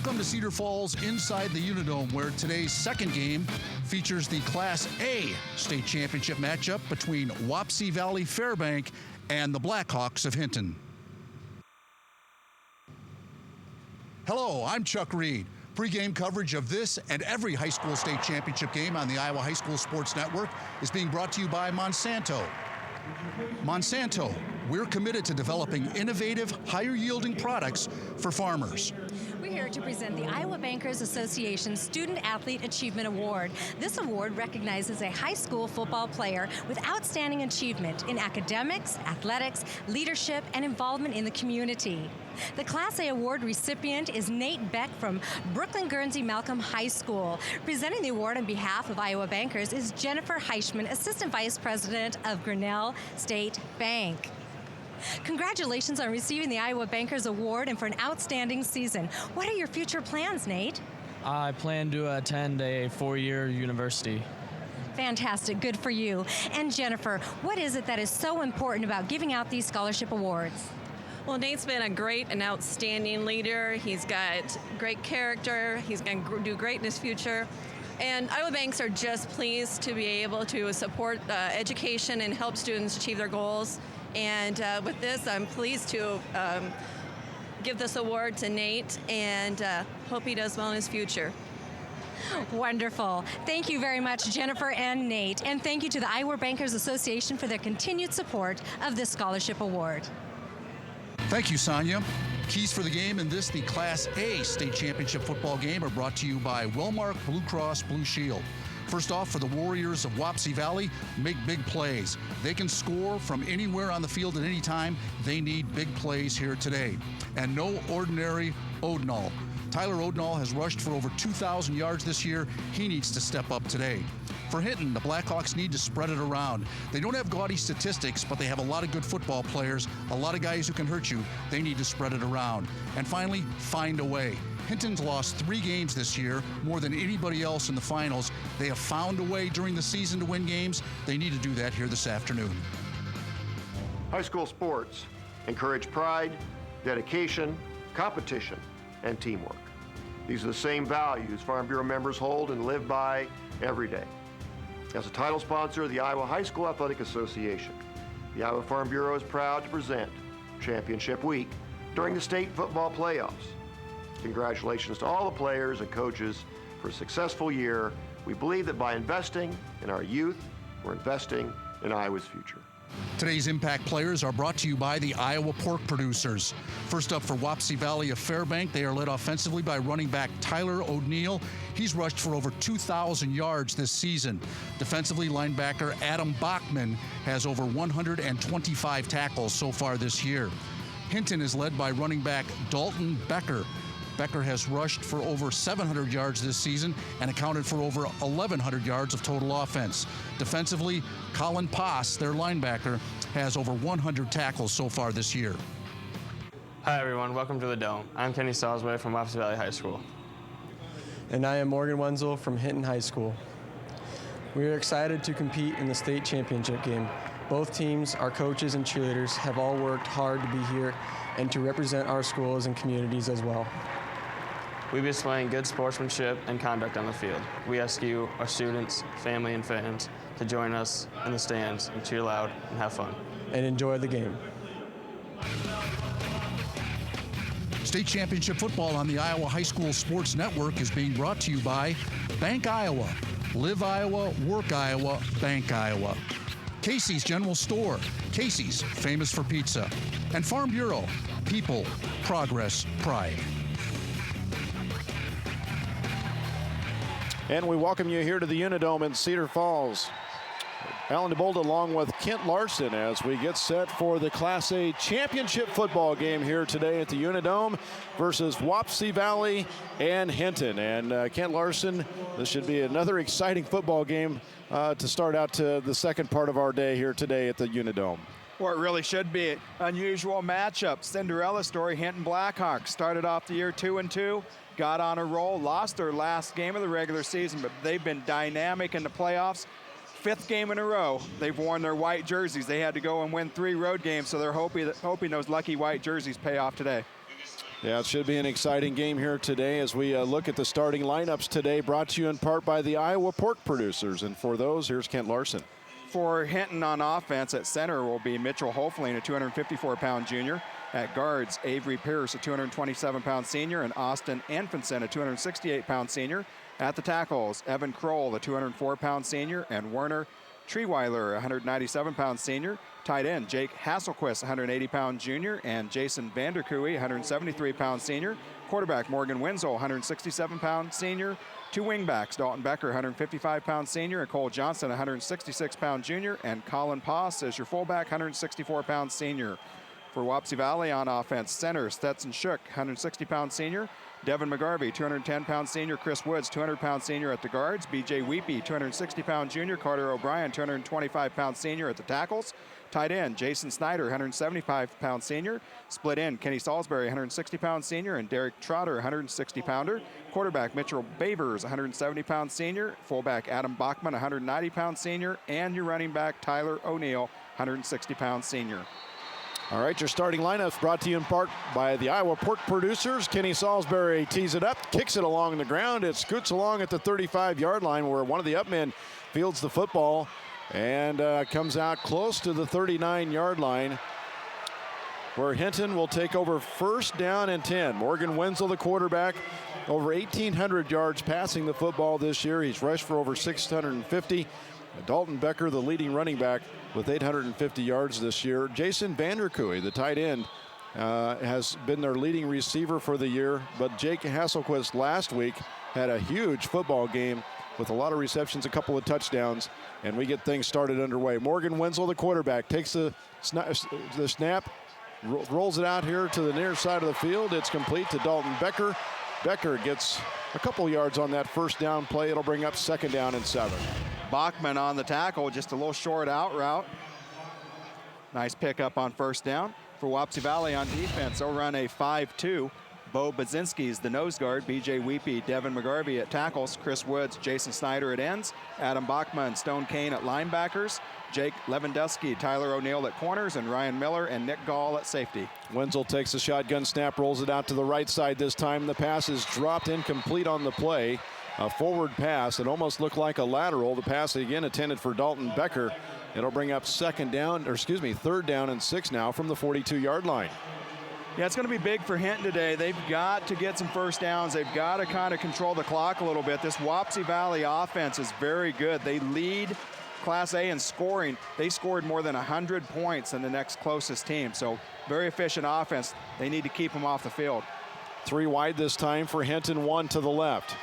Welcome to Cedar Falls inside the Unidome, where today's second game features the Class A state championship matchup between Wapsie Valley Fairbank and the Blackhawks of Hinton. Hello, I'm Chuck Reed. Pre-game coverage of this and every high school state championship game on the Iowa High School Sports Network is being brought to you by Monsanto. Monsanto, we're committed to developing innovative, higher-yielding products for farmers. We're here to present the Iowa Bankers Association Student Athlete Achievement Award. This award recognizes a high school football player with outstanding achievement in academics, athletics, leadership, and involvement in the community. The Class A award recipient is Nate Beck from Brooklyn Guernsey Malcolm High School. Presenting the award on behalf of Iowa Bankers is Jennifer Heischman, Assistant Vice President of Grinnell State Bank. Congratulations on receiving the Iowa Bankers Award and for an outstanding season. What are your future plans, Nate? I plan to attend a 4-year university. Fantastic, good for you. And Jennifer, what is it that is so important about giving out these scholarship awards? Well, Nate's been a great and outstanding leader. He's got great character. He's going to do great in his future. And Iowa Banks are just pleased to be able to support education and help students achieve their goals. And with this, I'm pleased to give this award to Nate and hope he does well in his future. Wonderful. Thank you very much, Jennifer and Nate. And thank you to the Iowa Bankers Association for their continued support of this scholarship award. Thank you, Sonia. Keys for the game in this, the Class A state championship football game, are brought to you by Wellmark Blue Cross Blue Shield. First off, for the Warriors of Wapsie Valley, make big plays. They can score from anywhere on the field at any time. They need big plays here today. And no ordinary Odenall. Tyler Odenall has rushed for over 2,000 yards this year. He needs to step up today. For Hinton, the Blackhawks need to spread it around. They don't have gaudy statistics, but they have a lot of good football players, a lot of guys who can hurt you. They need to spread it around. And finally, find a way. Hinton's lost 3 games this year, more than anybody else in the finals. They have found a way during the season to win games. They need to do that here this afternoon. High school sports encourage pride, dedication, competition, and teamwork. These are the same values Farm Bureau members hold and live by every day. As a title sponsor of the Iowa High School Athletic Association, the Iowa Farm Bureau is proud to present Championship Week during the state football playoffs. Congratulations to all the players and coaches for a successful year. We believe that by investing in our youth, we're investing in Iowa's future. Today's impact players are brought to you by the Iowa Pork Producers. First up for Wapsie Valley of Fairbank, they are led offensively by running back Tyler O'Neill. He's rushed for over 2,000 yards this season. Defensively, linebacker Adam Bachman has over 125 tackles so far this year. Hinton is led by running back Dalton Becker. Becker has rushed for over 700 yards this season and accounted for over 1,100 yards of total offense. Defensively, Colin Poss, their linebacker, has over 100 tackles so far this year. Hi everyone, welcome to the Dome. I'm Kenny Salzway from Wapsie Valley High School. And I am Morgan Wenzel from Hinton High School. We are excited to compete in the state championship game. Both teams, our coaches and cheerleaders, have all worked hard to be here and to represent our schools and communities as well. We'll be displaying good sportsmanship and conduct on the field. We ask you, our students, family, and fans, to join us in the stands and cheer loud and have fun. And enjoy the game. State championship football on the Iowa High School Sports Network is being brought to you by Bank Iowa. Live Iowa, work Iowa, Bank Iowa. Casey's General Store. Casey's, famous for pizza. And Farm Bureau. People, progress, pride. And we welcome you here to the Unidome in Cedar Falls. Alan DeBold along with Kent Larson as we get set for the Class A championship football game here today at the Unidome versus Wapsie Valley and Hinton. And Kent Larson, this should be another exciting football game to start out to the second part of our day here today at the Unidome. Well, it really should be an unusual matchup. Cinderella story, Hinton Blackhawks started off the year 2-2, got on a roll, lost their last game of the regular season, but they've been dynamic in the playoffs. 5th game in a row, they've worn their white jerseys. They had to go and win 3 road games, so they're hoping those lucky white jerseys pay off today. Yeah, it should be an exciting game here today as we look at the starting lineups today, brought to you in part by the Iowa Pork Producers. And for those, here's Kent Larson. For Hinton on offense, at center will be Mitchell Hofling, a 254-pound junior. At guards, Avery Pierce, a 227-pound senior, and Austin Anfinson, a 268-pound senior. At the tackles, Evan Kroll, a 204-pound senior, and Werner Treeweiler, a 197-pound senior. Tight end, Jake Hasselquist, 180-pound junior, and Jason Vanderkooy, 173-pound senior. Quarterback, Morgan Wenzel, 167-pound senior. Two wingbacks, Dalton Becker, 155-pound senior, and Cole Johnson, 166-pound junior, and Colin Poss is your fullback, 164-pound senior. For Wapsie Valley on offense, center, Stetson Shook, 160-pound senior. Devin McGarvey, 210-pound senior. Chris Woods, 200-pound senior at the guards. B.J. Weepy, 260-pound junior. Carter O'Brien, 225-pound senior at the tackles. Tight end, Jason Snyder, 175-pound senior. Split end, Kenny Salisbury, 160-pound senior, and Derek Trotter, 160-pounder. Quarterback, Mitchell Bavers, 170-pound senior. Fullback, Adam Bachman, 190-pound senior. And your running back, Tyler O'Neill, 160-pound senior. All right, your starting lineup brought to you in part by the Iowa Pork Producers. Kenny Salisbury tees it up, kicks it along the ground. It scoots along at the 35-yard line where one of the upmen fields the football and comes out close to the 39-yard line where Hinton will take over first down and 10. Morgan Wenzel, the quarterback, over 1,800 yards passing the football this year. He's rushed for over 650. Dalton Becker, the leading running back, with 850 yards this year. Jason Vanderkooy, the tight end, has been their leading receiver for the year. But Jake Hasselquist last week had a huge football game with a lot of receptions, a couple of touchdowns, and we get things started underway. Morgan Wenzel, the quarterback, takes the snap, rolls it out here to the near side of the field. It's complete to Dalton Becker. Becker gets a couple yards on that first down play. It'll bring up second down and 7. Bachman on the tackle, just a little short out route. Nice pickup on first down. For Wapsie Valley on defense, they'll run a 5-2. Bo Bazinski's the nose guard. B.J. Weepy, Devin McGarvey at tackles. Chris Woods, Jason Snyder at ends. Adam Bachman, Stone Kane at linebackers. Jake Lewandowski, Tyler O'Neill at corners, and Ryan Miller and Nick Gall at safety. Wenzel takes the shotgun snap, rolls it out to the right side this time. The pass is dropped incomplete on the play. A forward pass. It almost looked like a lateral. The pass again intended for Dalton Becker. It'll bring up third down and 6 now from the 42-yard line. Yeah, it's going to be big for Hinton today. They've got to get some first downs. They've got to kind of control the clock a little bit. This Wapsie Valley offense is very good. They lead Class A in scoring. They scored more than 100 points in the next closest team. So very efficient offense. They need to keep them off the field. 3 wide this time for Hinton, 1 to the left.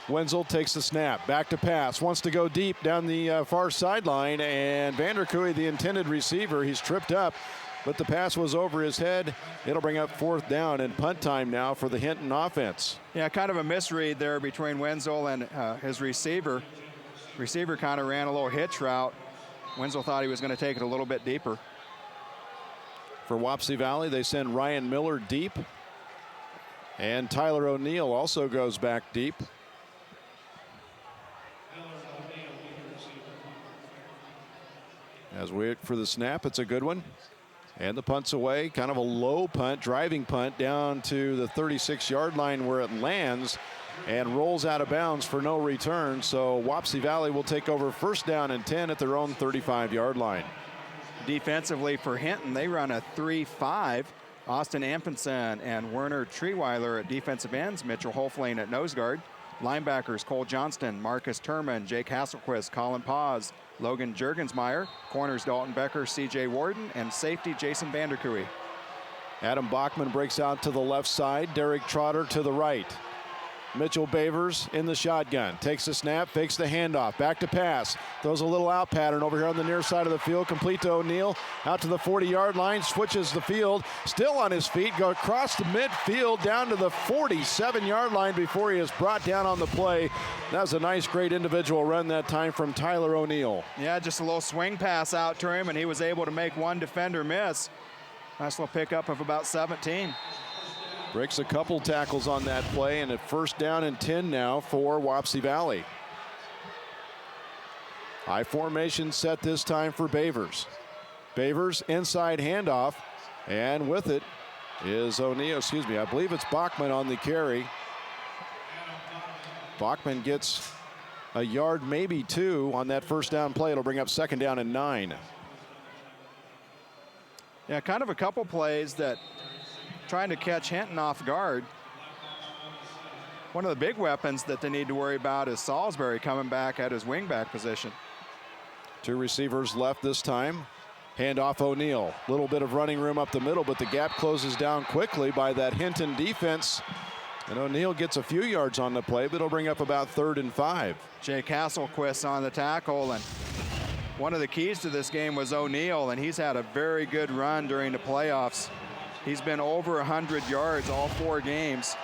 Wenzel takes the snap, back to pass, wants to go deep down the far sideline, and Vanderkooy, the intended receiver, he's tripped up, but the pass was over his head. It'll bring up 4th down and punt time now for the Hinton offense. Yeah, kind of a misread there between Wenzel and his receiver. Receiver kind of ran a little hitch route. Wenzel thought he was going to take it a little bit deeper. For Wapsie Valley, they send Ryan Miller deep, and Tyler O'Neill also goes back deep. As we wait for the snap, it's a good one. And the punt's away, kind of a low punt, driving punt down to the 36-yard line where it lands and rolls out of bounds for no return. So Wapsie Valley will take over first down and 10 at their own 35-yard line. Defensively for Hinton, they run a 3-5. Austin Ampenson and Werner Treeweiler at defensive ends, Mitchell Hofling at nose guard. Linebackers, Cole Johnston, Marcus Turman, Jake Hasselquist, Colin Paz, Logan Jurgensmeyer. Corners, Dalton Becker, C.J. Warden, and safety, Jason Vanderkooy. Adam Bachman breaks out to the left side. Derek Trotter to the right. Mitchell Bavers in the shotgun. Takes the snap, fakes the handoff. Back to pass. Throws a little out pattern over here on the near side of the field. Complete to O'Neill. Out to the 40-yard line. Switches the field. Still on his feet. Go across the midfield down to the 47-yard line before he is brought down on the play. That was a nice, great individual run that time from Tyler O'Neill. Yeah, just a little swing pass out to him, and he was able to make one defender miss. Nice little pickup of about 17. Breaks a couple tackles on that play, and a first down and 10 now for Wapsie Valley. High formation set this time for Bavers. Bavers inside handoff, and with it is O'Neill, I believe it's Bachman on the carry. Bachman gets a yard, maybe 2 on that first down play. It'll bring up 2nd down and 9. Yeah, kind of a couple plays that trying to catch Hinton off guard. One of the big weapons that they need to worry about is Salisbury coming back at his wingback position. 2 receivers left this time. Handoff O'Neill. Little bit of running room up the middle, but the gap closes down quickly by that Hinton defense. And O'Neill gets a few yards on the play, but it'll bring up about 3rd and 5. Jake Hasselquist on the tackle, and one of the keys to this game was O'Neill, and he's had a very good run during the playoffs. He's been over 100 yards all 4 games,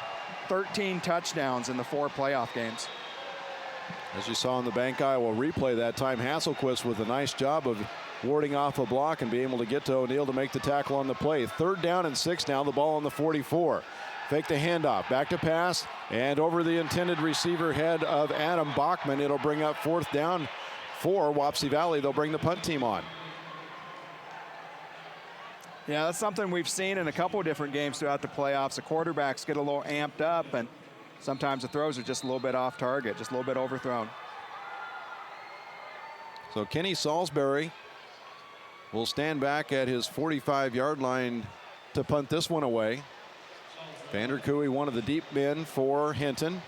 13 touchdowns in the 4 playoff games. As you saw in the Bank Iowa replay that time, Hasselquist with a nice job of warding off a block and being able to get to O'Neill to make the tackle on the play. 3rd down and 6 now, the ball on the 44. Fake the handoff, back to pass, and over the intended receiver head of Adam Bachman. It'll bring up 4th down for Wapsie Valley. They'll bring the punt team on. Yeah, that's something we've seen in a couple of different games throughout the playoffs. The quarterbacks get a little amped up, and sometimes the throws are just a little bit off target, just a little bit overthrown. So Kenny Salisbury will stand back at his 45-yard line to punt this one away. Vanderkooy, one of the deep men for Hinton,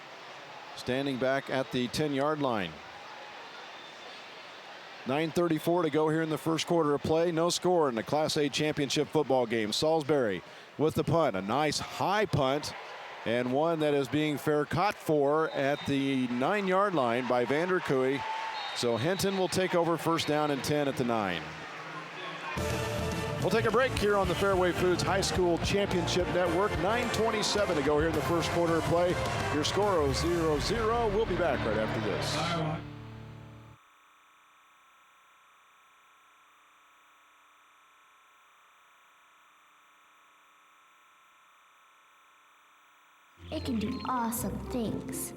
standing back at the 10-yard line. 9:34 to go here in the first quarter of play. No score in the Class A championship football game. Salisbury with the punt. A nice high punt, and one that is being fair caught for at the 9-yard line by Vanderkooy. So Hinton will take over 1st down and 10 at the 9. We'll take a break here on the Fairway Foods High School Championship Network. 9:27 to go here in the first quarter of play. Your score 0-0. We'll be back right after this. It can do awesome things.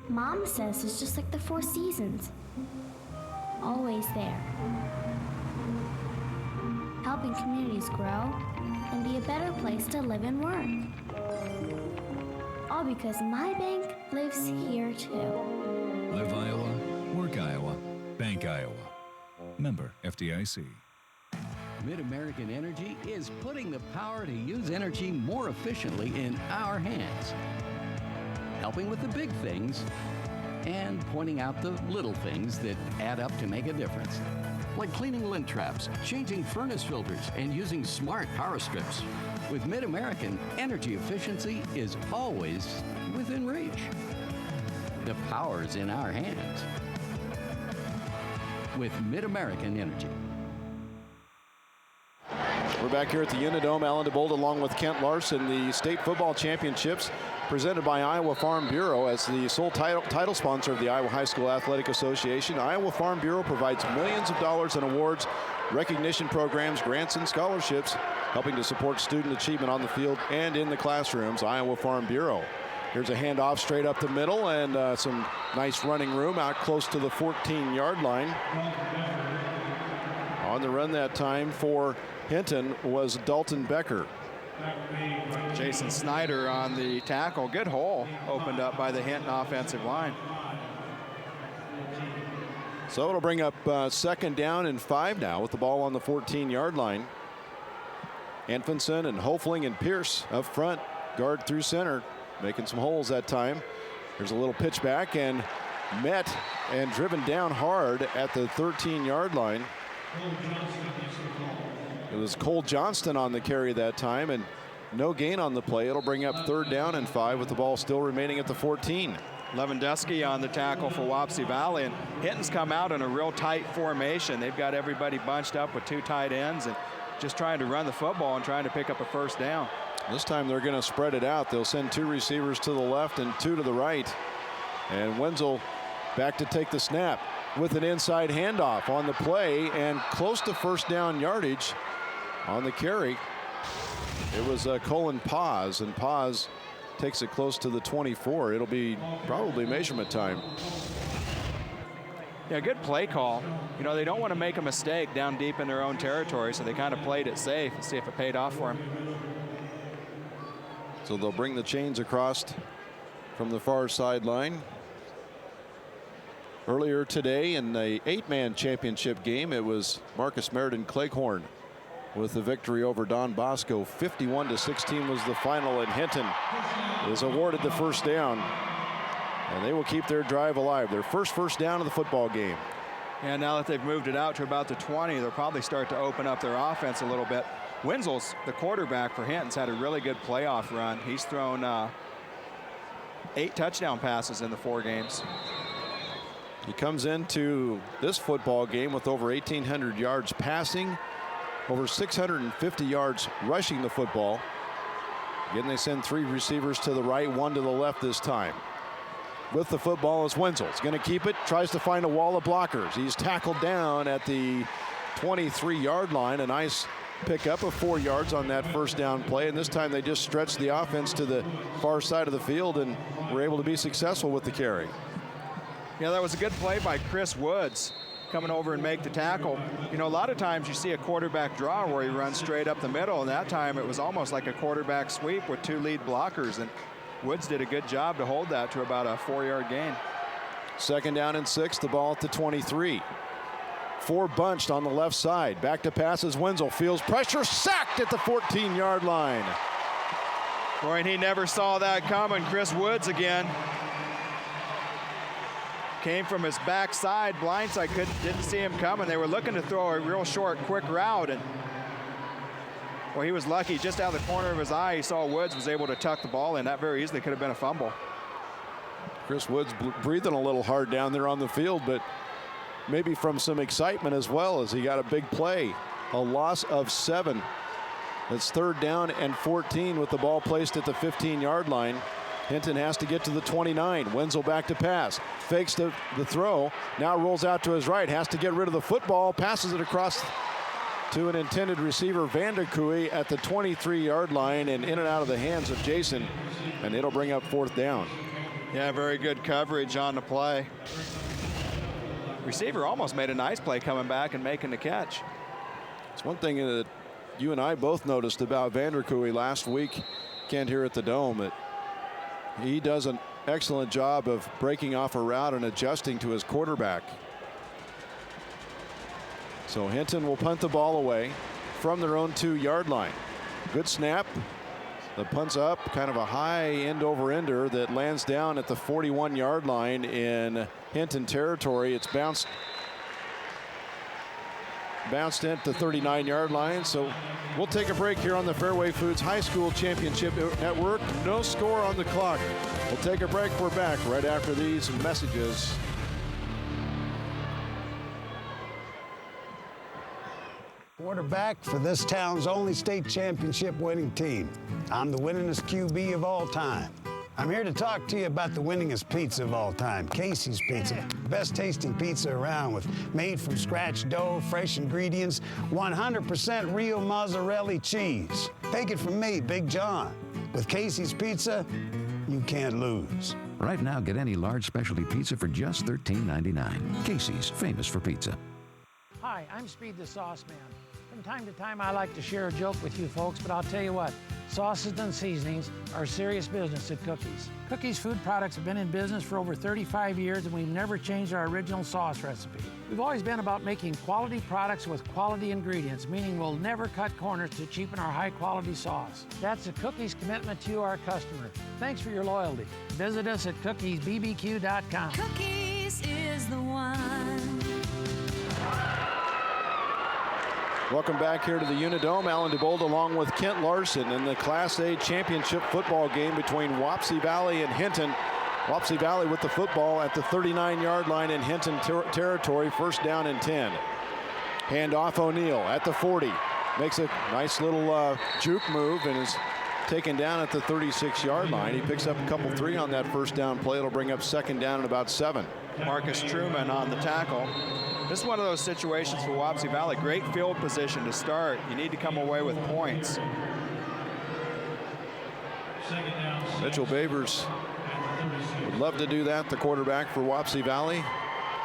Mom says it's just like the 4 seasons. Always there. Helping communities grow and be a better place to live and work. All because my bank lives here too. Live Iowa, work Iowa, bank Iowa. Member FDIC. Mid-American Energy is putting the power to use energy more efficiently in our hands. Helping with the big things and pointing out the little things that add up to make a difference. Like cleaning lint traps, changing furnace filters, and using smart power strips. With Mid-American, energy efficiency is always within reach. The power's in our hands. With Mid-American Energy. We're back here at the Unidome. Alan DeBold along with Kent Larson. The state football championships presented by Iowa Farm Bureau as the sole title sponsor of the Iowa High School Athletic Association. Iowa Farm Bureau provides millions of dollars in awards, recognition programs, grants, and scholarships, helping to support student achievement on the field and in the classrooms. Iowa Farm Bureau. Here's a handoff straight up the middle, and some nice running room out close to the 14-yard line. On the run that time for Hinton was Dalton Becker. Jason Snyder on the tackle. Good hole opened up by the Hinton offensive line. So it'll bring up 2nd down and 5 now with the ball on the 14-yard line. Anfinson and Hofling and Pierce up front, guard through center, making some holes that time. There's a little pitch back and met and driven down hard at the 13-yard line. It was Cole Johnston on the carry that time, and no gain on the play. It'll bring up 3rd down and 5 with the ball still remaining at the 14. Lewandowski on the tackle for Wapsie Valley, and Hinton's come out in a real tight formation. They've got everybody bunched up with 2 tight ends and just trying to run the football and trying to pick up a 1st down. This time they're going to spread it out. They'll send 2 receivers to the left and 2 to the right. And Wenzel back to take the snap with an inside handoff on the play and close to 1st down yardage on the carry. It was Colin Paz, and Paz takes it close to the 24. It'll be probably measurement time. Yeah, good play call. You know, they don't want to make a mistake down deep in their own territory, so they kind of played it safe and see if it paid off for them. So they'll bring the chains across from the far sideline. Earlier today in the 8-man championship game, it was Marcus Meriden Cleghorn with the victory over Don Bosco. 51-16 was the final, and Hinton is awarded the first down. And they will keep their drive alive. Their first down of the football game. And now that they've moved it out to about the 20, they'll probably start to open up their offense a little bit. Wenzel's, the quarterback for Hinton's, had a really good playoff run. He's thrown 8 touchdown passes in the 4 games. He comes into this football game with over 1,800 yards passing, over 650 yards rushing the football. Again, they send 3 receivers to the right, 1 to the left this time. With the football is Wenzel. He's going to keep it, tries to find a wall of blockers. He's tackled down at the 23-yard line. A nice pickup of 4 yards on that first down play, and this time they just stretched the offense to the far side of the field and were able to be successful with the carry. Yeah, that was a good play by Chris Woods, coming over and make the tackle. You know, a lot of times you see a quarterback draw where he runs straight up the middle, and that time it was almost like a quarterback sweep with 2 lead blockers, and Woods did a good job to hold that to about a 4-yard gain. 2nd down and 6, the ball at the 23. 4 bunched on the left side. Back to passes. Wenzel feels pressure, sacked at the 14-yard line. Boy, and he never saw that coming. Chris Woods again. Came from his backside, blindside, didn't see him coming. They were looking to throw a real short, quick route, and well, he was lucky. Just out of the corner of his eye, he saw Woods was able to tuck the ball in. That very easily could have been a fumble. Chris Woods breathing a little hard down there on the field, but maybe from some excitement as well, as he got a big play. A loss of 7. It's 3rd down and 14 with the ball placed at the 15-yard line. Hinton has to get to the 29. Wenzel back to pass. Fakes the throw. Now rolls out to his right. Has to get rid of the football. Passes it across to an intended receiver, Vanderkooi, at the 23-yard line and in and out of the hands of Jason. And it'll bring up 4th down. Yeah, very good coverage on the play. Receiver almost made a nice play coming back and making the catch. It's one thing that you and I both noticed about Vanderkooi last week, Kent, here at the Dome. He does an excellent job of breaking off a route and adjusting to his quarterback. So Hinton will punt the ball away from their own 2-yard line. Good snap. The punt's up, kind of a high end-over-ender that lands down at the 41-yard line in Hinton territory. It's bounced at the 39-yard line. So we'll take a break here on the Fairway Foods High School Championship Network. No score on the clock. We'll take a break. We're back right after these messages. Quarterback for this town's only state championship winning team. I'm the winningest QB of all time. I'm here to talk to you about the winningest pizza of all time, Casey's Pizza. Best tasting pizza around with made from scratch dough, fresh ingredients, 100% real mozzarella cheese. Take it from me, Big John. With Casey's Pizza, you can't lose. Right now, get any large specialty pizza for just $13.99. Casey's, famous for pizza. Hi, I'm Speed the Sauce Man. From time to time, I like to share a joke with you folks, but I'll tell you what, sauces and seasonings are serious business at Cookies. Cookies food products have been in business for over 35 years, and we've never changed our original sauce recipe. We've always been about making quality products with quality ingredients, meaning we'll never cut corners to cheapen our high-quality sauce. That's a Cookies commitment to you, our customer. Thanks for your loyalty. Visit us at cookiesbbq.com. Cookies is the one. Welcome back here to the Unidome. Alan DeBold along with Kent Larson in the Class A championship football game between Wapsie Valley and Hinton. Wapsie Valley with the football at the 39-yard line in Hinton territory. 1st down and 10. Handoff O'Neill at the 40. Makes a nice little juke move and is taken down at the 36-yard line. He picks up a couple 3 on that 1st down play. It'll bring up 2nd down and about 7. Marcus Truman on the tackle. This is one of those situations for Wapsie Valley. Great field position to start. You need to come away with points. Mitchell Babers would love to do that, the quarterback for Wapsie Valley.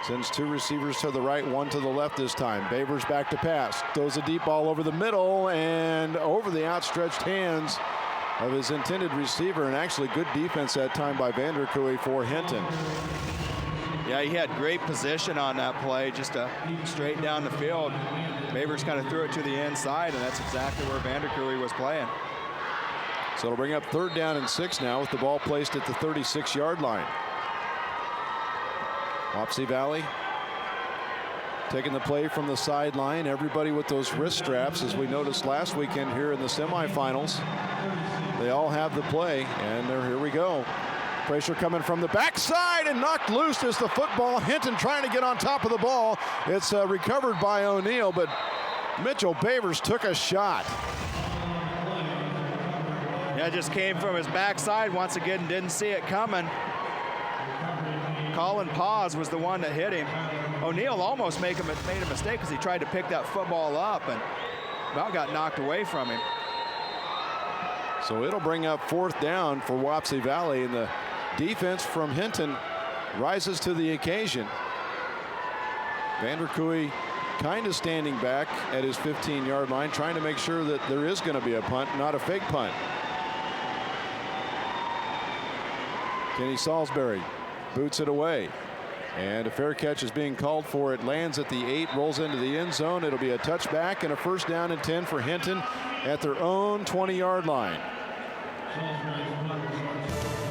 Sends two receivers to the right, one to the left this time. Babers back to pass. Throws a deep ball over the middle and over the outstretched hands of his intended receiver, and actually good defense that time by Vanderkooy for Hinton. Yeah, he had great position on that play, just straight down the field. Babers kind of threw it to the inside, and that's exactly where Vanderkooy was playing. So it'll bring up 3rd down and 6 now with the ball placed at the 36-yard line. Wapsie Valley taking the play from the sideline. Everybody with those wrist straps, as we noticed last weekend here in the semifinals. They all have the play, and here we go. Pressure coming from the backside and knocked loose as the football. Hinton trying to get on top of the ball. It's recovered by O'Neill, but Mitchell Babers took a shot. Yeah, it just came from his backside once again, didn't see it coming. Colin Paz was the one that hit him. O'Neill almost made a mistake because he tried to pick that football up and about got knocked away from him. So it'll bring up 4th down for Wapsie Valley, and the defense from Hinton rises to the occasion. Vanderkooy kind of standing back at his 15-yard line, trying to make sure that there is going to be a punt, not a fake punt. Kenny Salisbury boots it away, and a fair catch is being called for. It lands at the 8, rolls into the end zone. It'll be a touchback and a 1st down and 10 for Hinton at their own 20-yard line.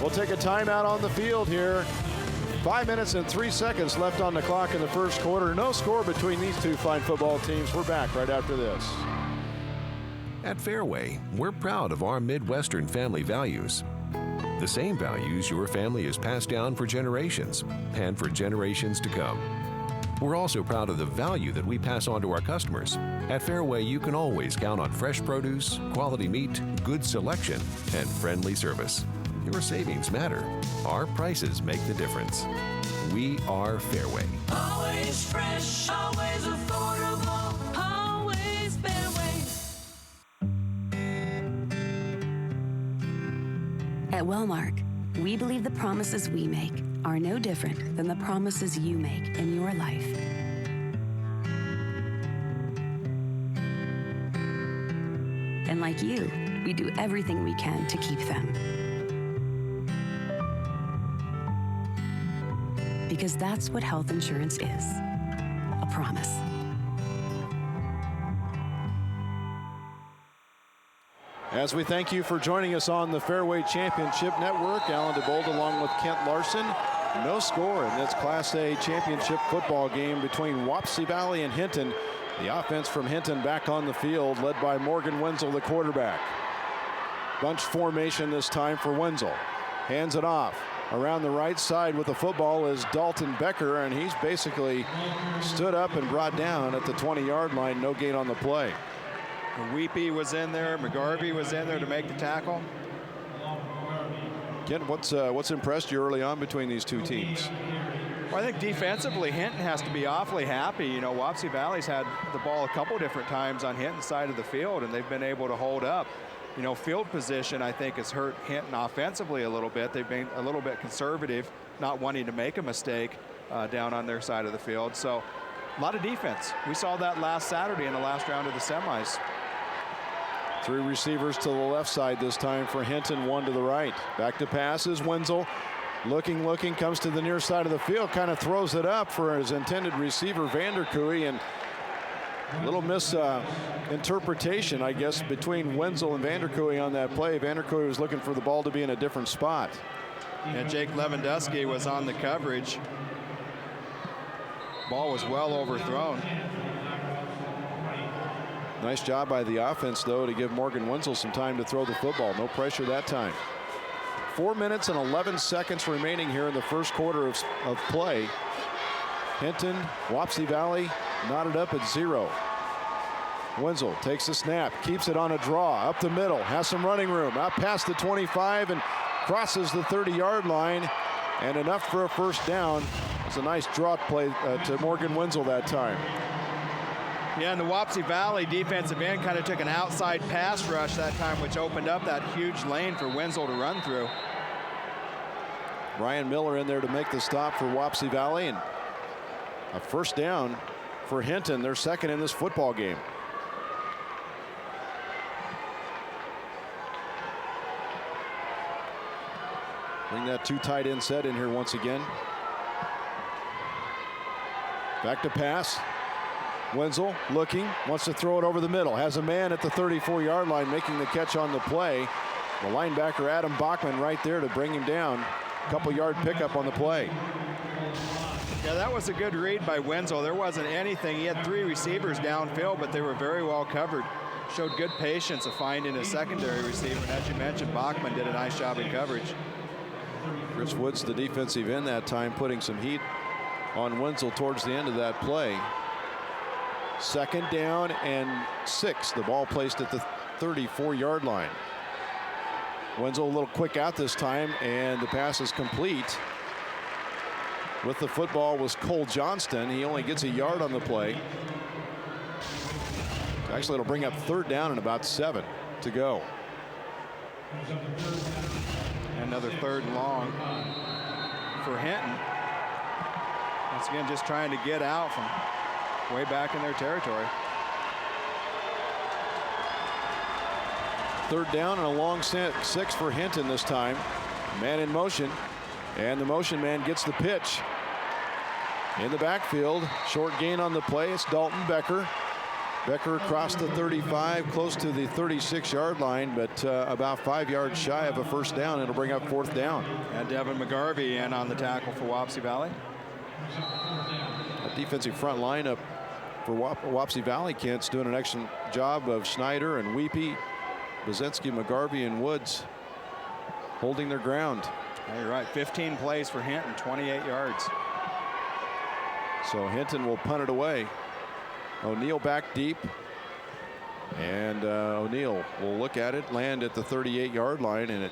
We'll take a timeout on the field here. 5 minutes and 3 seconds left on the clock in the first quarter. No score between these two fine football teams. We're back right after this. At Fairway, we're proud of our Midwestern family values. The same values your family has passed down for generations and for generations to come. We're also proud of the value that we pass on to our customers. At Fairway, you can always count on fresh produce, quality meat, good selection, and friendly service. Your savings matter. Our prices make the difference. We are Fairway. Always fresh, always affordable, always Fairway. At Wellmark, we believe the promises we make are no different than the promises you make in your life. And like you, we do everything we can to keep them. Because that's what health insurance is, a promise. As we thank you for joining us on the Fairway Championship Network, Alan DeBold along with Kent Larson. No score in this Class A championship football game between Wapsie Valley and Hinton. The offense from Hinton back on the field, led by Morgan Wenzel, the quarterback. Bunch formation this time for Wenzel. Hands it off. Around the right side with the football is Dalton Becker, and he's basically stood up and brought down at the 20-yard line. No gain on the play. Weepy was in there. McGarvey was in there to make the tackle. Kent, what's impressed you early on between these two teams? Well, I think defensively, Hinton has to be awfully happy. You know, Wapsie Valley's had the ball a couple different times on Hinton's side of the field, and they've been able to hold up. You know, field position, I think, has hurt Hinton offensively a little bit. They've been a little bit conservative, not wanting to make a mistake down on their side of the field. So, a lot of defense. We saw that last Saturday in the last round of the semis. 3 receivers to the left side this time for Hinton, 1 to the right. Back to pass is Wenzel. Looking, comes to the near side of the field, kind of throws it up for his intended receiver, Vanderkooy, and a little misinterpretation, I guess, between Wenzel and Vanderkooy on that play. Vanderkooy was looking for the ball to be in a different spot. And Jake Lewandowski was on the coverage. Ball was well overthrown. Nice job by the offense, though, to give Morgan Wenzel some time to throw the football. No pressure that time. 4 minutes and 11 seconds remaining here in the first quarter of play. Hinton, Wapsie Valley knotted up at 0. Wenzel takes a snap, keeps it on a draw, up the middle, has some running room, out past the 25 and crosses the 30-yard line, and enough for a first down. It's a nice draw play to Morgan Wenzel that time. Yeah, and the Wapsie Valley defensive end kind of took an outside pass rush that time, which opened up that huge lane for Wenzel to run through. Ryan Miller in there to make the stop for Wapsie Valley, and A first down for Hinton, their second in this football game. Bring that 2 tight end set in here once again. Back to pass. Wenzel looking, wants to throw it over the middle. Has a man at the 34-yard line making the catch on the play. The linebacker Adam Bachman right there to bring him down. Couple yard pickup on the play. Yeah, that was a good read by Wenzel. There wasn't anything. He had 3 receivers downfield, but they were very well covered. Showed good patience of finding a secondary receiver. And as you mentioned, Bachman did a nice job in coverage. Chris Woods, the defensive end that time, putting some heat on Wenzel towards the end of that play. Second down and 6. The ball placed at the 34-yard line. Wenzel a little quick out this time, and the pass is complete. With the football was Cole Johnston. He only gets a yard on the play. Actually, it'll bring up third down and about 7 to go. Another 3rd and long for Hinton. Once again, just trying to get out from way back in their territory. Third down and a long 6 for Hinton this time. Man in motion, and the motion man gets the pitch. In the backfield, short gain on the play. It's Dalton Becker. Becker across the 35, close to the 36-yard line, but about 5 yards shy of a first down. It'll bring up 4th down. And Devin McGarvey in on the tackle for Wapsie Valley. A defensive front lineup for Wapsie Valley, Kent's doing an excellent job of Schneider and Weepy, Bozensky, McGarvey, and Woods holding their ground. Yeah, you're right. 15 plays for Hinton, 28 yards. So Hinton will punt it away. O'Neill back deep. And O'Neill will look at it, land at the 38-yard line, and it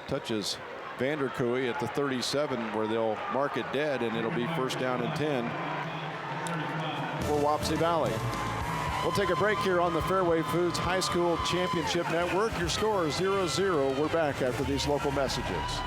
touches Vanderkooy at the 37, where they'll mark it dead, and it'll be first down and 10 for Wapsie Valley. We'll take a break here on the Fairway Foods High School Championship Network. Your score is 0-0. We're back after these local messages.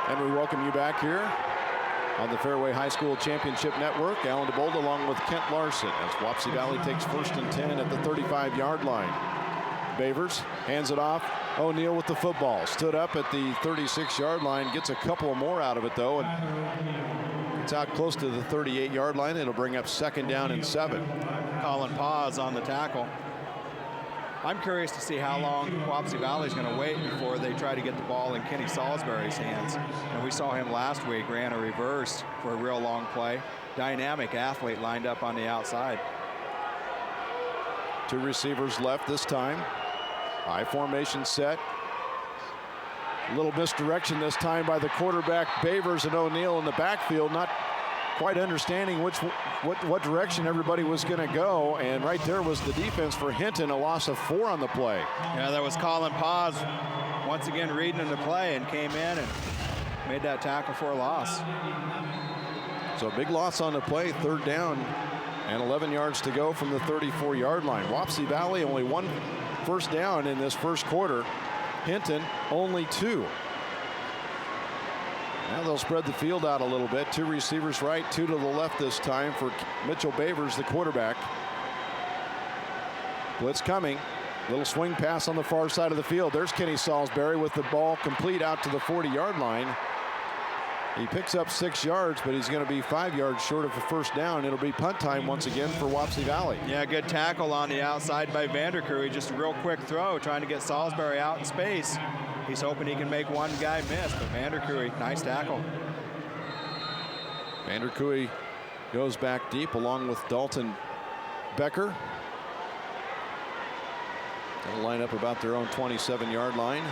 And we welcome you back here on the Fairway High School Championship Network. Alan DeBold along with Kent Larson as Wapsie Valley takes first and 10 at the 35-yard line. Bavers hands it off. O'Neill with the football. Stood up at the 36-yard line. Gets a couple more out of it, though. And it's out close to the 38-yard line. It'll bring up second down and 7. Colin Paz on the tackle. I'm curious to see how long Wapsie Valley is going to wait before they try to get the ball in Kenny Salisbury's hands. And we saw him last week, ran a reverse for a real long play. Dynamic athlete lined up on the outside. 2 receivers left this time. High formation set. A little misdirection this time by the quarterback, Bavers, and O'Neill in the backfield, not quite understanding what direction everybody was going to go. And right there was the defense for Hinton, a loss of 4 on the play. Yeah, that was Colin Paz once again reading the play and came in and made that tackle for a loss. So a big loss on the play, third down, and 11 yards to go from the 34-yard line. Wapsie Valley only 1 first down in this first quarter. Hinton only 2. Now they'll spread the field out a little bit. 2 receivers right, 2 to the left this time for Mitchell Bavers, the quarterback. Blitz coming. Little swing pass on the far side of the field. There's Kenny Salisbury with the ball complete out to the 40-yard line. He picks up 6 yards, but he's going to be 5 yards short of a first down. It'll be punt time once again for Wapsie Valley. Yeah, good tackle on the outside by Vandercruyde. Just a real quick throw, trying to get Salisbury out in space. He's hoping he can make one guy miss, but Vandercruyde, nice tackle. Vandercruyde goes back deep along with Dalton Becker. They'll line up about their own 27-yard line.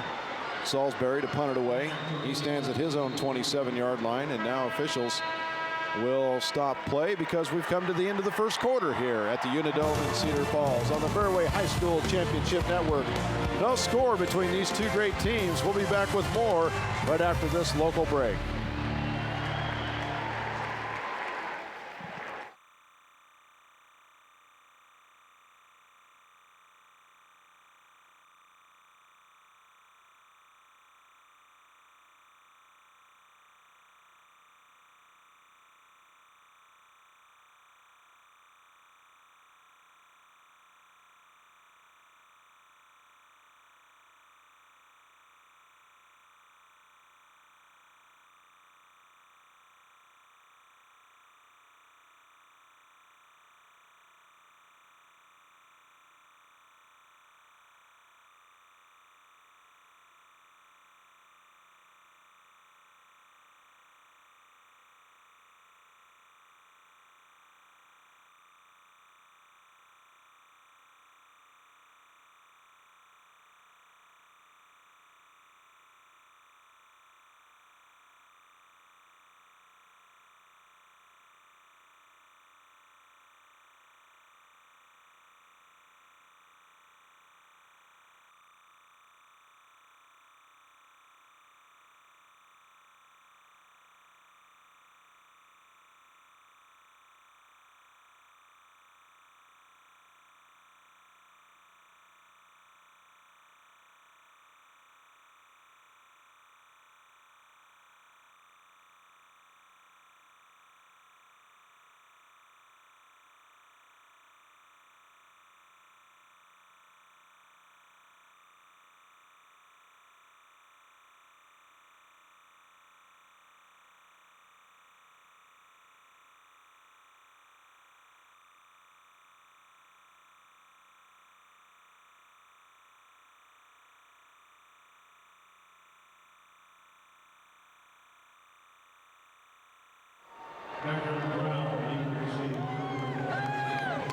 Salisbury to punt it away. He stands at his own 27-yard line, and now officials will stop play because we've come to the end of the first quarter here at the Unidome in Cedar Falls on the Fairway High School Championship Network. No score between these two great teams. We'll be back with more right after this local break.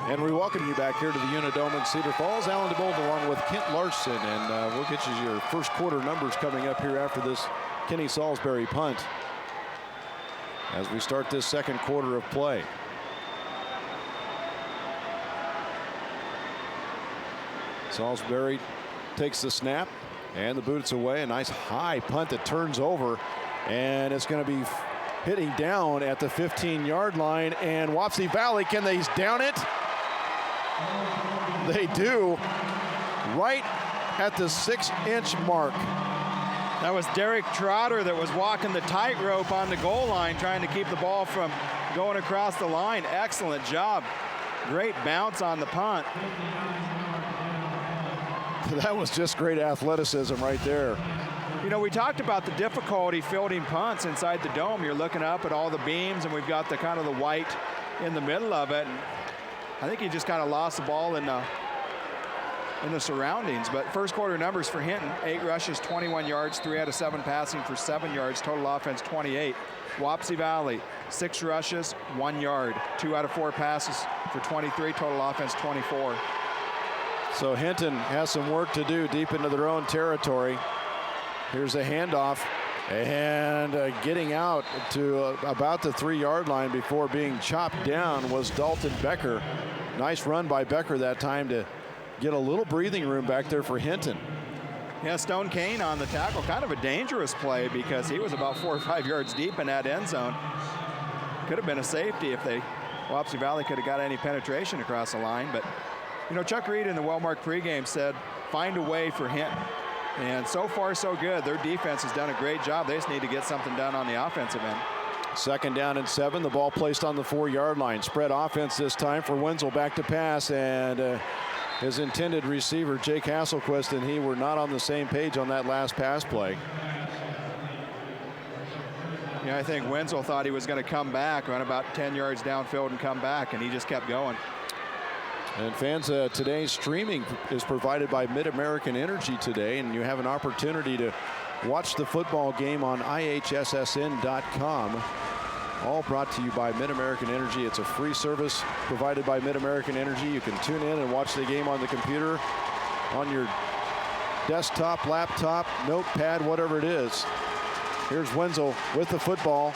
And we welcome you back here to the Unidome in Cedar Falls. Alan DeBold along with Kent Larson, and we'll get you your first quarter numbers coming up here after this Kenny Salisbury punt as we start this second quarter of play. Salisbury takes the snap and the boot's away. A nice high punt that turns over, and it's going to be hitting down at the 15-yard line. And Wapsie Valley, can they down it? They do, right at the 6-inch mark. That was Derek Trotter that was walking the tightrope on the goal line, trying to keep the ball from going across the line. Excellent job. Great bounce on the punt. That was just great athleticism right there. You know, we talked about the difficulty fielding punts inside the dome. You're looking up at all the beams, and we've got the kind of the white in the middle of it. And I think he just kind of lost the ball in the surroundings. But first quarter numbers for Hinton: 8 rushes, 21 yards, 3 out of 7 passing for 7 yards, total offense 28. Wapsie Valley, 6 rushes, 1 yard, 2 out of 4 passes for 23, total offense 24. So Hinton has some work to do deep into their own territory. Here's a handoff, and getting out to about the 3-yard line before being chopped down was Dalton Becker. Nice run by Becker that time to get a little breathing room back there for Hinton. Yeah, Stone Kane on the tackle. Kind of a dangerous play because he was about 4 or 5 yards deep in that end zone. Could have been a safety if Wapsie Valley could have got any penetration across the line. But, you know, Chuck Reed in the Wellmark pregame said, find a way for Hinton. And so far, so good. Their defense has done a great job. They just need to get something done on the offensive end. 2nd down and 7. The ball placed on the 4-yard line. Spread offense this time for Wenzel back to pass. And his intended receiver, Jake Hasselquist, and he were not on the same page on that last pass play. Yeah, I think Wenzel thought he was going to come back, run about 10 yards downfield and come back, and he just kept going. And fans, today's streaming is provided by Mid-American Energy today, and you have an opportunity to watch the football game on IHSSN.com. All brought to you by Mid-American Energy. It's a free service provided by Mid-American Energy. You can tune in and watch the game on the computer, on your desktop, laptop, notepad, whatever it is. Here's Wenzel with the football,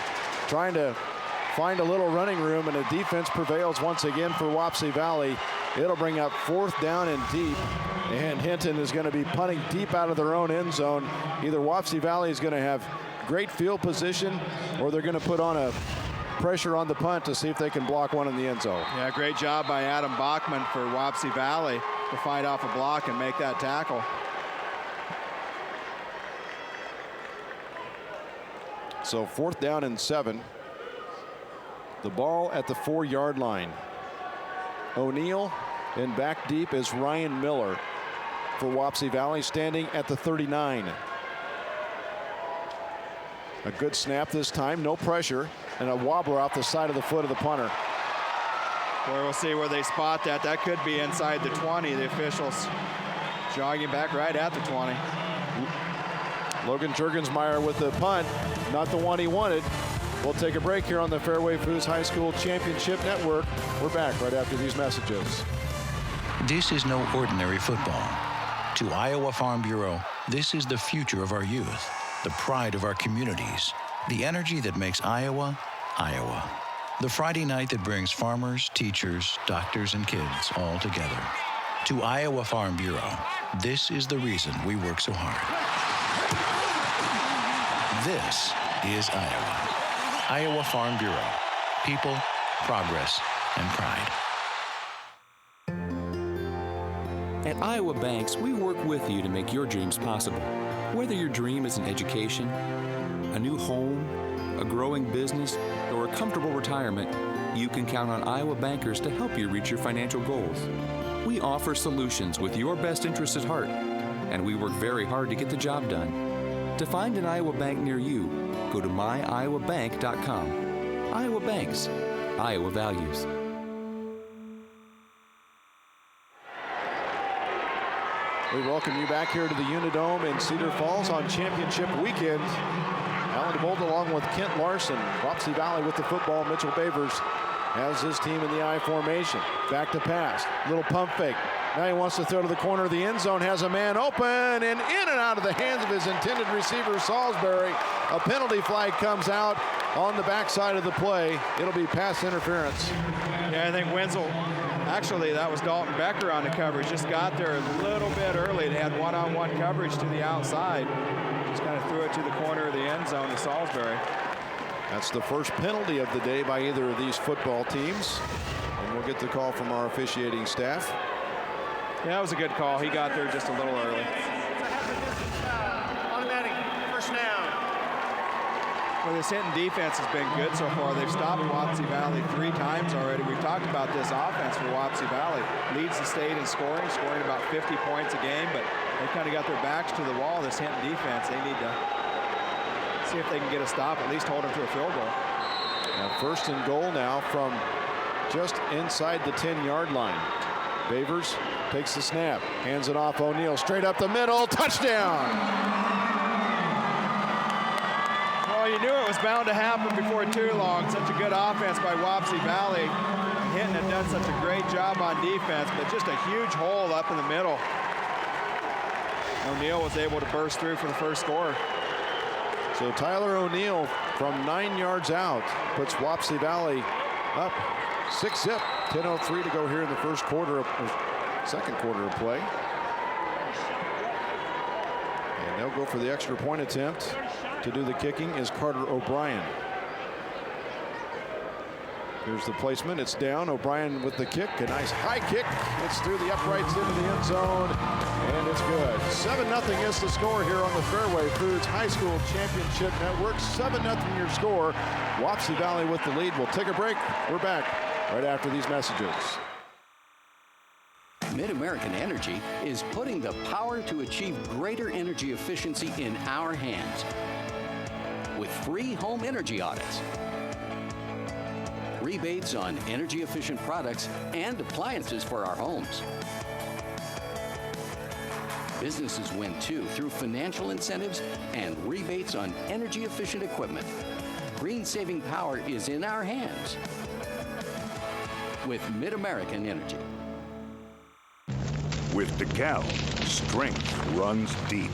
trying to find a little running room, and the defense prevails once again for Wapsie Valley. It'll bring up 4th down and deep, and Hinton is going to be punting deep out of their own end zone. Either Wapsie Valley is going to have great field position, or they're going to put on a pressure on the punt to see if they can block one in the end zone. Yeah, great job by Adam Bachman for Wapsie Valley to fight off a block and make that tackle. So 4th down and 7. The ball at the 4-yard line. O'Neill, and back deep is Ryan Miller for Wapsie Valley, standing at the 39. A good snap this time, no pressure, and a wobbler off the side of the foot of the punter. Boy, we'll see where they spot that. That could be inside the 20. The officials jogging back right at the 20. Logan Jurgensmeyer with the punt, not the one he wanted. We'll take a break here on the Fairway Foods High School Championship Network. We're back right after these messages. This is no ordinary football. To Iowa Farm Bureau, this is the future of our youth, the pride of our communities, the energy that makes Iowa, Iowa. The Friday night that brings farmers, teachers, doctors, and kids all together. To Iowa Farm Bureau, this is the reason we work so hard. This is Iowa. Iowa Farm Bureau. People, progress, and pride. At Iowa Banks, we work with you to make your dreams possible. Whether your dream is an education, a new home, a growing business, or a comfortable retirement, you can count on Iowa bankers to help you reach your financial goals. We offer solutions with your best interests at heart, and we work very hard to get the job done. To find an Iowa bank near you, go to myiowabank.com. Iowa Banks, Iowa values. We welcome you back here to the Unidome in Cedar Falls on championship weekend. Alan DeBolt along with Kent Larson. Wapsie Valley with the football. Mitchell Bavers has his team in the I formation. Back to pass. Little pump fake. Now he wants to throw to the corner of the end zone. Has a man open and in and out of the hands of his intended receiver, Salisbury. A penalty flag comes out on the backside of the play. It'll be pass interference. Yeah, I think Wenzel, actually that was Dalton Becker on the coverage. Just got there a little bit early. They had one-on-one coverage to the outside. Just kind of threw it to the corner of the end zone to Salisbury. That's the first penalty of the day by either of these football teams. And we'll get the call from our officiating staff. Yeah, that was a good call. He got there just a little early. Automatic, first down. Well, this Hinton defense has been good so far. They've stopped Wapsie Valley 3 times already. We've talked about this offense for Wapsie Valley. Leads the state in scoring about 50 points a game, but they've kind of got their backs to the wall, this Hinton defense. They need to see if they can get a stop, at least hold them to a field goal. Now first and goal now from just inside the 10-yard line. Bavers takes the snap, hands it off O'Neill, straight up the middle, touchdown! Well, you knew it was bound to happen before too long. Such a good offense by Wapsie Valley. Hinton had done such a great job on defense, but just a huge hole up in the middle. O'Neill was able to burst through for the first score. So Tyler O'Neill from 9 yards out puts Wapsie Valley up 6-zip. 10:03 to go here in the second quarter of play. And they'll go for the extra point attempt. To do the kicking is Carter O'Brien. Here's the placement. It's down. O'Brien with the kick. A nice high kick. It's through the uprights into the end zone. And it's good. 7-0 is the score here on the Fairway Foods High School Championship Network. 7-0 your score. Wapsie Valley with the lead. We'll take a break. We're back right after these messages. Mid-American Energy is putting the power to achieve greater energy efficiency in our hands. with free home energy audits, rebates on energy-efficient products and appliances for our homes. Businesses win too through financial incentives and rebates on energy-efficient equipment. Green-saving power is in our hands with Mid-American Energy. With DeKalb, strength runs deep.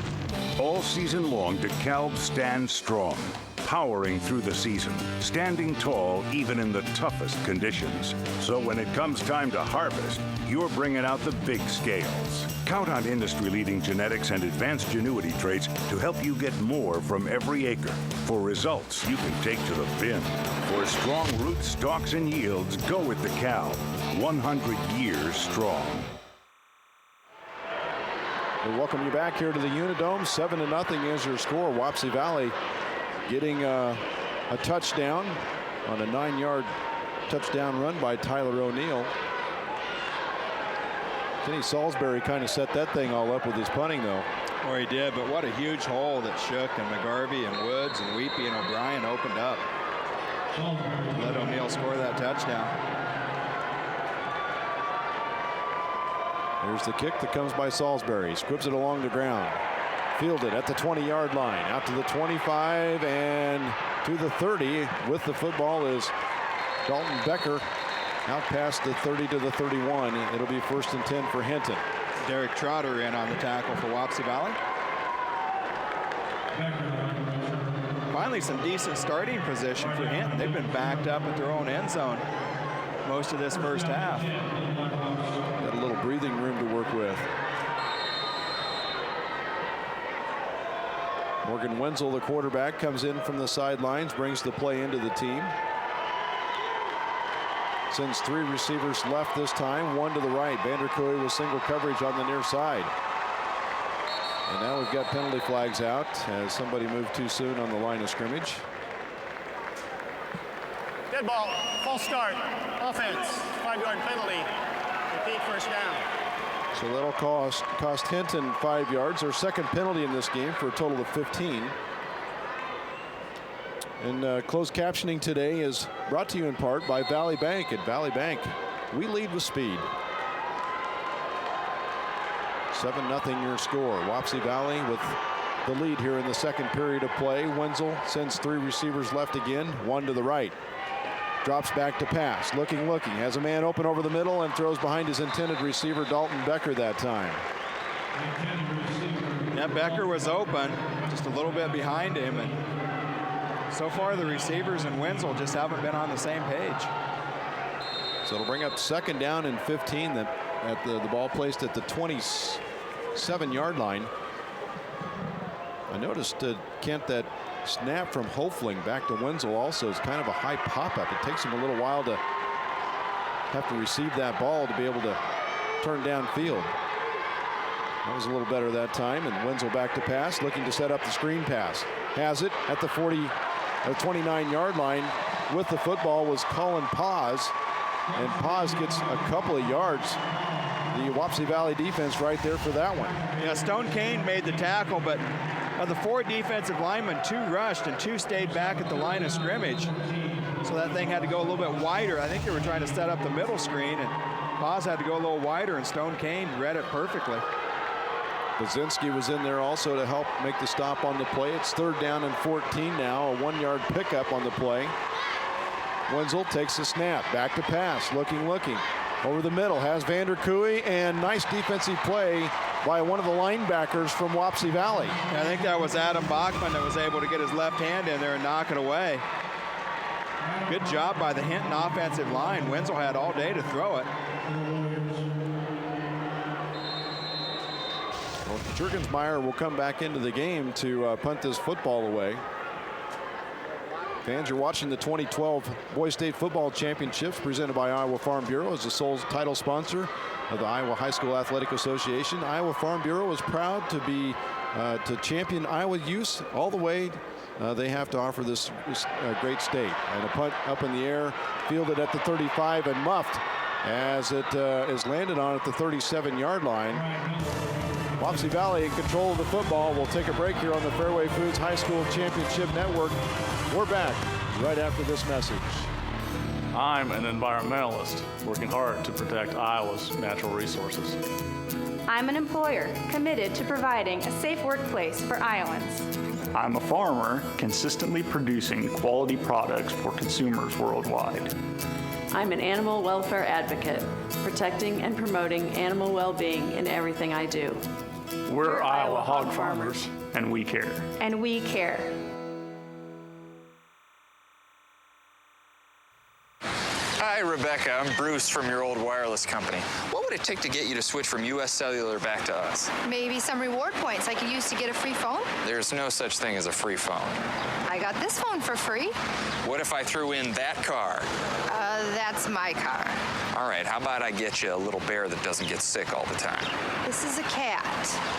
All season long, DeKalb stands strong, powering through the season, standing tall even in the toughest conditions. So when it comes time to harvest, you're bringing out the big scales. Count on industry-leading genetics and advanced genuity traits to help you get more from every acre. For results you can take to the bin. For strong roots, stalks, and yields, go with DeKalb. 100 years strong. We welcome you back here to the Unidome. 7-0 is your score. Wapsie Valley getting a touchdown on a 9-yard touchdown run by Tyler O'Neill. Kenny Salisbury kind of set that thing all up with his punting, though. Or he did, but what a huge hole that Shook and McGarvey and Woods and Weepy and O'Brien opened up. Let O'Neill score that touchdown. Here's the kick that comes by Salisbury. Squibs it along the ground. Fielded at the 20-yard line. Out to the 25 and to the 30. With the football is Dalton Becker. Out past the 30 to the 31. It'll be 1st and 10 for Hinton. Derek Trotter in on the tackle for Wapsie Valley. Finally, some decent starting position for Hinton. They've been backed up at their own end zone most of this first half. Got a little breathing room to work with. Morgan Wenzel, the quarterback, comes in from the sidelines, brings the play into the team. Sends 3 receivers left this time, 1 to the right. Vanderkooy with single coverage on the near side. And now we've got penalty flags out as somebody moved too soon on the line of scrimmage. Dead ball, false start, offense, 5-yard penalty, repeat, first down. So that'll cost Hinton 5 yards, their second penalty in this game for a total of 15. And closed captioning today is brought to you in part by Valley Bank. At Valley Bank, we lead with speed. 7-0 your score. Wapsie Valley with the lead here in the second period of play. Wenzel sends 3 receivers left again, 1 to the right. Drops back to pass, looking, has a man open over the middle and throws behind his intended receiver, Dalton Becker, that time. Yeah, Becker was open, just a little bit behind him, and so far the receivers and Wenzel just haven't been on the same page. So it'll bring up 2nd down and 15 at the ball placed at the 27-yard line. I noticed, Kent, that snap from Hofling back to Wenzel also is kind of a high pop-up. It takes him a little while to have to receive that ball to be able to turn downfield. That was a little better that time, and Wenzel back to pass, looking to set up the screen pass. Has it at the 29-yard line. With the football was Colin Paz, and Paz gets a couple of yards. The Wapsie Valley defense right there for that one. Yeah, Stone Kane made the tackle, but of the 4 defensive linemen, 2 rushed and 2 stayed back at the line of scrimmage. So that thing had to go a little bit wider. I think they were trying to set up the middle screen, and Paz had to go a little wider, and Stone Kane read it perfectly. Baczynski was in there also to help make the stop on the play. It's 3rd down and 14 now, a 1-yard pickup on the play. Wenzel takes the snap, back to pass, looking. Over the middle, has Vanderkooy, and nice defensive play by one of the linebackers from Wapsie Valley. I think that was Adam Bachman that was able to get his left hand in there and knock it away. Good job by the Hinton offensive line. Wenzel had all day to throw it. Well, Juergensmeyer will come back into the game to punt this football away. Fans, you're watching the 2012 Boys State Football Championships presented by Iowa Farm Bureau as the sole title sponsor of the Iowa High School Athletic Association. Iowa Farm Bureau is proud to be to champion Iowa youth all the way they have to offer this great state. And a punt up in the air, fielded at the 35 and muffed as it is landed on at the 37-yard line. Wapsie Valley in control of the football. We'll take a break here on the Fairway Foods High School Championship Network. We're back right after this message. I'm an environmentalist working hard to protect Iowa's natural resources. I'm an employer committed to providing a safe workplace for Iowans. I'm a farmer consistently producing quality products for consumers worldwide. I'm an animal welfare advocate, protecting and promoting animal well-being in everything I do. We're Iowa hog farmers, and we care. And we care. Hi, Rebecca. I'm Bruce from your old wireless company. What would it take to get you to switch from U.S. Cellular back to us? Maybe some reward points I could use to get a free phone? There's no such thing as a free phone. I got this phone for free. What if I threw in that car? That's my car. All right, how about I get you a little bear that doesn't get sick all the time? This is a cat.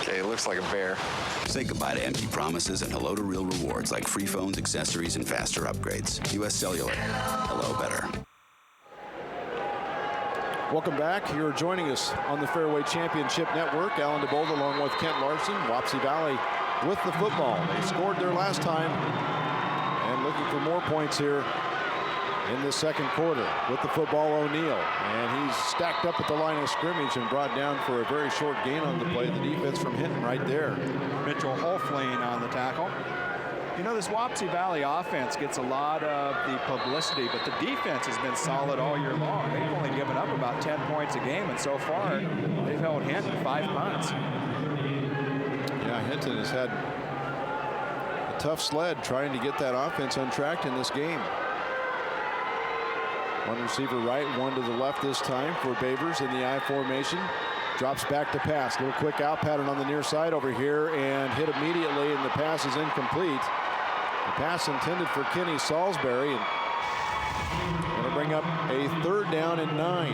Okay, it looks like a bear. Say goodbye to empty promises and hello to real rewards like free phones, accessories, and faster upgrades. U.S. Cellular. Hello better. Welcome back. You're joining us on the Fairway Championship Network. Alan DeBold along with Kent Larson. Wapsie Valley with the football. They scored their last time and looking for more points here in the second quarter. With the football, O'Neal. And he's stacked up at the line of scrimmage and brought down for a very short gain on the play. The defense from Hinton right there. Mitchell Holflein on the tackle. You know, this Wapsie Valley offense gets a lot of the publicity, but the defense has been solid all year long. They've only given up about 10 points a game, and so far, they've held Hinton 5 punts. Yeah, Hinton has had a tough sled trying to get that offense on track in this game. One receiver right, one to the left this time for Bavers in the I formation. Drops back to pass. Little quick out pattern on the near side over here and hit immediately, and the pass is incomplete. The pass intended for Kenny Salisbury, and going to bring up a 3rd down and 9.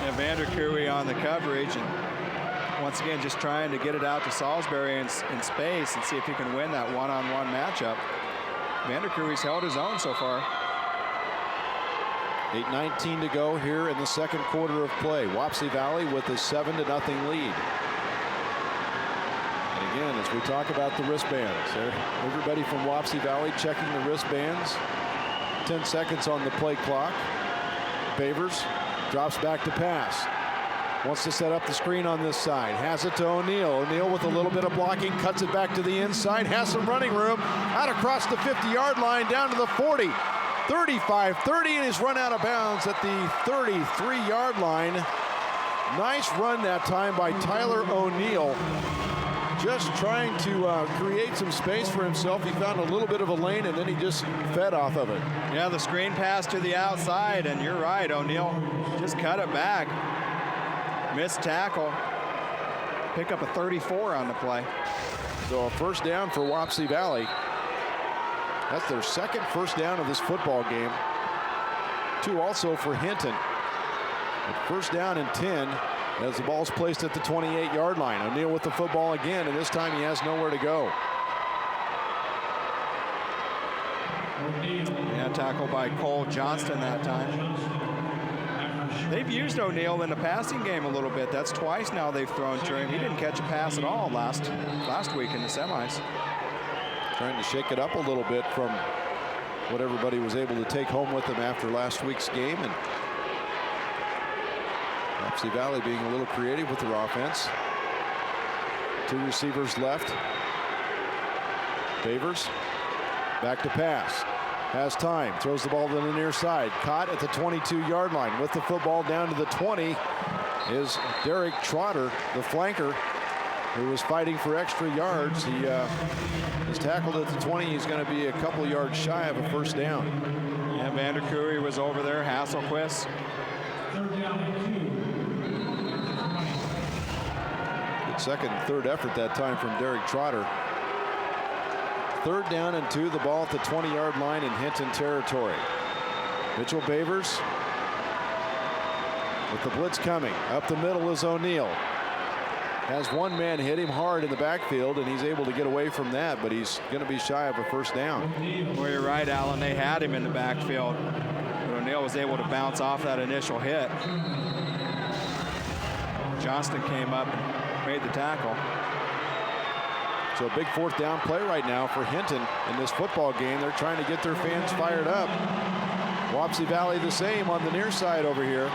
Yeah, Vanderkooy on the coverage, and once again just trying to get it out to Salisbury in space and see if he can win that one-on-one matchup. Vanderkooy's held his own so far. 8:19 to go here in the second quarter of play. Wapsie Valley with a 7-0 lead. And again, as we talk about the wristbands, everybody from Wapsie Valley checking the wristbands. 10 seconds on the play clock. Bavers drops back to pass. Wants to set up the screen on this side. Has it to O'Neal. O'Neal with a little bit of blocking, cuts it back to the inside, has some running room, out across the 50-yard line, down to the 40. 35-30, and he's run out of bounds at the 33-yard line. Nice run that time by Tyler O'Neal. Just trying to create some space for himself. He found a little bit of a lane, and then he just fed off of it. Yeah, the screen pass to the outside, and you're right, O'Neal just cut it back. Missed tackle. Pick up a 34 on the play. So a 1st down for Wapsie Valley. That's their 2nd first down of this football game. 2 also for Hinton. But 1st down and 10 as the ball's placed at the 28-yard line. O'Neal with the football again, and this time he has nowhere to go. Yeah, tackled by Cole Johnston that time. They've used O'Neal in the passing game a little bit. That's twice now they've thrown to him. He didn't catch a pass at all last week in the semis. Trying to shake it up a little bit from what everybody was able to take home with them after last week's game. And Wapsie Valley being a little creative with their offense. 2 receivers left. Bavers back to pass. Has time. Throws the ball to the near side. Caught at the 22-yard line. With the football down to the 20 is Derek Trotter, the flanker, who was fighting for extra yards. He is tackled at the 20. He's going to be a couple yards shy of a 1st down. Yeah, Vanderkooy was over there. Hasselquist. Good 2nd and 3rd effort that time from Derek Trotter. 3rd down and 2. The ball at the 20-yard line in Hinton territory. Mitchell Bavers with the blitz coming. Up the middle is O'Neal. Has one man hit him hard in the backfield, and he's able to get away from that, but he's going to be shy of a 1st down. Well, you're right, Alan. They had him in the backfield. But O'Neill was able to bounce off that initial hit. Johnston came up and made the tackle. So a big fourth down play right now for Hinton in this football game. They're trying to get their fans fired up. Wapsie Valley the same on the near side over here.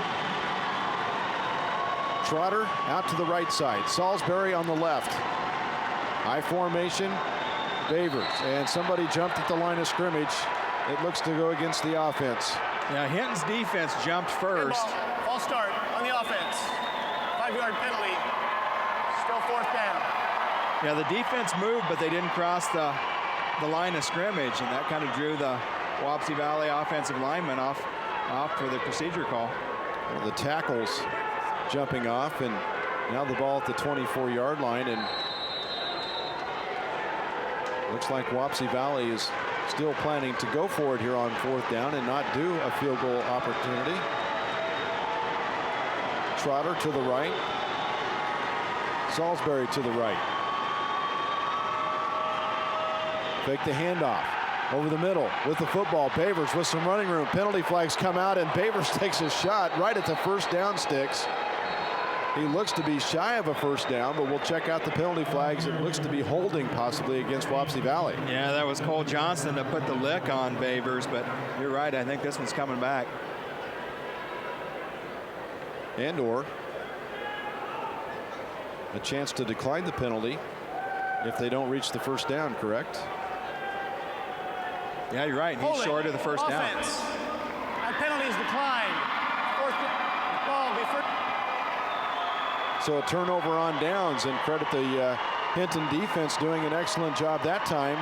Trotter out to the right side. Salisbury on the left. High formation. Bavers. And somebody jumped at the line of scrimmage. It looks to go against the offense. Yeah, Hinton's defense jumped first. False start on the offense. 5-yard penalty. Still fourth down. Yeah, the defense moved, but they didn't cross the line of scrimmage, and that kind of drew the Wapsie Valley offensive lineman off for the procedure call. Well, the tackles jumping off, and now the ball at the 24-yard line, and looks like Wapsie Valley is still planning to go for it here on fourth down and not do a field goal opportunity. Trotter to the right. Salisbury to the right. Fake the handoff over the middle with the football. Bavers with some running room. Penalty flags come out, and Bavers takes a shot right at the first down sticks. He looks to be shy of a first down, but we'll check out the penalty flags. It looks to be holding possibly against Wapsie Valley. Yeah, that was Cole Johnston that put the lick on Bavers, but you're right. I think this one's coming back. And/or a chance to decline the penalty if they don't reach the first down, correct? Yeah, you're right. He's short of the first down. Penalties declined. Fourth ball before. So a turnover on downs, and credit the Hinton defense doing an excellent job that time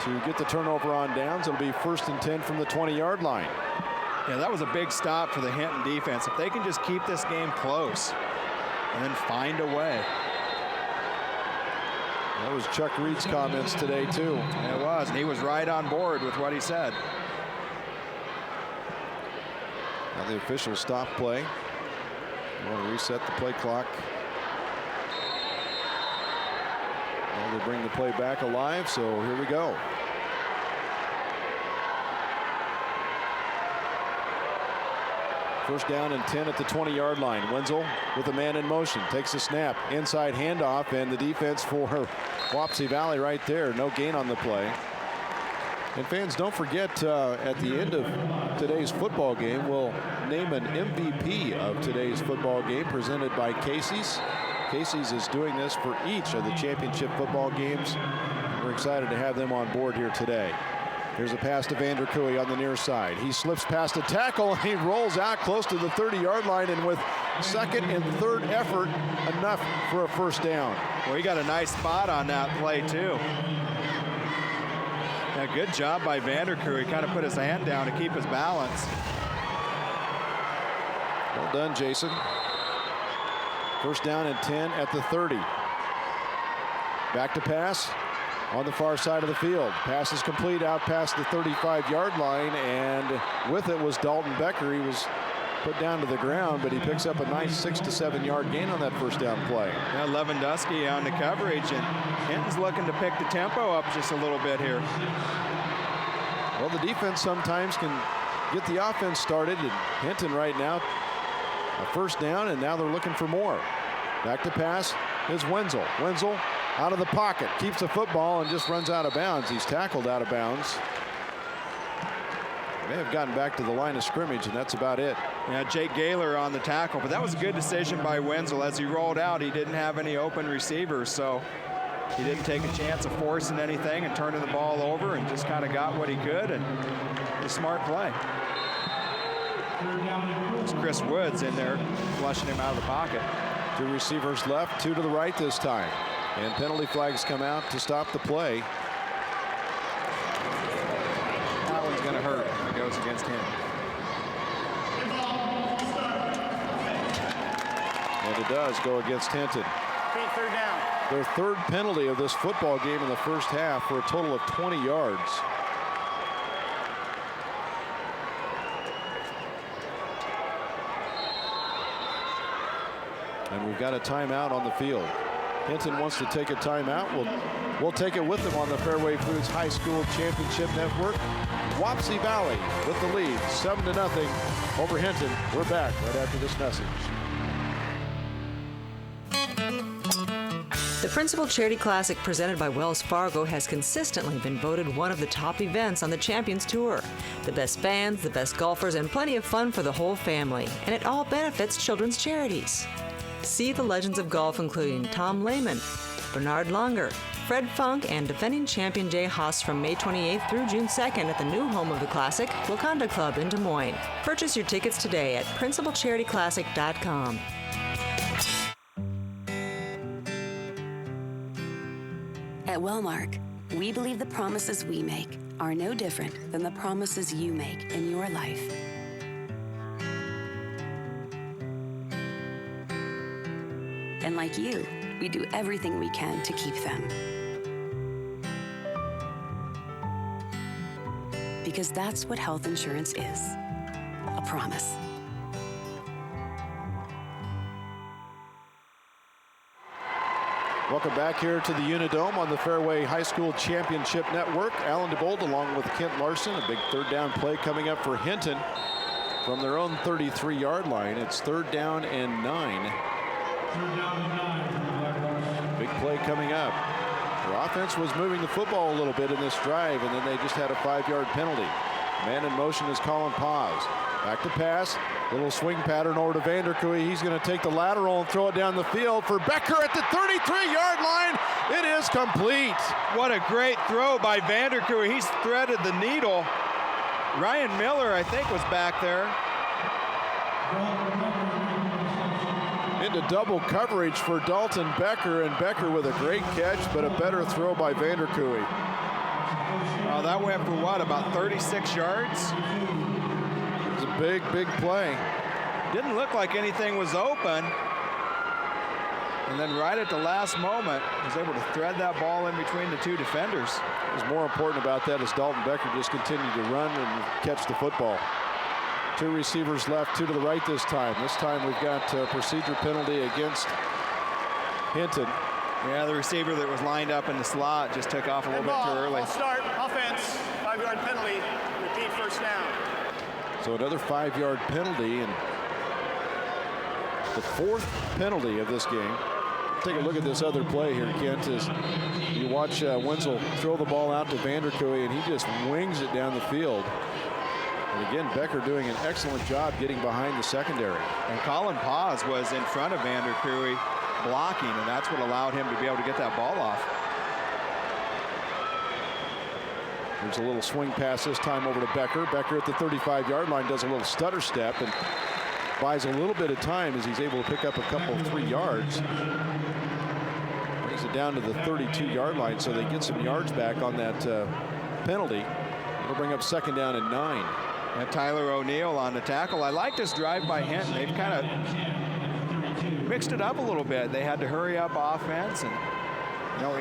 to get the turnover on downs. It'll be 1st and 10 from the 20-yard line. Yeah, that was a big stop for the Hinton defense. If they can just keep this game close and then find a way. That was Chuck Reed's comments today, too. It was, and he was right on board with what he said. Now the officials stop play. Want to reset the play clock. Well, they bring the play back alive, so here we go. First down and 10 at the 20-yard line. Wenzel with a man in motion. Takes a snap. Inside handoff, and the defense for Wapsie Valley right there. No gain on the play. And fans, don't forget, at the end of today's football game, we'll name an MVP of today's football game presented by Casey's. Casey's is doing this for each of the championship football games. We're excited to have them on board here today. Here's a pass to Vander Cooey on the near side. He slips past a tackle, and he rolls out close to the 30-yard line, and with second and third effort, enough for a first down. Well, he got a nice spot on that play, too. Yeah, good job by Vander Cooey. He kind of put his hand down to keep his balance. Well done, Jason. First down and 10 at the 30. Back to pass on the far side of the field. Pass is complete out past the 35-yard line, and with it was Dalton Becker. He was put down to the ground, but he picks up a nice 6 to 7 yard gain on that first down play. Yeah, Lewandowski on the coverage, and Hinton's looking to pick the tempo up just a little bit here. Well, the defense sometimes can get the offense started, and Hinton right now a first down, and now they're looking for more. Back to pass is Wenzel. Wenzel out of the pocket, keeps the football and just runs out of bounds. He's tackled out of bounds. May have gotten back to the line of scrimmage, and that's about it. Yeah, Jake Gaylor on the tackle, but that was a good decision by Wenzel. As he rolled out, he didn't have any open receivers, so he didn't take a chance of forcing anything and turning the ball over, and just kind of got what he could, and a smart play. It's Chris Woods in there flushing him out of the pocket. 2 receivers left, 2 to the right this time. And penalty flags come out to stop the play. That one's going to hurt if it goes against him. And it does go against Hinton. Third down. Their third penalty of this football game in the first half for a total of 20 yards. And we've got a timeout on the field. Hinton wants to take a timeout. We'll take it with them on the Fairway Foods High School Championship Network. Wapsie Valley with the lead, 7-0 over Hinton. We're back right after this message. The Principal Charity Classic presented by Wells Fargo has consistently been voted one of the top events on the Champions Tour. The best fans, the best golfers, and plenty of fun for the whole family. And it all benefits children's charities. See the legends of golf including Tom Lehman, Bernard Langer, Fred Funk, and defending champion Jay Haas from May 28th through June 2nd at the new home of the Classic, Wakanda Club in Des Moines. Purchase your tickets today at principalcharityclassic.com. At Wellmark, we believe the promises we make are no different than the promises you make in your life. And like you, we do everything we can to keep them. Because that's what health insurance is, a promise. Welcome back here to the Unidome on the Fairway High School Championship Network. Alan DeBold along with Kent Larson. A big third down play coming up for Hinton from their own 33-yard line. It's 3rd down and 9. Big play coming up. Their offense was moving the football a little bit in this drive, and then they just had a 5-yard penalty. Man in motion is Colin Paz. Back to pass. Little swing pattern over to Vanderkooi. He's going to take the lateral and throw it down the field for Becker at the 33-yard line. It is complete. What a great throw by Vanderkooi. He's threaded the needle. Ryan Miller, I think, was back there. Into double coverage for Dalton Becker, and Becker with a great catch, but a better throw by Vanderkooi. That went for what, about 36 yards? It was a big, big play. Didn't look like anything was open. And then right at the last moment, was able to thread that ball in between the two defenders. What was more important about that is Dalton Becker just continued to run and catch the football. 2 receivers left, 2 to the right this time. This time we've got a procedure penalty against Hinton. Yeah, the receiver that was lined up in the slot just took off a little bit too early. Start, offense, 5-yard penalty, repeat first down. So another 5-yard penalty, and the 4th penalty of this game. Take a look at this other play here, Kent, as you watch Wenzel throw the ball out to Vanderkooi, and he just wings it down the field. And again, Becker doing an excellent job getting behind the secondary. And Colin Paz was in front of Vanderkooi blocking, and that's what allowed him to be able to get that ball off. There's a little swing pass this time over to Becker. Becker at the 35-yard line does a little stutter step and buys a little bit of time as he's able to pick up a couple 3 yards. Brings it down to the 32-yard line, so they get some yards back on that penalty. It'll bring up 2nd down and 9. And Tyler O'Neill on the tackle. I like this drive by Hinton. They've kind of mixed it up a little bit. They had to hurry up offense and,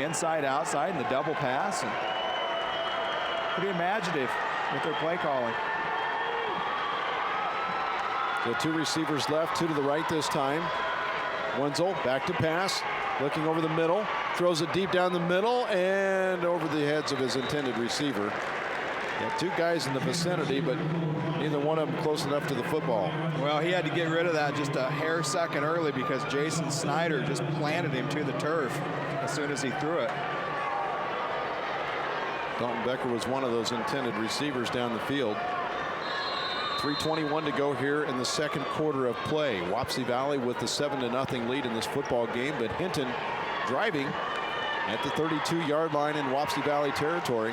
inside, outside, and the double pass. And pretty imaginative with their play calling. So 2 receivers left, 2 to the right this time. Wenzel back to pass, looking over the middle, throws it deep down the middle and over the heads of his intended receiver. Got 2 guys in the vicinity, but neither one of them close enough to the football. Well, he had to get rid of that just a hair second early because Jason Snyder just planted him to the turf as soon as he threw it. Dalton Becker was one of those intended receivers down the field. 3:21 to go here in the 2nd quarter of play. Wapsie Valley with the 7-0 lead in this football game, but Hinton driving at the 32-yard line in Wapsie Valley territory.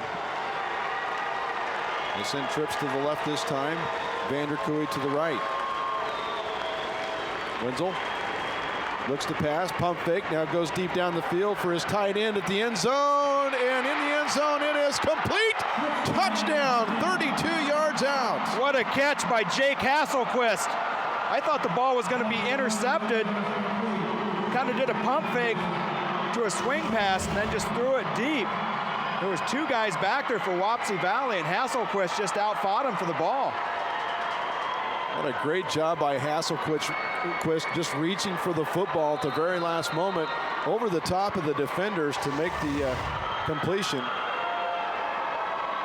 They send trips to the left this time. Vanderkooi to the right. Wenzel looks to pass, pump fake, now goes deep down the field for his tight end at the end zone, and in the end zone it is complete. Touchdown, 32 yards out. What a catch by Jake Hasselquist. I thought the ball was going to be intercepted. Kind of did a pump fake to a swing pass and then just threw it deep. There was 2 guys back there for Wapsie Valley, and Hasselquist just outfought him for the ball. What a great job by Hasselquist, just reaching for the football at the very last moment. over the top of the defenders to make the completion.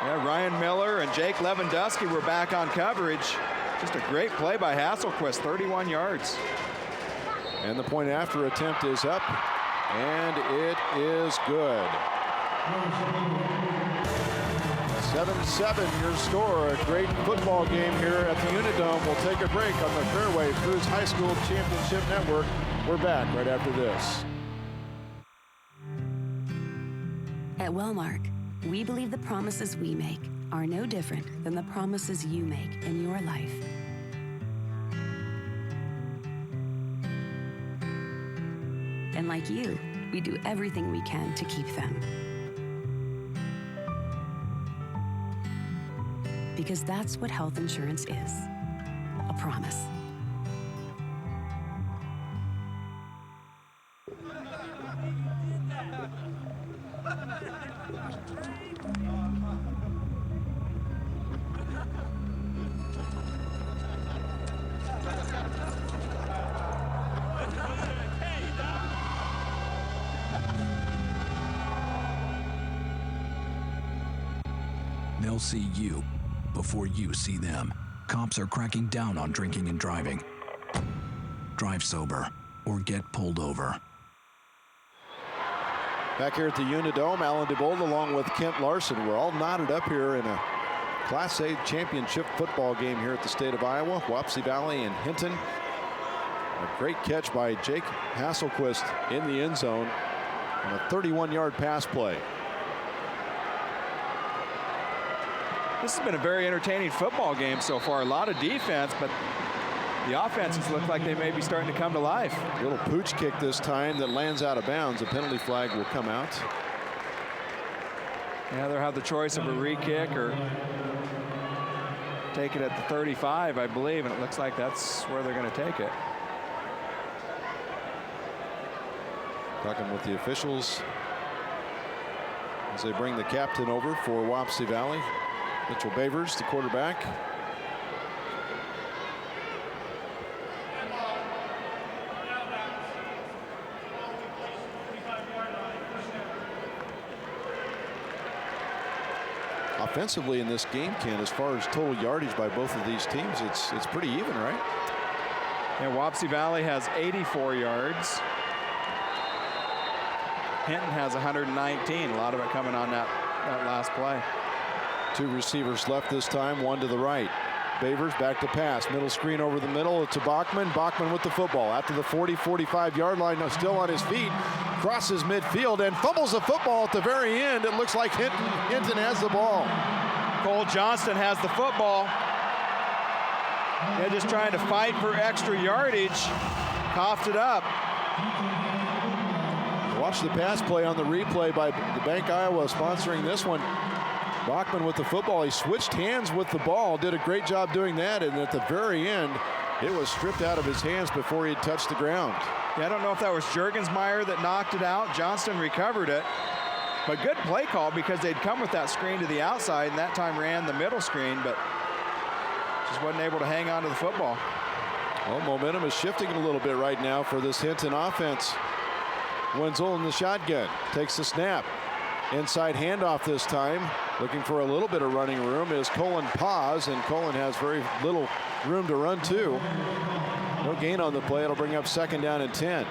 Yeah, Ryan Miller and Jake Lewandowski were back on coverage. Just a great play by Hasselquist, 31 yards. And the point after attempt is up, and it is good. 7-7 your score. A great football game here at the Unidome. We'll take a break on the Fairway Foods High School Championship Network. We're back right after this. At Wellmark, we believe the promises we make are no different than the promises you make in your life. And like you, we do everything we can to keep them. Because that's what health insurance is, a promise. They'll see you before you see them. Cops are cracking down on drinking and driving. Drive sober or get pulled over. Back here at the Unidome, Alan DeBold along with Kent Larson. We're all knotted up here in a Class A championship football game here at the state of Iowa. Wapsie Valley and Hinton. A great catch by Jake Hasselquist in the end zone on a 31-yard pass play. This has been a very entertaining football game so far. A lot of defense, but the offenses look like they may be starting to come to life. A little pooch kick this time that lands out of bounds. A penalty flag will come out. Yeah, they'll have the choice of a re-kick or take it at the 35, I believe, and it looks like that's where they're going to take it. Talking with the officials as they bring the captain over for Wapsie Valley. Mitchell Bavers, the quarterback. Offensively in this game, Ken, as far as total yardage by both of these teams, it's pretty even, right? Yeah, Wapsie Valley has 84 yards. Hinton has 119. A lot of it coming on that last play. Two receivers left this time, one to the right. Bavers back to pass. Middle screen over the middle to Bachman. Bachman with the football. After the 40-45 yard line, still on his feet. Crosses midfield and fumbles the football at the very end. It looks like Hinton has the ball. Cole Johnston has the football. They're just trying to fight for extra yardage. Coughed it up. Watch the pass play on the replay by the Bank Iowa sponsoring this one. Bachman with the football. He switched hands with the ball. Did a great job doing that. And at the very end, it was stripped out of his hands before he had touched the ground. Yeah, I don't know if that was Juergensmeyer that knocked it out. Johnston recovered it. But good play call because they'd come with that screen to the outside and that time ran the middle screen, but just wasn't able to hang on to the football. Well, momentum is shifting a little bit right now for this Hinton offense. Wenzel in the shotgun. Takes the snap. Inside handoff this time. Looking for a little bit of running room is Colin Paz, and Colin has very little room to run to. No gain on the play. It'll bring up second down and 10.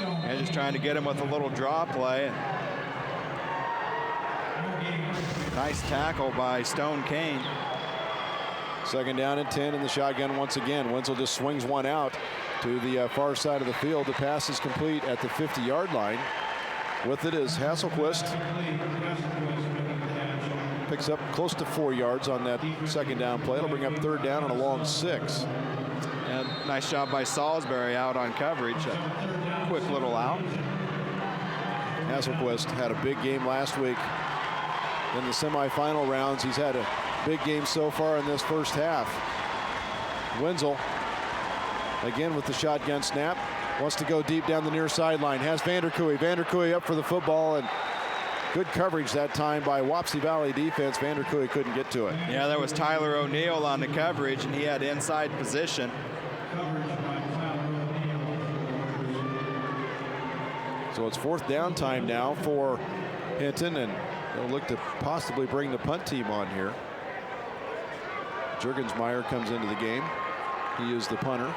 And just trying to get him with a little draw play. Nice tackle by Stone Kane. Second down and 10 in the shotgun once again. Wenzel just swings one out to the far side of the field. The pass is complete at the 50-yard line. With it is Hasselquist. Picks up close to 4 yards on that second down play. It'll bring up third down and a long 6. And nice job by Salisbury out on coverage. A quick little out. Hasselquist had a big game last week in the semifinal rounds. He's had a big game so far in this first half. Wenzel again with the shotgun snap. Wants to go deep down the near sideline. Has Vanderkooy. Vanderkooy up for the football, and good coverage that time by Wapsie Valley defense. Vanderkooy couldn't get to it. Yeah, that was Tyler O'Neill on the coverage, and he had inside position. So it's 4th down time now for Hinton, and they'll look to possibly bring the punt team on here. Juergensmeyer comes into the game. He is the punter.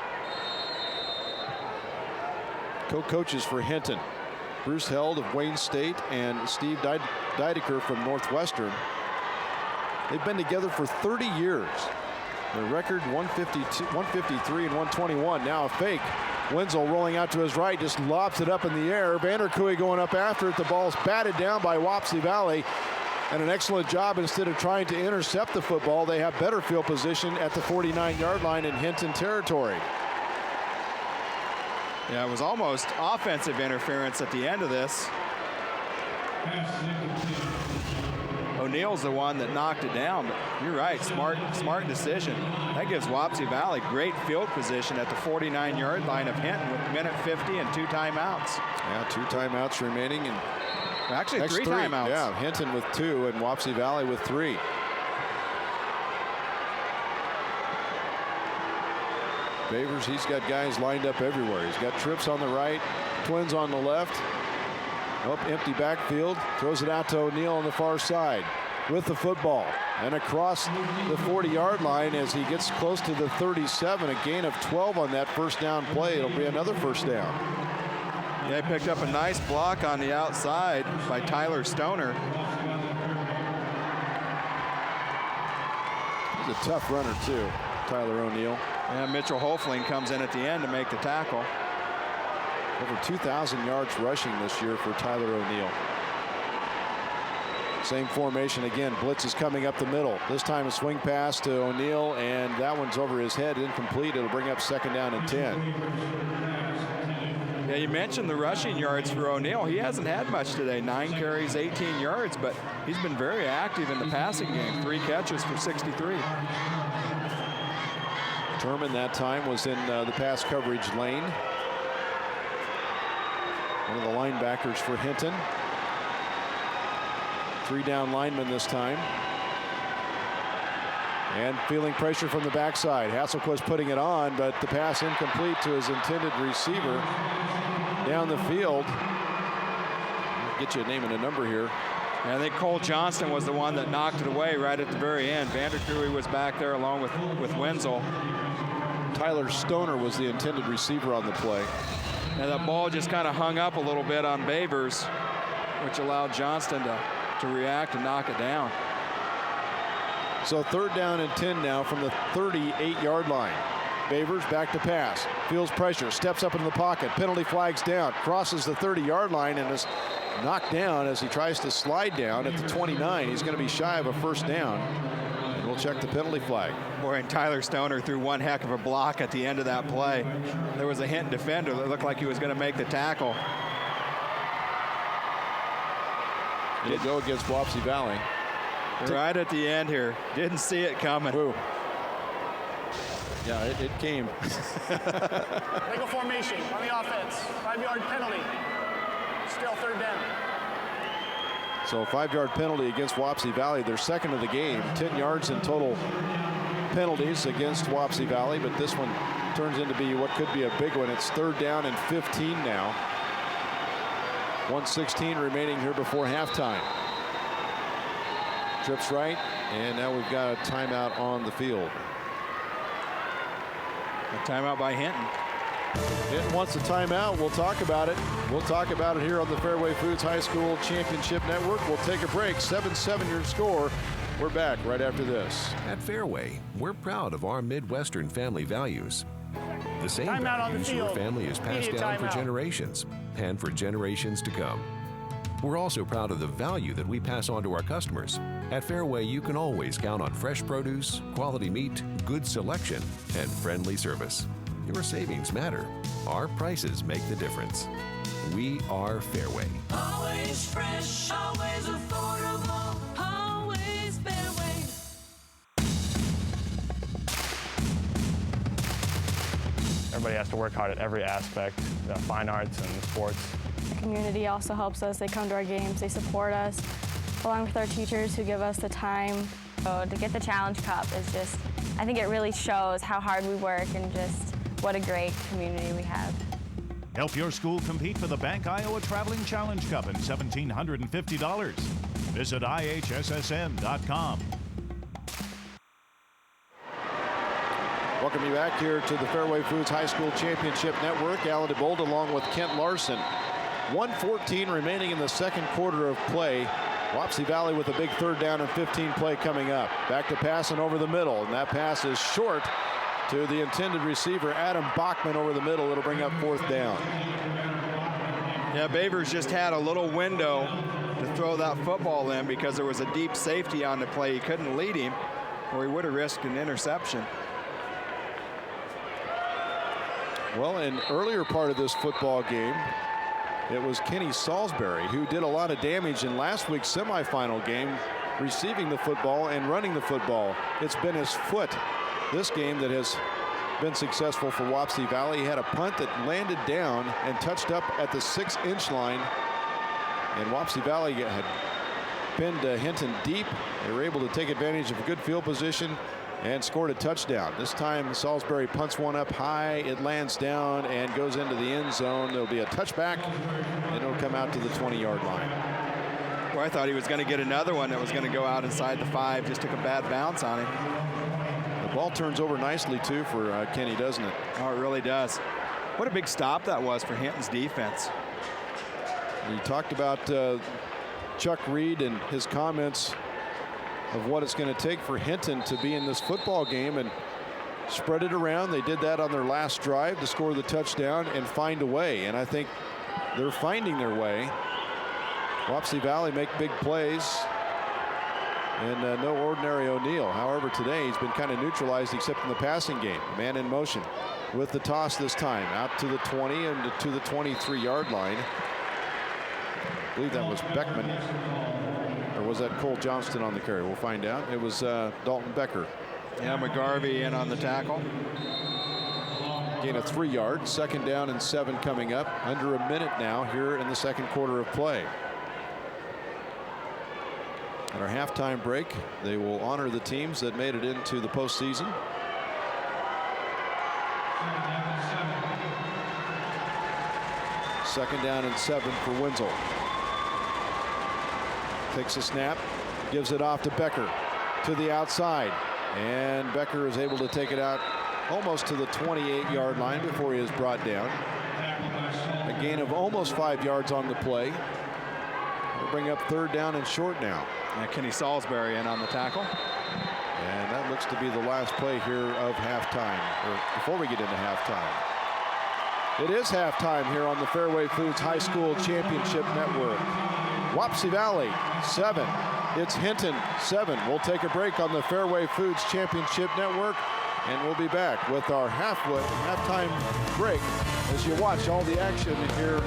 Co-coaches for Hinton, Bruce Held of Wayne State and Steve Diedeker from Northwestern. They've been together for 30 years. Their record 153 and 121. Now a fake. Wenzel rolling out to his right, just lobs it up in the air. Vanderkooy going up after it. The ball's batted down by Wapsie Valley. And an excellent job. Instead of trying to intercept the football, they have better field position at the 49-yard line in Hinton territory. Yeah, it was almost offensive interference at the end of this. O'Neill's the one that knocked it down, but you're right, smart decision. That gives Wapsie Valley great field position at the 49-yard line of Hinton with minute 50 and 2 timeouts. Yeah, 2 timeouts remaining, and actually 3 timeouts. Yeah, Hinton with 2 and Wapsie Valley with 3. Favors, he's got guys lined up everywhere. He's got trips on the right, twins on the left. Oh, empty backfield, throws it out to O'Neill on the far side with the football. And across the 40-yard line as he gets close to the 37, a gain of 12 on that first down play. It'll be another first down. They picked up a nice block on the outside by Tyler Stoner. He's a tough runner too, Tyler O'Neill. And Mitchell Hofling comes in at the end to make the tackle. Over 2,000 yards rushing this year for Tyler O'Neill. Same formation again. Blitz is coming up the middle. This time a swing pass to O'Neill, and that one's over his head, incomplete. It'll bring up 2nd down and 10. Yeah, you mentioned the rushing yards for O'Neill. He hasn't had much today. 9 carries, 18 yards, but he's been very active in the passing game. 3 catches for 63. Turman that time was in the pass coverage lane. One of the linebackers for Hinton. 3 down linemen this time. And feeling pressure from the backside. Hasselquist putting it on, but the pass incomplete to his intended receiver down the field. I'll get you a name and a number here. And I think Cole Johnston was the one that knocked it away right at the very end. Vanderkooy was back there along with Wenzel. Tyler Stoner was the intended receiver on the play. And that ball just kind of hung up a little bit on Bavers, which allowed Johnston to react and knock it down. So 3rd down and 10 now from the 38-yard line. Bavers back to pass. Feels pressure, steps up into the pocket. Penalty flags down, crosses the 30-yard line and is knocked down as he tries to slide down at the 29. He's going to be shy of a first down. And we'll check the penalty flag. Boy, and Tyler Stoner threw one heck of a block at the end of that play. There was a Hinton defender that looked like he was going to make the tackle. It'll go against Wapsie Valley. Right at the end here. Didn't see it coming. Ooh. Yeah, it came. Legal formation on the offense. 5-yard penalty. Still 3rd down. So a 5-yard penalty against Wapsie Valley. Their 2nd of the game. 10 yards in total penalties against Wapsie Valley, but this one turns into be what could be a big one. It's 3rd down and 15 now. 1:16 remaining here before halftime. Trips right, and now we've got a timeout on the field. A timeout by Hinton. Hinton wants a timeout. We'll talk about it. We'll talk about it here on the Fairway Foods High School Championship Network. We'll take a break. 7-7 your score. We're back right after this. At Fairway, we're proud of our Midwestern family values. The same values your family has passed down for generations and for generations to come. We're also proud of the value that we pass on to our customers. At Fairway, you can always count on fresh produce, quality meat, good selection, and friendly service. Your savings matter. Our prices make the difference. We are Fairway. Always fresh, always affordable, always Fairway. Everybody has to work hard at every aspect, fine arts and sports. The community also helps us. They come to our games, they support us, along with our teachers who give us the time. So to get the Challenge Cup is just, I think it really shows how hard we work and just what a great community we have. Help your school compete for the Bank Iowa Traveling Challenge Cup and $1,750. Visit IHSSN.com. Welcome you back here to the Fairway Foods High School Championship Network. Alan DeBold along with Kent Larson. 1:14 remaining in the second quarter of play. Wapsie Valley with a big 3rd down and 15 play coming up. Back to passing over the middle, and that pass is short to the intended receiver, Adam Bachman, over the middle. It'll bring up 4th down. Yeah, Bavers just had a little window to throw that football in because there was a deep safety on the play. He couldn't lead him, or he would have risked an interception. Well, in earlier part of this football game, it was Kenny Salisbury who did a lot of damage in last week's semifinal game, receiving the football and running the football. It's been his foot this game that has been successful for Wapsie Valley. He had a punt that landed down and touched up at the 6-inch line, and Wapsie Valley had pinned Hinton deep. They were able to take advantage of a good field position and scored a touchdown. This time Salisbury punts one up high. It lands down and goes into the end zone. There'll be a touchback, and it'll come out to the 20-yard line. Well, I thought he was going to get another one that was going to go out inside the 5. Just took a bad bounce on him. The ball turns over nicely too for Kenny, doesn't it? Oh, it really does. What a big stop that was for Hinton's defense. We talked about Chuck Reed and his comments of what it's going to take for Hinton to be in this football game and spread it around. They did that on their last drive to score the touchdown and find a way, and I think they're finding their way. Wapsie Valley make big plays, and no ordinary O'Neal. However, today he's been kind of neutralized except in the passing game. Man in motion with the toss this time out to the 20 and to the 23-yard line. I believe that was Beckman. Or was that Cole Johnston on the carry? We'll find out. It was Dalton Becker. Yeah, McGarvey in on the tackle. Gain of 3 yards. 2nd down and 7 coming up. Under a minute now here in the second quarter of play. At our halftime break, they will honor the teams that made it into the postseason. Second down and 7 for Wenzel. Takes a snap, gives it off to Becker to the outside, and Becker is able to take it out almost to the 28-yard line before he is brought down. A gain of almost 5 yards on the play. We'll bring up 3rd down and short now. And Kenny Salisbury in on the tackle. And that looks to be the last play here of halftime, or before we get into halftime. It is halftime here on the Fairway Foods High School Championship Network. Wapsie Valley 7. It's Hinton 7. We'll take a break on the Fairway Foods Championship Network, and we'll be back with our halftime break as you watch all the action here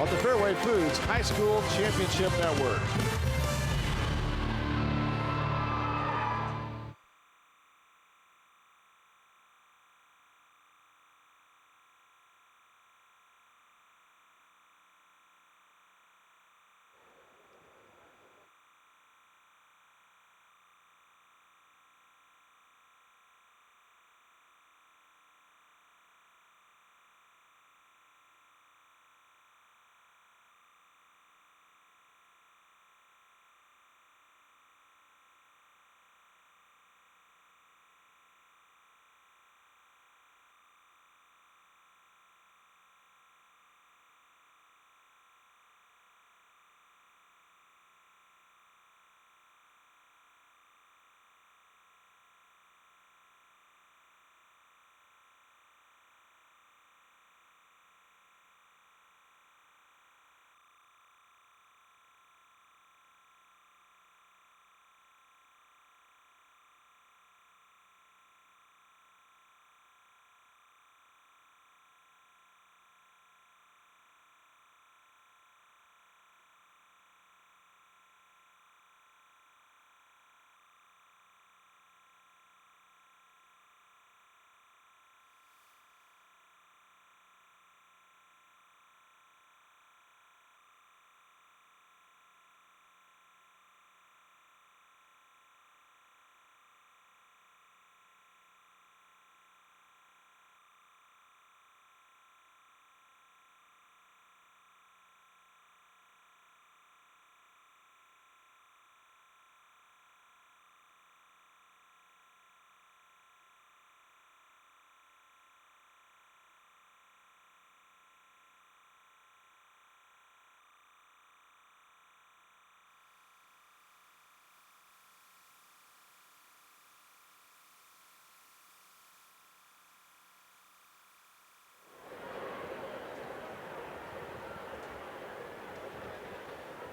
on the Fairway Foods High School Championship Network.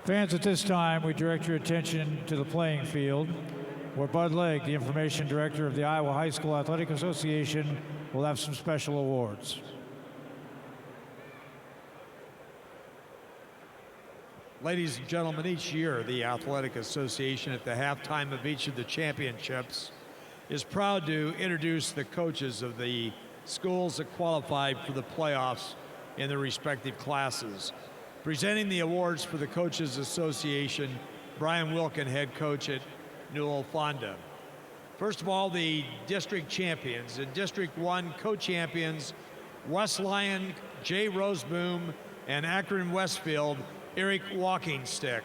Fans, at this time, we direct your attention to the playing field, where Bud Legg, the Information Director of the Iowa High School Athletic Association, will have some special awards. Ladies and gentlemen, each year the Athletic Association at the halftime of each of the championships is proud to introduce the coaches of the schools that qualified for the playoffs in their respective classes. Presenting the awards for the Coaches Association, Brian Wilkin, head coach at Newell Fonda. First of all, the district champions. In District 1, co-champions West Lyon, Jay Roseboom, and Akron Westfield, Eric Walkingstick.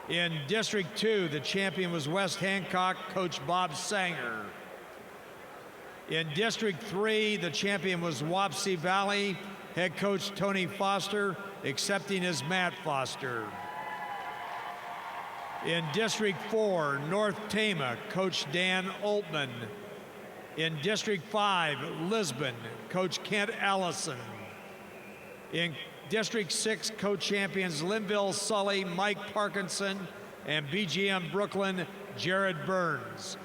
In District 2, the champion was West Hancock, coach Bob Sanger. In District 3, the champion was Wapsie Valley, head coach Tony Foster, accepting as Matt Foster. In District 4, North Tama, coach Dan Altman. In District 5, Lisbon, coach Kent Allison. In District 6, co-champions Linville Sully, Mike Parkinson, and BGM Brooklyn, Jared Burns.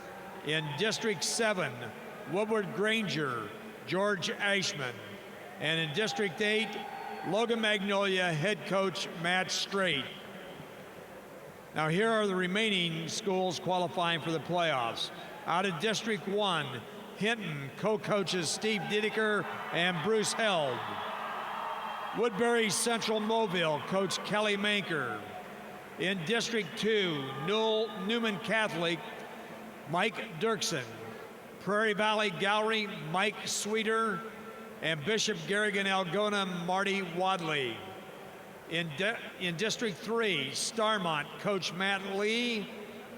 In District 7, Woodward Granger, George Ashman. And in District 8, Logan Magnolia, head coach Matt Strait. Now here are the remaining schools qualifying for the playoffs. Out of District 1, Hinton, co-coaches Steve Dideker and Bruce Held. Woodbury Central Mobile, coach Kelly Manker. In District 2, Newman Catholic, Mike Dirksen. Prairie Valley Gallery, Mike Sweeter. And Bishop Garrigan Algona, Marty Wadley. In District 3, Starmont, coach Matt Lee.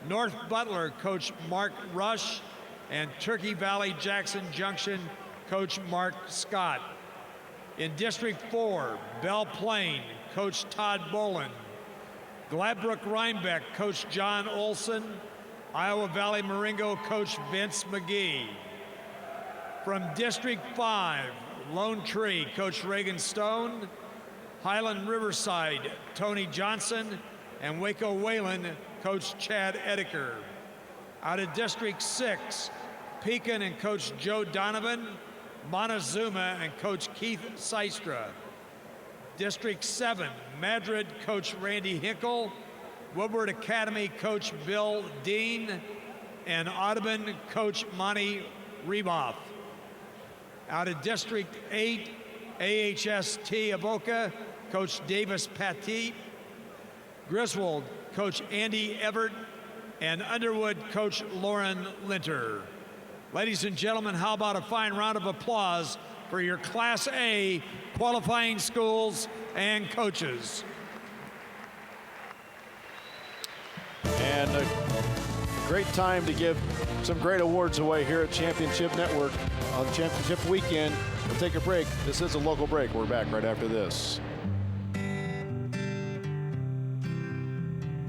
North Butler, coach Mark Rush. And Turkey Valley Jackson Junction, coach Mark Scott. In District 4, Belle Plaine, coach Todd Bolin. Gladbrook Rhinebeck, coach John Olson. Iowa Valley Marengo, coach Vince McGee. From District 5, Lone Tree, coach Reagan Stone. Highland Riverside, Tony Johnson. And Waco Wayland, coach Chad Ediker. Out of District 6, Pekin and coach Joe Donovan. Montezuma and coach Keith Seistra. District 7, Madrid, coach Randy Hinkle. Woodward Academy, coach Bill Dean. And Audubon, coach Monty Reboff. Out of District 8, AHST Avoca, coach Davis Petit. Griswold, coach Andy Everett. And Underwood, coach Lauren Linter. Ladies and gentlemen, how about a fine round of applause for your Class A qualifying schools and coaches. And a great time to give some great awards away here at Championship Network on Championship Weekend. We'll take a break. This is a local break. We're back right after this.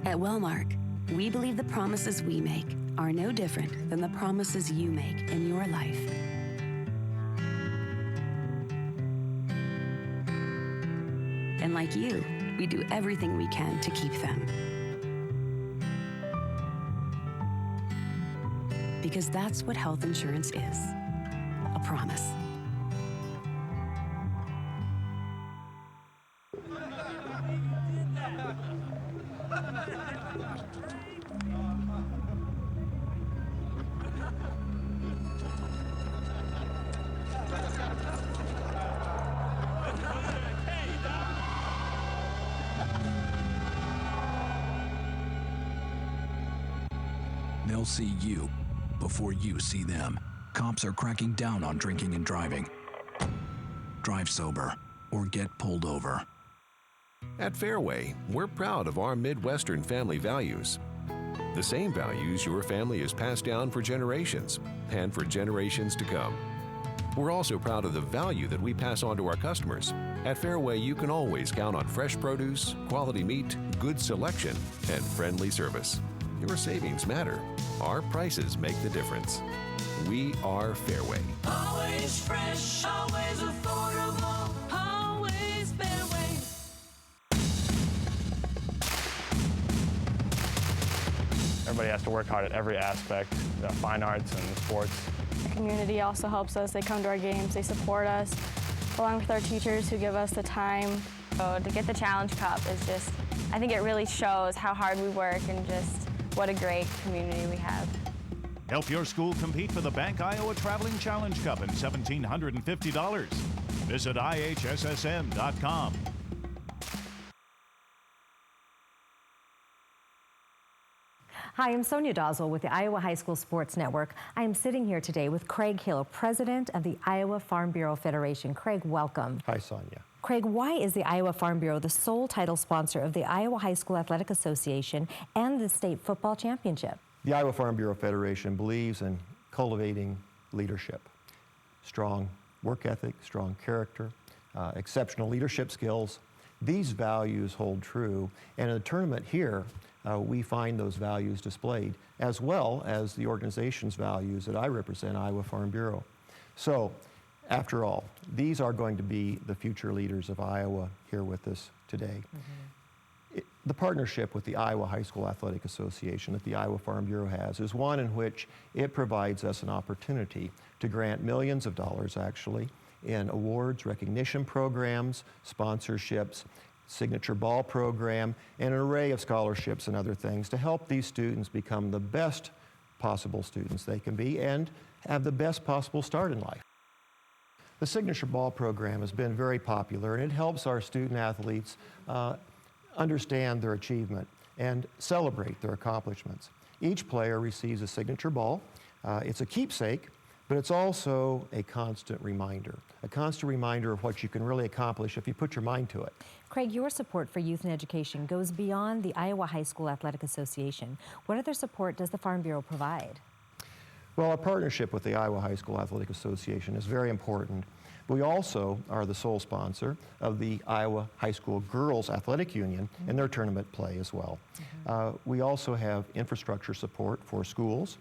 At Wellmark, we believe the promises we make are no different than the promises you make in your life. And like you, we do everything we can to keep them. Because that's what health insurance is, a promise. They'll see you before you see them. Cops are cracking down on drinking and driving. Drive sober or get pulled over. At Fairway, we're proud of our Midwestern family values. The same values your family has passed down for generations and for generations to come. We're also proud of the value that we pass on to our customers. At Fairway, you can always count on fresh produce, quality meat, good selection, and friendly service. Your savings matter. Our prices make the difference. We are Fairway. Always fresh, always affordable, always Fairway. Everybody has to work hard at every aspect, fine arts and sports. The community also helps us. They come to our games, they support us, along with our teachers who give us the time. So to get the Challenge Cup is just, I think it really shows how hard we work and just what a great community we have. Help your school compete for the Bank Iowa Traveling Challenge Cup and $1,750. Visit IHSSN.com. Hi, I'm Sonia Doswell with the Iowa High School Sports Network. I am sitting here today with Craig Hill, president of the Iowa Farm Bureau Federation. Craig, welcome. Hi, Sonia. Craig, why is the Iowa Farm Bureau the sole title sponsor of the Iowa High School Athletic Association and the state football championship? The Iowa Farm Bureau Federation believes in cultivating leadership, strong work ethic, strong character, exceptional leadership skills. These values hold true, and in the tournament here, we find those values displayed, as well as the organization's values that I represent, Iowa Farm Bureau. So, after all, these are going to be the future leaders of Iowa here with us today. The partnership with the Iowa High School Athletic Association that the Iowa Farm Bureau has is one in which it provides us an opportunity to grant millions of dollars, actually, in awards, recognition programs, sponsorships, signature ball program, and an array of scholarships and other things to help these students become the best possible students they can be and have the best possible start in life. The signature ball program has been very popular, and it helps our student athletes understand their achievement and celebrate their accomplishments. Each player receives a signature ball. It's a keepsake, but it's also a constant reminder of what you can really accomplish if you put your mind to it. Craig, your support for youth and education goes beyond the Iowa High School Athletic Association. What other support does the Farm Bureau provide? Well, our partnership with the Iowa High School Athletic Association is very important. We also are the sole sponsor of the Iowa High School Girls Athletic Union and their tournament play as well. We also have infrastructure support for schools.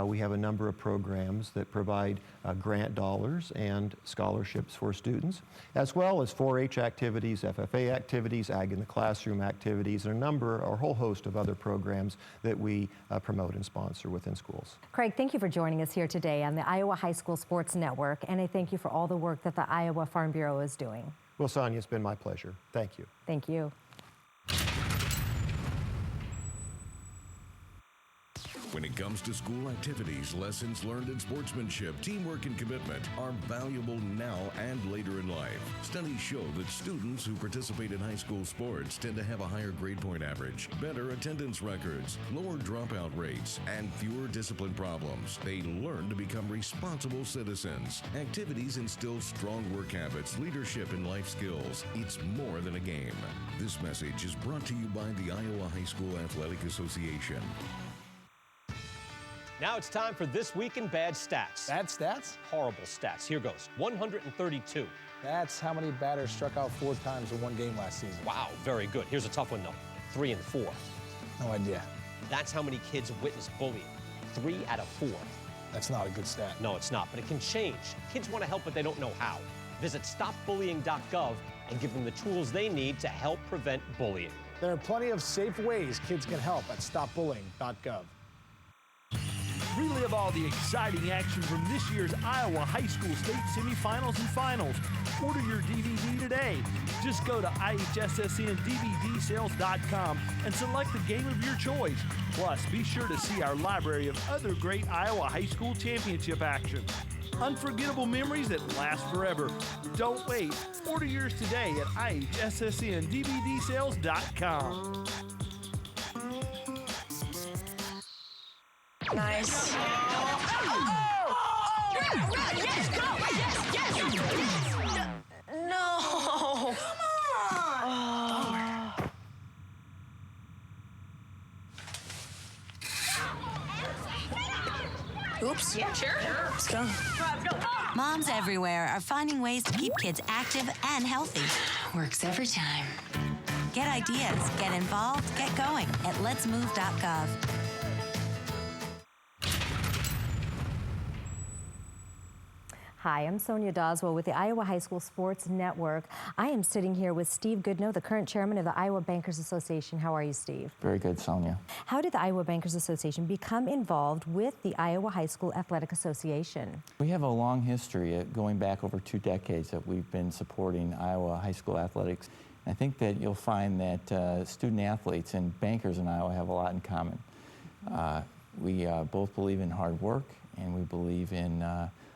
We have a number of programs that provide grant dollars and scholarships for students, as well as 4-H activities, FFA activities, Ag in the Classroom activities, and a whole host of other programs that we promote and sponsor within schools. Craig, thank you for joining us here today on the Iowa High School Sports Network, and I thank you for all the work that the Iowa Farm Bureau is doing. Well, Sonia, it's been my pleasure. Thank you. Thank you. When it comes to school activities, lessons learned in sportsmanship, teamwork, and commitment are valuable now and later in life. Studies show that students who participate in high school sports tend to have a higher grade point average, better attendance records, lower dropout rates, and fewer discipline problems. They learn to become responsible citizens. Activities instill strong work habits, leadership, and life skills. It's more than a game. This message is brought to you by the Iowa High School Athletic Association. Now it's time for This Week in Bad Stats. Bad stats? Horrible stats. Here goes. 132. That's how many batters struck out 4 times in one game last season. Wow, very good. Here's a tough one, though. 3 and 4. No idea. That's how many kids witness bullying. 3 out of 4. That's not a good stat. No, it's not, but it can change. Kids want to help, but they don't know how. Visit stopbullying.gov and give them the tools they need to help prevent bullying. There are plenty of safe ways kids can help at stopbullying.gov. Relive all the exciting action from this year's Iowa High School State Semifinals and Finals. Order your DVD today. Just go to IHSSNDVDsales.com and select the game of your choice. Plus, be sure to see our library of other great Iowa High School Championship action. Unforgettable memories that last forever. Don't wait. Order yours today at IHSSNDVDsales.com. Nice. No. Come on. Oops. Yeah, sure. Let's go. Let's go. Moms everywhere are finding ways to keep kids active and healthy. Works every time. Get ideas, get involved, get going at letsmove.gov. Hi, I'm Sonia Doswell with the Iowa High School Sports Network. I am sitting here with Steve Goodnow, the current chairman of the Iowa Bankers Association. How are you, Steve? Very good, Sonia. How did the Iowa Bankers Association become involved with the Iowa High School Athletic Association? We have a long history, going back over 2 decades, that we've been supporting Iowa high school athletics. I think that you'll find that student athletes and bankers in Iowa have a lot in common. We both believe in hard work, and we believe in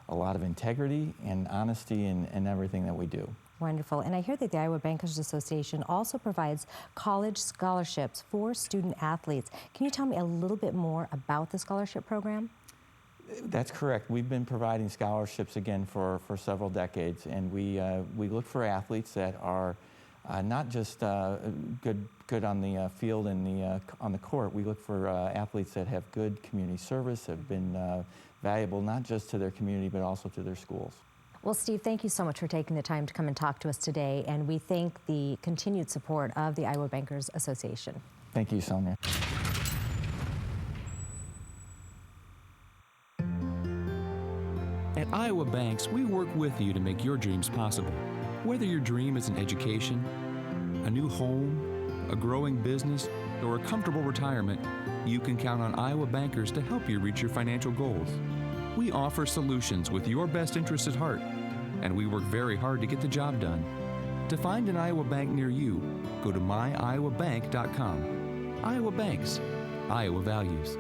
a lot of integrity and honesty in everything that we do. Wonderful. And I hear that the Iowa Bankers Association also provides college scholarships for student athletes. Can you tell me a little bit more about the scholarship program? That's correct. We've been providing scholarships again for several decades, and we look for athletes that are not just good on the field and on the court. We look for athletes that have good community service, have been valuable not just to their community but also to their schools. Well, Steve, thank you so much for taking the time to come and talk to us today, and we thank the continued support of the Iowa Bankers Association. Thank you, Sonia. At Iowa Banks, we work with you to make your dreams possible. Whether your dream is an education, a new home, a growing business, or a comfortable retirement, you can count on Iowa Bankers to help you reach your financial goals. We offer solutions with your best interests at heart, and we work very hard to get the job done. To find an Iowa bank near you, go to myiowabank.com. Iowa Banks, Iowa values.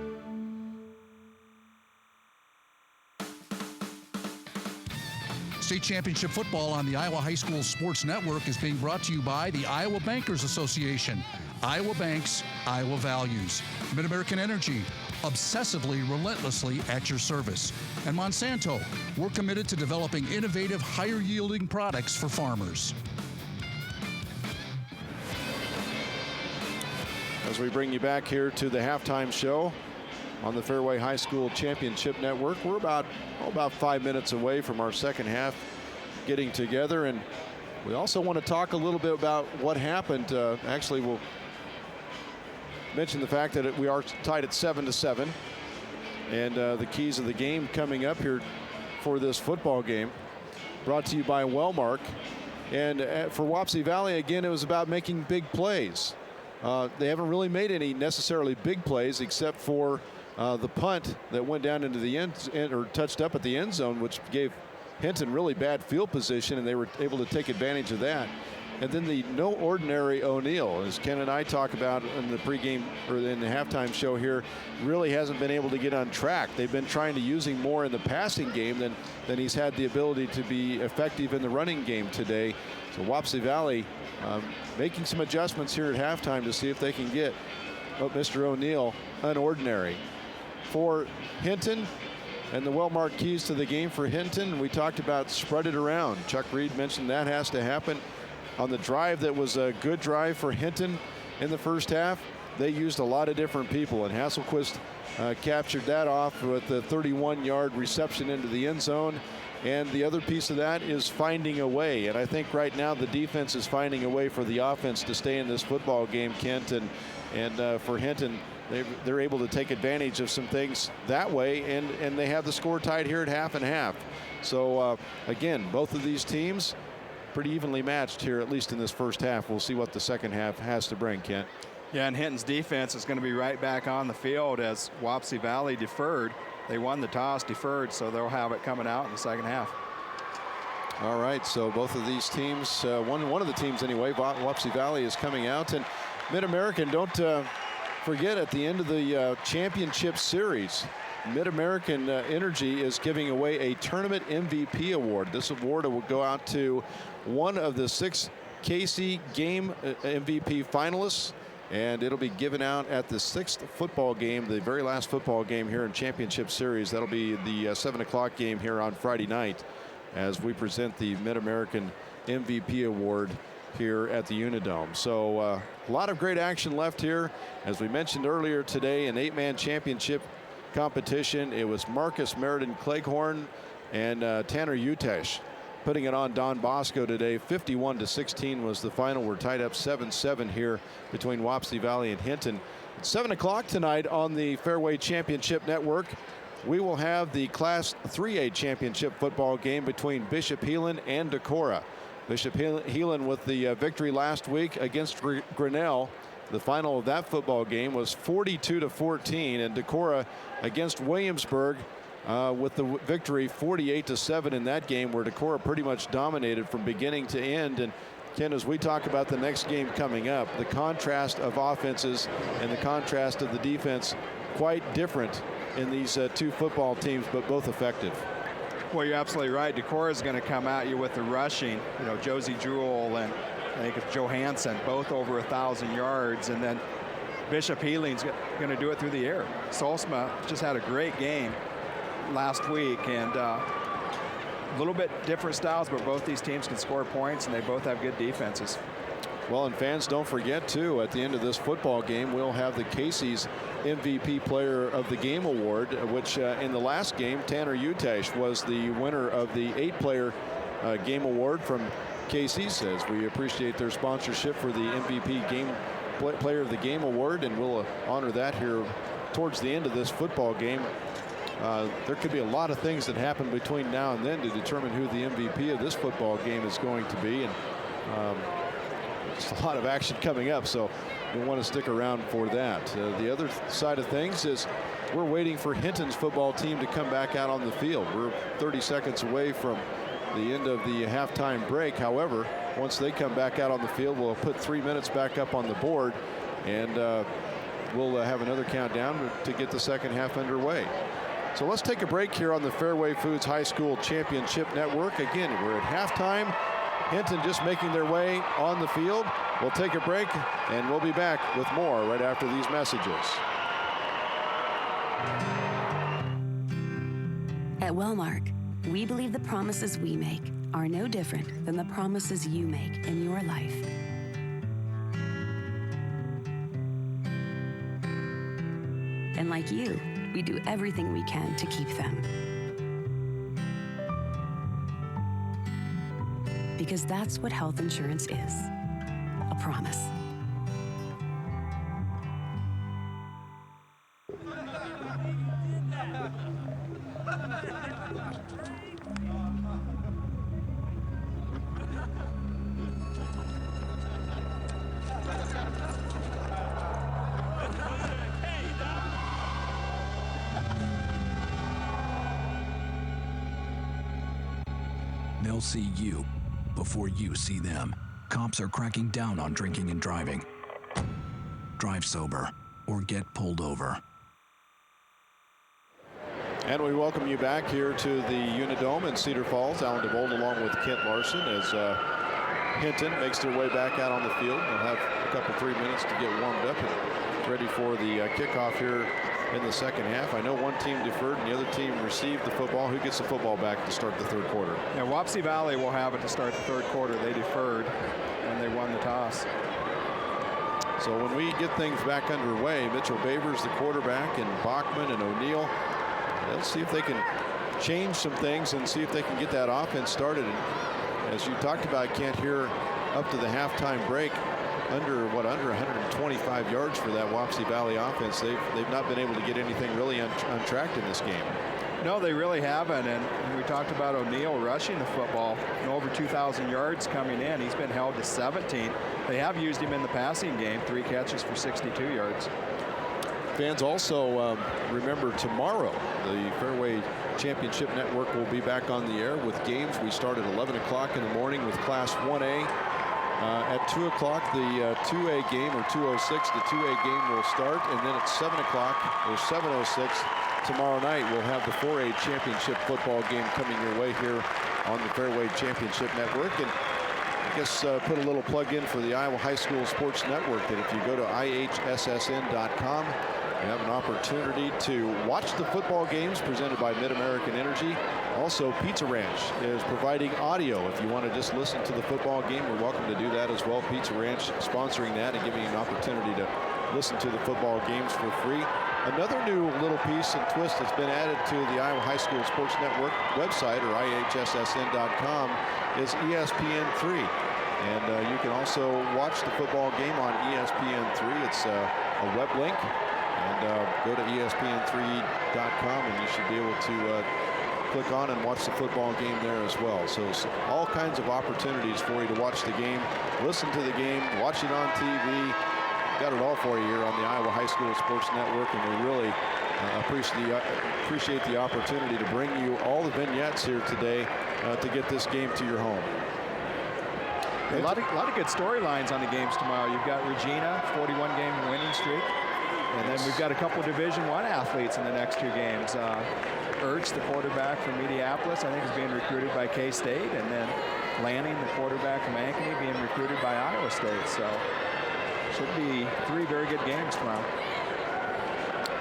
State Championship football on the Iowa High School Sports Network is being brought to you by the Iowa Bankers Association. Iowa Banks, Iowa values. Mid-American Energy, obsessively, relentlessly at your service. And Monsanto, we're committed to developing innovative, higher-yielding products for farmers. As we bring you back here to the halftime show on the Fairway High School Championship Network, we're about 5 minutes away from our second half getting together, and we also want to talk a little bit about what happened. Actually, we'll mention the fact that we are tied at 7-7, and the keys of the game coming up here for this football game, brought to you by Wellmark. And for Wapsie Valley, again, it was about making big plays. They haven't really made any necessarily big plays except for the punt that went down into the end or touched up at the end zone, which gave Hinton really bad field position, and they were able to take advantage of that. And then the no ordinary O'Neal, as Ken and I talk about in the pregame or in the halftime show here, really hasn't been able to get on track. They've been trying to use him more in the passing game than he's had the ability to be effective in the running game today. So Wapsie Valley making some adjustments here at halftime to see if they can get Mr. O'Neal unordinary. For Hinton, and the Wellmark keys to the game for Hinton, we talked about spread it around. Chuck Reed mentioned that has to happen. On the drive that was a good drive for Hinton in the first half, they used a lot of different people, and Hasselquist captured that off with the 31-yard reception into the end zone. And the other piece of that is finding a way. And I think right now the defense is finding a way for the offense to stay in this football game, Kent. And for Hinton, they're able to take advantage of some things that way, and they have the score tied here at 50-50. So again, both of these teams pretty evenly matched here, at least in this first half. We'll see what the second half has to bring, Kent. Yeah, and Hinton's defense is going to be right back on the field as Wapsie Valley deferred. They won the toss, deferred, so they'll have it coming out in the second half. All right, so both of these teams, one of the teams anyway, Wapsie Valley is coming out. And Mid-American, don't forget, at the end of the championship series, Mid-American Energy is giving away a tournament MVP award. This award will go out to one of the 6 Casey game MVP finalists, and it'll be given out at the 6th football game, the very last football game here in championship series. That'll be the 7 o'clock game here on Friday night as we present the Mid-American MVP award here at the Unidome. So a lot of great action left here. As we mentioned earlier today, an 8-man championship competition. It was Marcus Meriden Cleghorn and Tanner Utesh putting it on Don Bosco today. 51-16 was the final. We're tied up 7-7 here between Wapsie Valley and Hinton. At 7 o'clock tonight on the Fairway Championship Network, we will have the Class 3A championship football game between Bishop Heelan and Decorah. Bishop Heelan with the victory last week against Grinnell. The final of that football game was 42-14, and Decorah against Williamsburg with the victory 48-7 in that game, where Decorah pretty much dominated from beginning to end. And Ken, as we talk about the next game coming up, the contrast of offenses and the contrast of the defense quite different in these two football teams, but both effective. Well, you're absolutely right. Decorah is going to come at you with the rushing. You know, Josie Jewell and I think it's Johansson, both over 1,000 yards. And then Bishop Healing's going to do it through the air. Solsma just had a great game last week, and a little bit different styles, but both these teams can score points, and they both have good defenses. Well, and fans, don't forget, too, at the end of this football game, we'll have the Casey's MVP Player of the Game Award, which in the last game, Tanner Utash was the winner of the 8-player game award from Casey's, as we appreciate their sponsorship for the MVP Player of the Game Award, and we'll honor that here towards the end of this football game. There could be a lot of things that happen between now and then to determine who the MVP of this football game is going to be, and there's a lot of action coming up, so you'll want to stick around for that. The other side of things is we're waiting for Hinton's football team to come back out on the field. We're 30 seconds away from the end of the halftime break. However, once they come back out on the field, we'll put 3 minutes back up on the board, and we'll have another countdown to get the second half underway. So let's take a break here on the Fairway Foods High School Championship Network. Again, we're at halftime. Hinton just making their way on the field. We'll take a break, and we'll be back with more right after these messages. At Wellmark, we believe the promises we make are no different than the promises you make in your life. And like you, we do everything we can to keep them. Because that's what health insurance is, a promise. They'll see you before you see them. Cops are cracking down on drinking and driving. Drive sober or get pulled over. And we welcome you back here to the Unidome in Cedar Falls. Alan DeVold along with Kent Larson as Hinton makes their way back out on the field. They'll have a couple, 3 minutes to get warmed up and ready for the kickoff here in the second half. I know one team deferred and the other team received the football. Who gets the football back to start the third quarter? Yeah, Wapsie Valley will have it to start the third quarter. They deferred and they won the toss. So when we get things back underway, Mitchell Babers, the quarterback, and Bachman and O'Neill, let's see if they can change some things and see if they can get that offense started. And as you talked about, Kent, here up to the halftime break, under 125 yards for that Wapsie Valley offense. They've not been able to get anything really untracked in this game. No, they really haven't. And we talked about O'Neill rushing the football, and over 2,000 yards coming in. He's been held to 17. They have used him in the passing game, 3 catches for 62 yards. Fans also remember tomorrow the Fairway Championship Network will be back on the air with games. We start at 11 o'clock in the morning with Class 1A. At 2 o'clock, the 2A game, or 2:06, the 2A game will start. And then at 7 o'clock, or 7:06, tomorrow night, we'll have the 4A championship football game coming your way here on the Fairway Championship Network. And I guess put a little plug in for the Iowa High School Sports Network, that if you go to IHSSN.com, you have an opportunity to watch the football games presented by Mid-American Energy. Also, Pizza Ranch is providing audio. If you want to just listen to the football game, you're welcome to do that as well. Pizza Ranch sponsoring that and giving you an opportunity to listen to the football games for free. Another new little piece and twist that's been added to the Iowa High School Sports Network website, or IHSSN.com, is ESPN3. And you can also watch the football game on ESPN3. It's a web link. And go to ESPN3.com and you should be able to click on and watch the football game there as well. So all kinds of opportunities for you to watch the game, listen to the game, watch it on TV. Got it all for you here on the Iowa High School Sports Network, and we really appreciate the opportunity to bring you all the vignettes here today to get this game to your home. A lot of good storylines on the games tomorrow. You've got Regina, 41-game winning streak. And then we've got a couple of Division I athletes in the next 2 games. Ertz, the quarterback from Mediapolis, I think is being recruited by K-State. And then Lanning, the quarterback from Ankeny, being recruited by Iowa State. So should be 3 very good games tomorrow.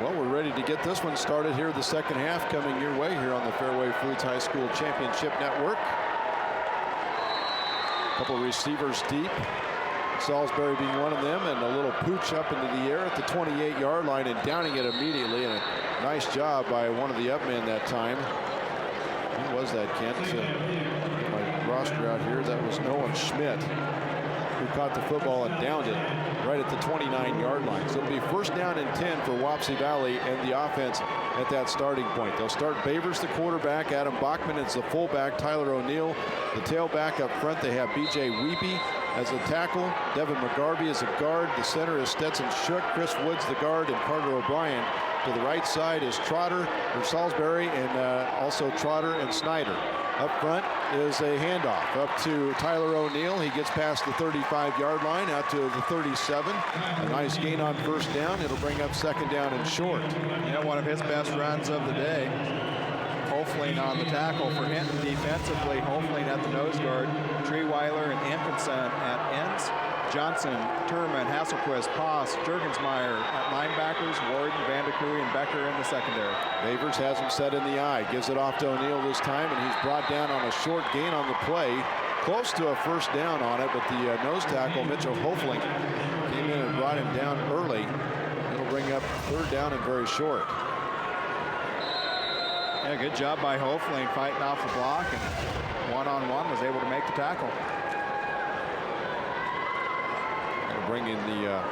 Well, we're ready to get this one started here. The second half coming your way here on the Fairway Foods High School Championship Network. A couple of receivers deep. Salisbury being one of them, and a little pooch up into the air at the 28-yard line and downing it immediately. And a nice job by one of the upmen that time. Who was that, Kent? My roster out here, that was Noah Schmidt, who caught the football and downed it right at the 29-yard line. So it'll be first down and 10 for Wapsie Valley and the offense at that starting point. They'll start Bavers, the quarterback. Adam Bachman is the fullback. Tyler O'Neill, the tailback. Up front, they have B.J. Weepy as a tackle. Devin McGarvey is a guard. The center is Stetson Shook. Chris Woods, the guard, and Carter O'Brien. To the right side is Trotter or Salisbury, and also Trotter and Snyder. Up front is a handoff up to Tyler O'Neill. He gets past the 35-yard line out to the 37. A nice gain on first down. It'll bring up second down and short. Yeah, one of his best runs of the day. Hofling on the tackle for Hinton defensively. Hofling at the nose guard. Treeweiler and Infanson at ends. Johnson, Turman, Hasselquist, Poss, Jurgensmeyer at linebackers, Warden, Vandercree, and Becker in the secondary. Bavers has him set in the eye. Gives it off to O'Neill this time, and he's brought down on a short gain on the play. Close to a first down on it, but the nose tackle, Mitchell Hofling, came in and brought him down early. It'll bring up third down and very short. Yeah, good job by Hofling fighting off the block, and one-on-one was able to make the tackle. Bring in the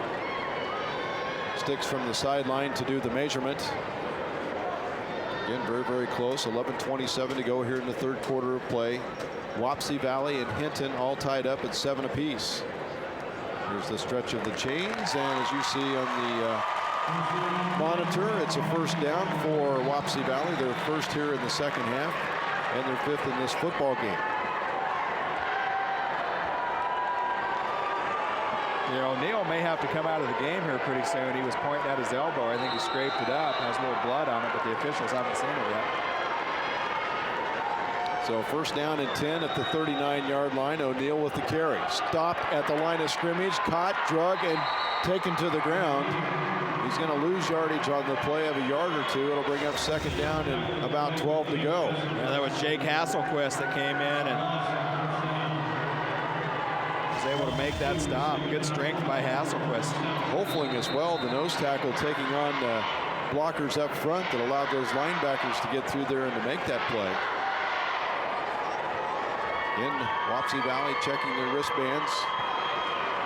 sticks from the sideline to do the measurement. Again, very, very close. 11:27 to go here in the third quarter of play. Wapsie Valley and Hinton all tied up at 7 apiece. Here's the stretch of the chains, and as you see on the monitor, it's a first down for Wapsie Valley. They're first here in the second half, and they're fifth in this football game. Yeah, O'Neill may have to come out of the game here pretty soon. He was pointing at his elbow. I think he scraped it up. Has a little blood on it, but the officials haven't seen it yet. So first down and 10 at the 39-yard line. O'Neill with the carry. Stopped at the line of scrimmage. Caught, drug, and taken to the ground. He's going to lose yardage on the play of a yard or two. It'll bring up second down and about 12 to go. Yeah, that was Jake Hasselquist that came in and was able to make that stop. Good strength by Hasselquist. Hofling as well, the nose tackle, taking on blockers up front that allowed those linebackers to get through there and to make that play. In Wapsie Valley checking their wristbands.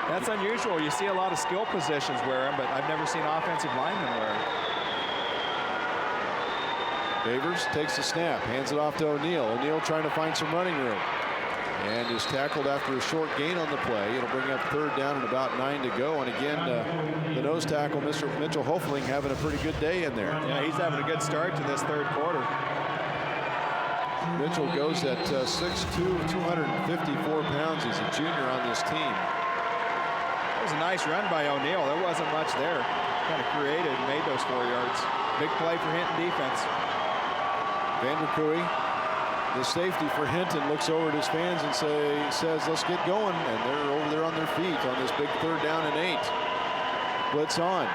That's unusual. You see a lot of skill positions wear them, but I've never seen offensive linemen wear them. Bavers takes the snap, hands it off to O'Neill. O'Neill trying to find some running room. And is tackled after a short gain on the play. It'll bring up third down and about 9 to go. And again, the nose tackle, Mr. Mitchell Hofling, having a pretty good day in there. Yeah, he's having a good start to this third quarter. Mitchell goes at 6'2", 254 pounds. He's a junior on this team. That was a nice run by O'Neill. There wasn't much there. Kind of created and made those 4 yards. Big play for Hinton defense. Vandercree, the safety for Hinton, looks over at his fans and says, let's get going. And they're over there on their feet on this big third down and 8. Blitz on.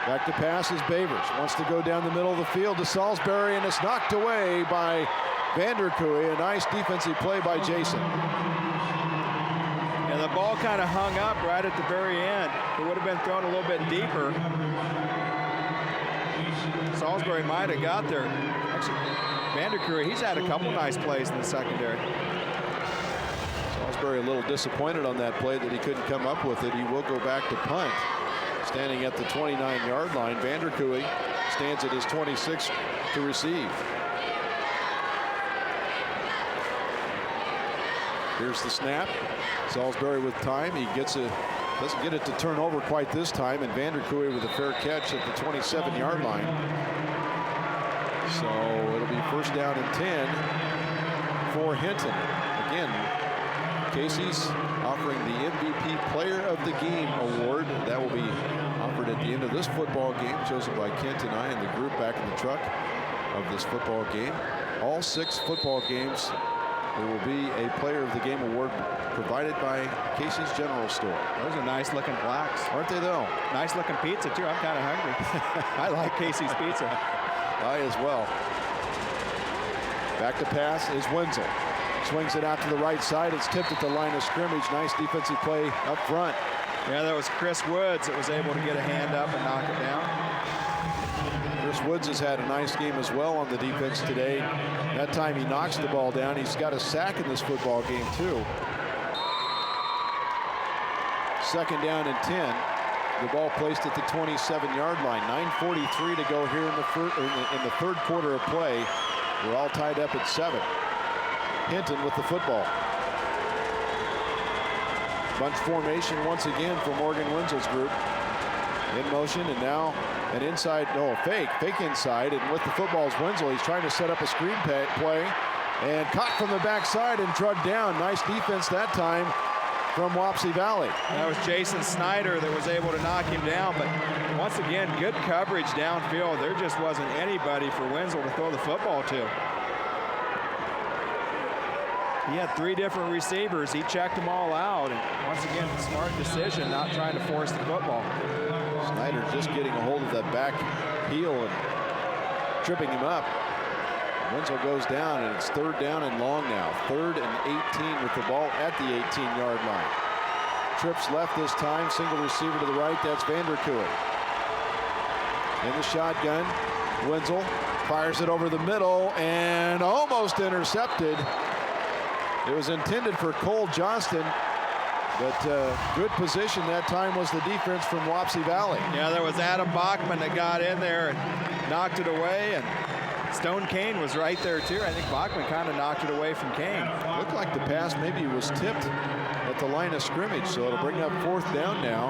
Back to pass is Bavers. Wants to go down the middle of the field to Salisbury, and it's knocked away by Vandercree. A nice defensive play by Jason. And the ball kind of hung up right at the very end. It would have been thrown a little bit deeper. Salisbury might have got there. Actually, Vandercree, he's had a couple nice plays in the secondary. Salisbury a little disappointed on that play that he couldn't come up with it. He will go back to punt. Standing at the 29-yard line, Vanderkooy stands at his 26 to receive. Here's the snap. Salisbury with time. He doesn't get it to turn over quite this time, and Vanderkooy with a fair catch at the 27-yard line. So it'll be first down and 10 for Hinton. Again, Casey's offering the MVP Player of the Game award. That will be offered at the end of this football game, chosen by Kent and I and the group back in the truck of this football game. All 6 football games, there will be a Player of the Game award provided by Casey's General Store. Those are nice looking blacks. Aren't they though? Nice looking pizza too. I'm kind of hungry. I like Casey's pizza. I as well. Back to pass is Wenzel. Swings it out to the right side. It's tipped at the line of scrimmage. Nice defensive play up front. Yeah, that was Chris Woods that was able to get a hand up and knock it down. Chris Woods has had a nice game as well on the defense today. That time he knocks the ball down. He's got a sack in this football game too. Second down and 10. The ball placed at the 27-yard line. 9:43 to go here in the third quarter of play. We're all tied up at 7. Hinton with the football. Bunch formation once again for Morgan Wenzel's group. In motion, and now an inside, no, a fake inside, and with the football is Wenzel. He's trying to set up a screen play, and caught from the backside and drugged down. Nice defense that time from Wapsie Valley. That was Jason Snyder that was able to knock him down, but once again, good coverage downfield. There just wasn't anybody for Wenzel to throw the football to. He had 3 different receivers. He checked them all out, and once again, smart decision, not trying to force the football. Snyder just getting a hold of that back heel and tripping him up. Wenzel goes down, and it's third down and long now. 3rd and 18 with the ball at the 18-yard line. Trips left this time, single receiver to the right. That's Vanderkooy. In the shotgun, Wenzel fires it over the middle and almost intercepted. It was intended for Cole Johnston, but good position that time was the defense from Wapsie Valley. Yeah, there was Adam Bachman that got in there and knocked it away, and Stone Kane was right there too. I think Bachman kind of knocked it away from Kane. Looked like the pass maybe was tipped at the line of scrimmage, so it'll bring up 4th down now,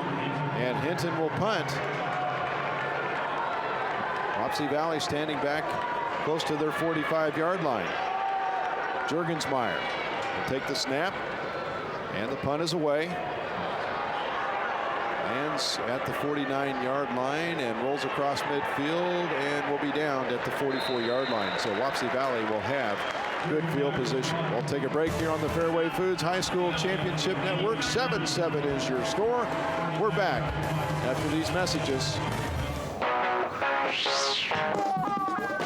and Hinton will punt. Wapsie Valley standing back close to their 45-yard line. Juergensmeyer will take the snap, and the punt is away. Lands at the 49-yard line and rolls across midfield and will be down at the 44-yard line. So Wapsie Valley will have good field position. We'll take a break here on the Fairway Foods High School Championship Network. 7-7 is your score. We're back after these messages.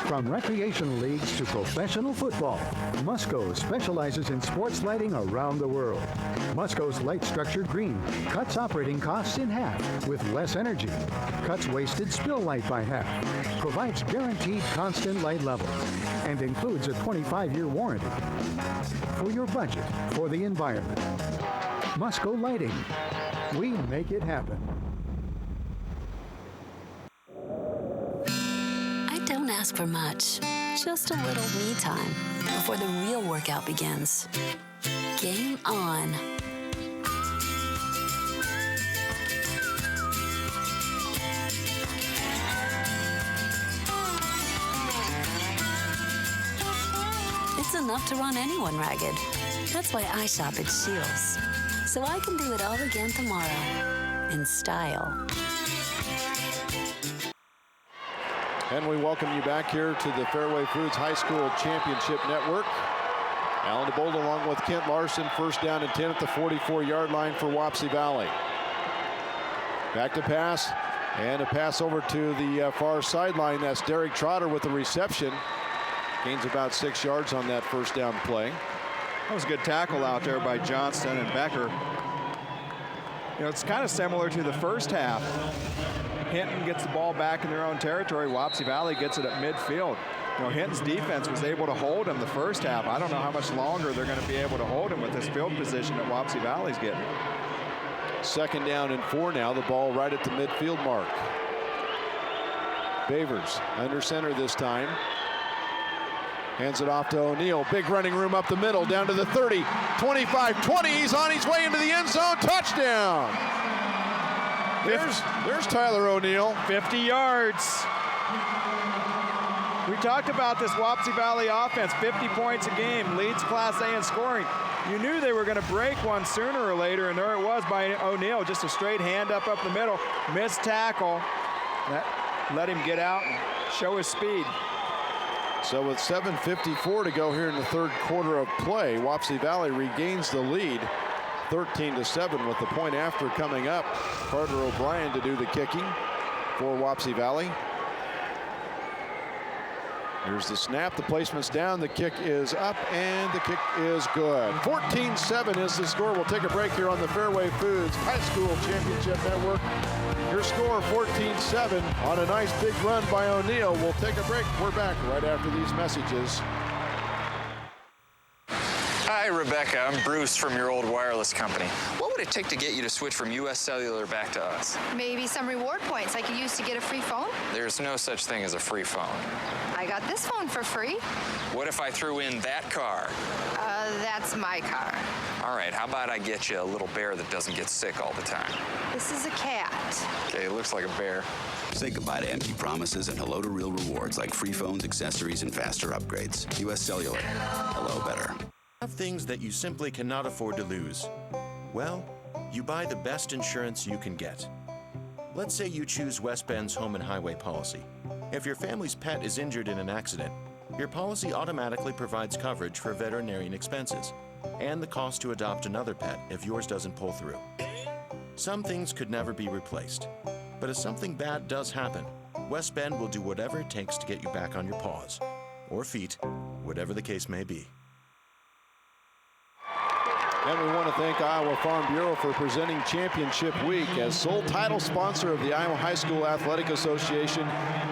From recreation leagues to professional football, Musco specializes in sports lighting around the world. Musco's light structured green cuts operating costs in half with less energy, cuts wasted spill light by half, provides guaranteed constant light levels, and includes a 25-year warranty. For your budget, for the environment. Musco Lighting. We make it happen. Don't ask for much, just a little me time before the real workout begins. Game on. It's enough to run anyone ragged. That's why I shop at Scheels, so I can do it all again tomorrow in style. And we welcome you back here to the Fairway Foods High School Championship Network. Alan DeBold along with Kent Larson, first down and 10 at the 44-yard line for Wapsie Valley. Back to pass, and a pass over to the far sideline. That's Derek Trotter with the reception. Gains about 6 yards on that first down play. That was a good tackle out there by Johnston and Becker. You know, it's kind of similar to the first half. Hinton gets the ball back in their own territory. Wapsie Valley gets it at midfield. You know, Hinton's defense was able to hold him the first half. I don't know how much longer they're going to be able to hold him with this field position that Wapsie Valley's getting. 2nd down and 4 now. The ball right at the midfield mark. Bavers under center this time. Hands it off to O'Neal. Big running room up the middle, down to the 30, 25, 20. He's on his way into the end zone. Touchdown. There's Tyler O'Neal. 50 yards. We talked about this Wapsie Valley offense, 50 points a game, leads Class A in scoring. You knew they were going to break one sooner or later, and there it was by O'Neal. Just a straight hand up the middle. Missed tackle. That let him get out and show his speed. So with 7:54 to go here in the 3rd quarter of play, Wapsie Valley regains the lead, 13-7 with the point after coming up. Carter O'Brien to do the kicking for Wapsie Valley. Here's the snap, the placement's down, the kick is up, and the kick is good. 14-7 is the score. We'll take a break here on the Fairway Foods High School Championship Network. Your score 14-7 on a nice big run by O'Neal. We'll take a break. We're back right after these messages. Hi, Rebecca. I'm Bruce from your old wireless company. What would it take to get you to switch from U.S. Cellular back to us? Maybe some reward points I could use to get a free phone. There's no such thing as a free phone. I got this phone for free. What if I threw in that car? That's my car. All right, how about I get you a little bear that doesn't get sick all the time? This is a cat. Okay, it looks like a bear. Say goodbye to empty promises and hello to real rewards like free phones, accessories, and faster upgrades. U.S. Cellular. Hello better. Have things that you simply cannot afford to lose. Well, you buy the best insurance you can get. Let's say you choose West Bend's Home and Highway policy. If your family's pet is injured in an accident, your policy automatically provides coverage for veterinarian expenses and the cost to adopt another pet if yours doesn't pull through. Some things could never be replaced, but if something bad does happen, West Bend will do whatever it takes to get you back on your paws or feet, whatever the case may be. And we want to thank Iowa Farm Bureau for presenting Championship Week. As sole title sponsor of the Iowa High School Athletic Association,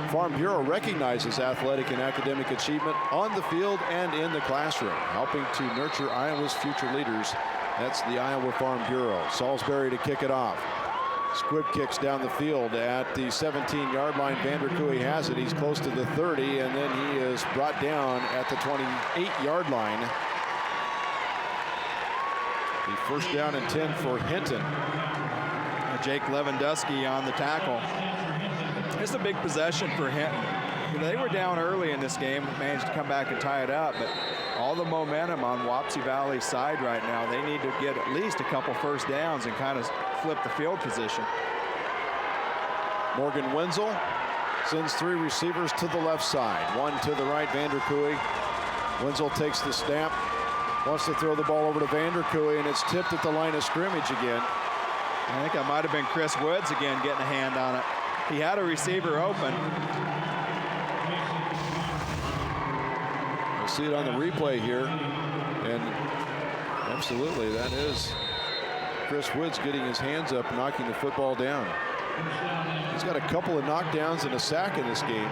Farm Bureau recognizes athletic and academic achievement on the field and in the classroom, helping to nurture Iowa's future leaders. That's the Iowa Farm Bureau. Salisbury to kick it off. Squib kicks down the field at the 17-yard line. Vanderkooy has it. He's close to the 30, and then he is brought down at the 28-yard line. The 1st down and 10 for Hinton. Jake Lewandowski on the tackle. It's a big possession for Hinton. You know, they were down early in this game, managed to come back and tie it up, but all the momentum on Wapsie Valley's side right now. They need to get at least a couple 1st downs and kind of flip the field position. Morgan Wenzel sends 3 receivers to the left side. 1 to the right, Vanderkooy. Wenzel takes the snap. Wants to throw the ball over to Vanderkooy, and it's tipped at the line of scrimmage again. I think that might have been Chris Woods again getting a hand on it. He had a receiver open. We'll see it on the replay here. And absolutely, that is Chris Woods getting his hands up, knocking the football down. He's got a couple of knockdowns and a sack in this game.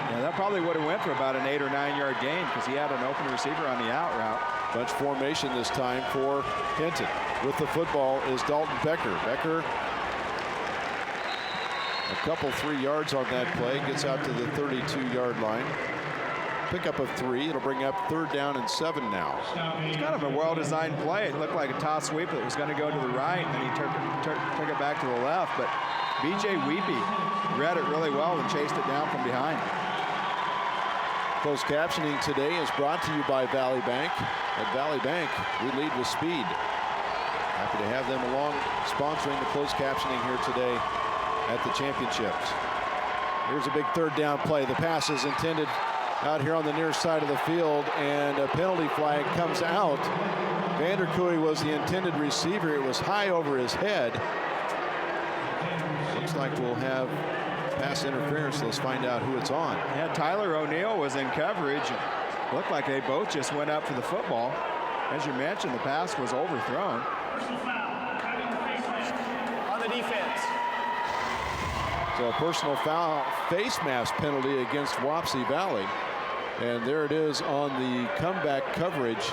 Yeah, that probably would have went for about an 8 or 9 yard gain because he had an open receiver on the out route. Bunch formation this time for Hinton. With the football is Dalton Becker. Becker, a couple 3 yards on that play, gets out to the 32-yard line. Pickup of 3. It'll bring up 3rd down and 7 now. It's kind of a well-designed play. It looked like a toss sweep that was going to go to the right, and then he took it back to the left. But B.J. Weepy read it really well and chased it down from behind. Closed captioning today is brought to you by Valley Bank. At Valley Bank, we lead with speed. Happy to have them along sponsoring the closed captioning here today at the championships. Here's a big 3rd down play. The pass is intended out here on the near side of the field, and a penalty flag comes out. Vanderkooy was the intended receiver. It was high over his head. Looks like we'll have pass interference. Let's find out who it's on. Yeah, Tyler O'Neal was in coverage. Looked like they both just went up for the football. As you mentioned, the pass was overthrown. On the defense. So a personal foul face mask penalty against Wapsie Valley. And there it is on the comeback coverage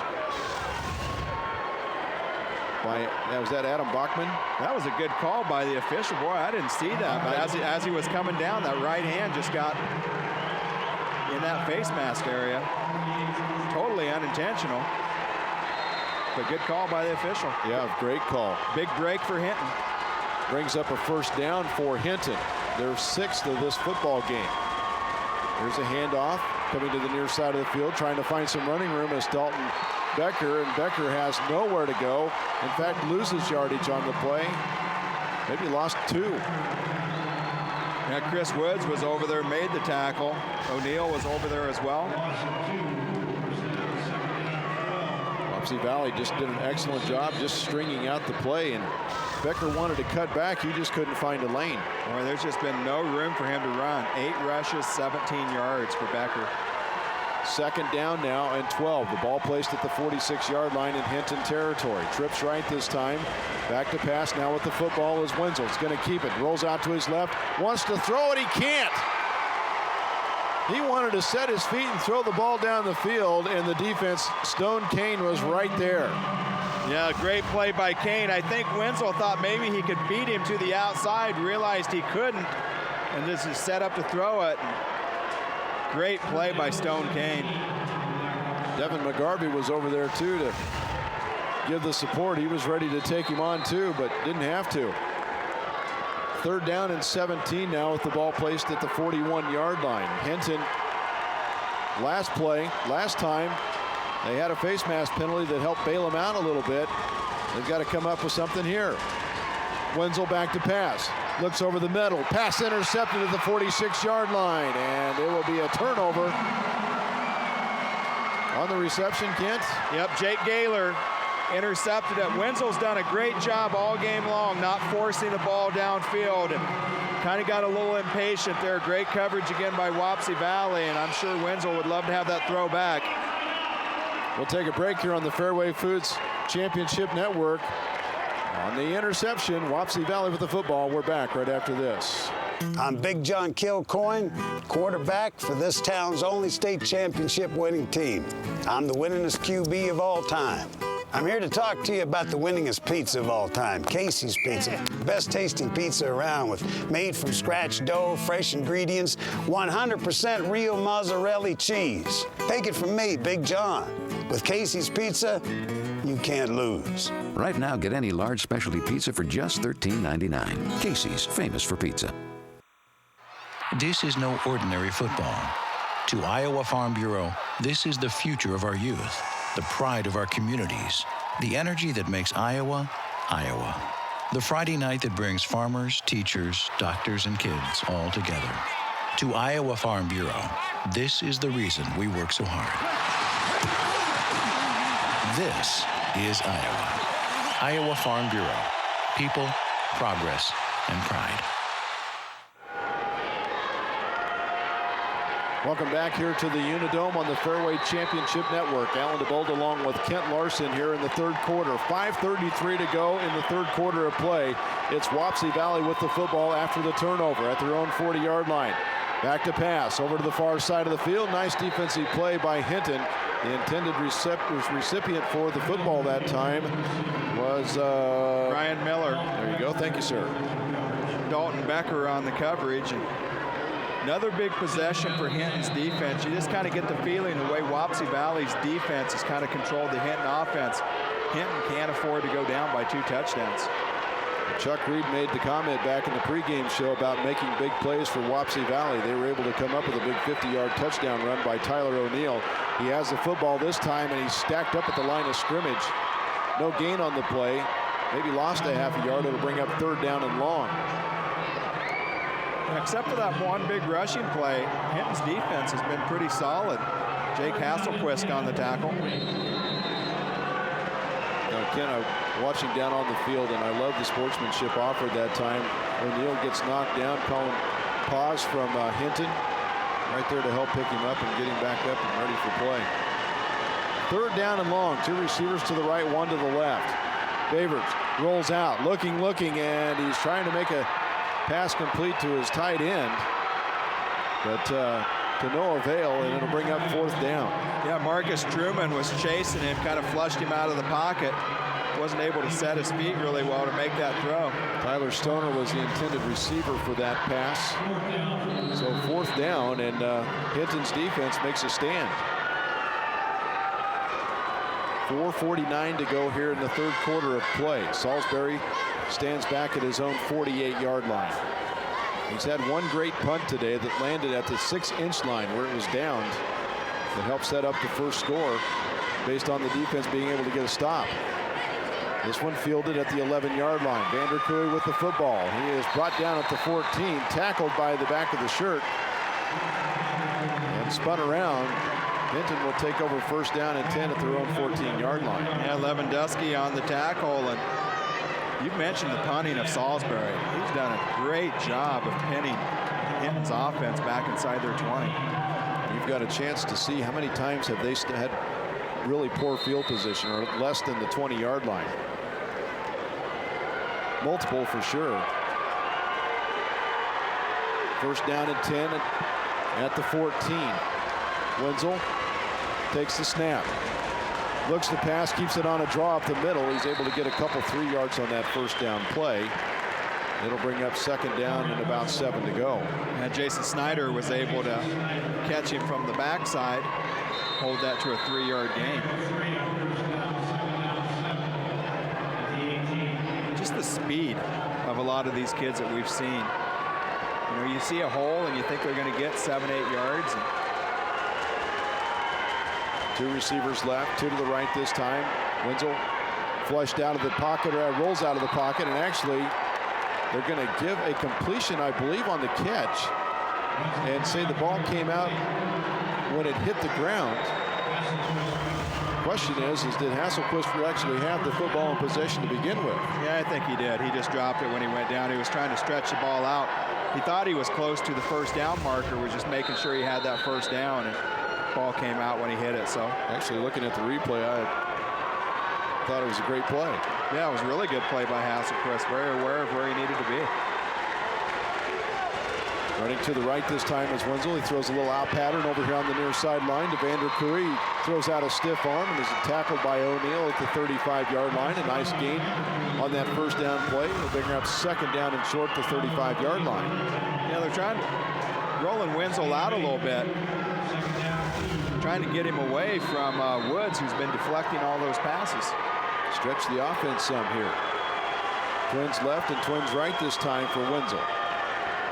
Was that Adam Bachman? That was a good call by the official. Boy, I didn't see that, but as he was coming down, that right hand just got in that face mask area. Totally unintentional, but good call by the official. Yeah, great call. Big break for Hinton. Brings up a first down for Hinton. Their 6th of this football game. Here's a handoff coming to the near side of the field, trying to find some running room as Dalton Becker, and Becker has nowhere to go. In fact, loses yardage on the play. Maybe lost 2. Yeah, Chris Woods was over there, made the tackle. O'Neill was over there as well. Wapsie Valley just did an excellent job just stringing out the play, and Becker wanted to cut back. He just couldn't find a lane. Boy, there's just been no room for him to run. 8 rushes, 17 yards for Becker. Second down now and 12. The ball placed at the 46-yard line in Hinton territory. Trips right this time. Back to pass now with the football is Wenzel. It's going to keep it. Rolls out to his left. Wants to throw it. He can't. He wanted to set his feet and throw the ball down the field, and the defense, Stone Kane, was right there. Yeah, great play by Kane. I think Wenzel thought maybe he could beat him to the outside, realized he couldn't, and this is set up to throw it. Great play by Stone Kane. Devin McGarvey was over there too to give the support. He was ready to take him on too, but didn't have to. Third down and 17 now with the ball placed at the 41-yard line. Hinton, last time, they had a face mask penalty that helped bail them out a little bit. They've got to come up with something here. Wenzel back to pass. Looks over the middle. Pass intercepted at the 46-yard line, and it will be a turnover. On the reception, Kent. Yep, Jake Gaylor intercepted it. Wenzel's done a great job all game long, not forcing the ball downfield, and kind of got a little impatient there. Great coverage again by Wapsie Valley, and I'm sure Wenzel would love to have that throw back. We'll take a break here on the Fairway Foods Championship Network. On the interception, Wapsie Valley with the football. We're back right after this. I'm Big John Kilcoyne, quarterback for this town's only state championship winning team. I'm the winningest QB of all time. I'm here to talk to you about the winningest pizza of all time, Casey's Pizza. Best tasting pizza around, with made from scratch dough, fresh ingredients, 100% real mozzarella cheese. Take it from me, Big John. With Casey's Pizza, you can't lose. Right now, get any large specialty pizza for just $13.99. Casey's, famous for pizza. This is no ordinary football. To Iowa Farm Bureau, this is the future of our youth, the pride of our communities, the energy that makes Iowa, Iowa. The Friday night that brings farmers, teachers, doctors, and kids all together. To Iowa Farm Bureau, this is the reason we work so hard. This is Iowa. Iowa Farm Bureau. People, progress, and pride. Welcome back here to the Unidome on the Fairway Championship Network. Alan DeBold along with Kent Larson here in the third quarter. 5:33 to go in the third quarter of play. It's Wapsie Valley with the football after the turnover at their own 40-yard line. Back to pass over to the far side of the field. Nice defensive play by Hinton. The intended recipient for the football that time was Ryan Miller. There you go. Thank you, sir. Dalton Becker on the coverage. And another big possession for Hinton's defense. You just kind of get the feeling the way Wapsie Valley's defense has kind of controlled the Hinton offense. Hinton can't afford to go down by 2 touchdowns. Chuck Reed made the comment back in the pregame show about making big plays for Wapsie Valley. They were able to come up with a big 50-yard touchdown run by Tyler O'Neill. He has the football this time, and he's stacked up at the line of scrimmage. No gain on the play. Maybe lost a half a yard. It'll bring up third down and long. Except for that one big rushing play, Hinton's defense has been pretty solid. Jake Hasselquist on the tackle. Ken, I'm watching down on the field, and I love the sportsmanship offered that time. O'Neill gets knocked down, calling pause from Hinton. Right there to help pick him up and get him back up and ready for play. Third down and long. 2 receivers to the right, 1 to the left. Favors rolls out, looking, and he's trying to make a pass complete to his tight end. But to no avail, and it'll bring up 4th down. Yeah, Marcus Truman was chasing him, kind of flushed him out of the pocket. wasn't able to set his feet really well to make that throw. Tyler Stoner was the intended receiver for that pass. So 4th down, and Hinton's defense makes a stand. 4:49 to go here in the 3rd quarter of play. Salisbury stands back at his own 48-yard line. He's had one great punt today that landed at the 6-inch line where it was downed. That helped set up the first score based on the defense being able to get a stop. This one fielded at the 11-yard line. Vanderkooy with the football. He is brought down at the 14, tackled by the back of the shirt, and spun around. Hinton will take over 1st down and 10 at their own 14-yard line. Yeah, Lewandowski on the tackle, and you mentioned the punting of Salisbury. He's done a great job of pinning Hinton's offense back inside their 20. You've got a chance to see how many times have they had really poor field position or less than the 20-yard line. Multiple for sure. 1st down and 10 at the 14. Wenzel takes the snap. Looks to pass, keeps it on a draw up the middle. He's able to get a couple 3 yards on that 1st down play. It'll bring up 2nd down and about 7 to go. And Jason Snyder was able to catch him from the backside, hold that to a 3-yard gain. Just the speed of a lot of these kids that we've seen. You know, you see a hole and you think they're going to get 7, 8 yards. And 2 receivers left, 2 to the right this time. Wenzel flushed out of the pocket, or rolls out of the pocket, and actually they're going to give a completion, I believe, on the catch, and say the ball came out when it hit the ground. Question is did Hasselquist actually have the football in possession to begin with? Yeah, I think he did. He just dropped it when he went down. He was trying to stretch the ball out. He thought he was close to the 1st down marker, was just making sure he had that 1st down, and ball came out when he hit it. So actually, looking at the replay, I thought it was a great play. Yeah, it was a really good play by Hasselquist. Very aware of where he needed to be. Running to the right this time is Wenzel. He throws a little out pattern over here on the near sideline to Vanderkooy. He throws out a stiff arm and is tackled by O'Neal at the 35-yard line. A nice gain on that 1st down play. They'll bring up 2nd down and short, the 35-yard line. Yeah, they're trying rolling Wenzel out a little bit, trying to get him away from Woods, who's been deflecting all those passes. Stretch the offense some here. Twins left and twins right this time for Wenzel.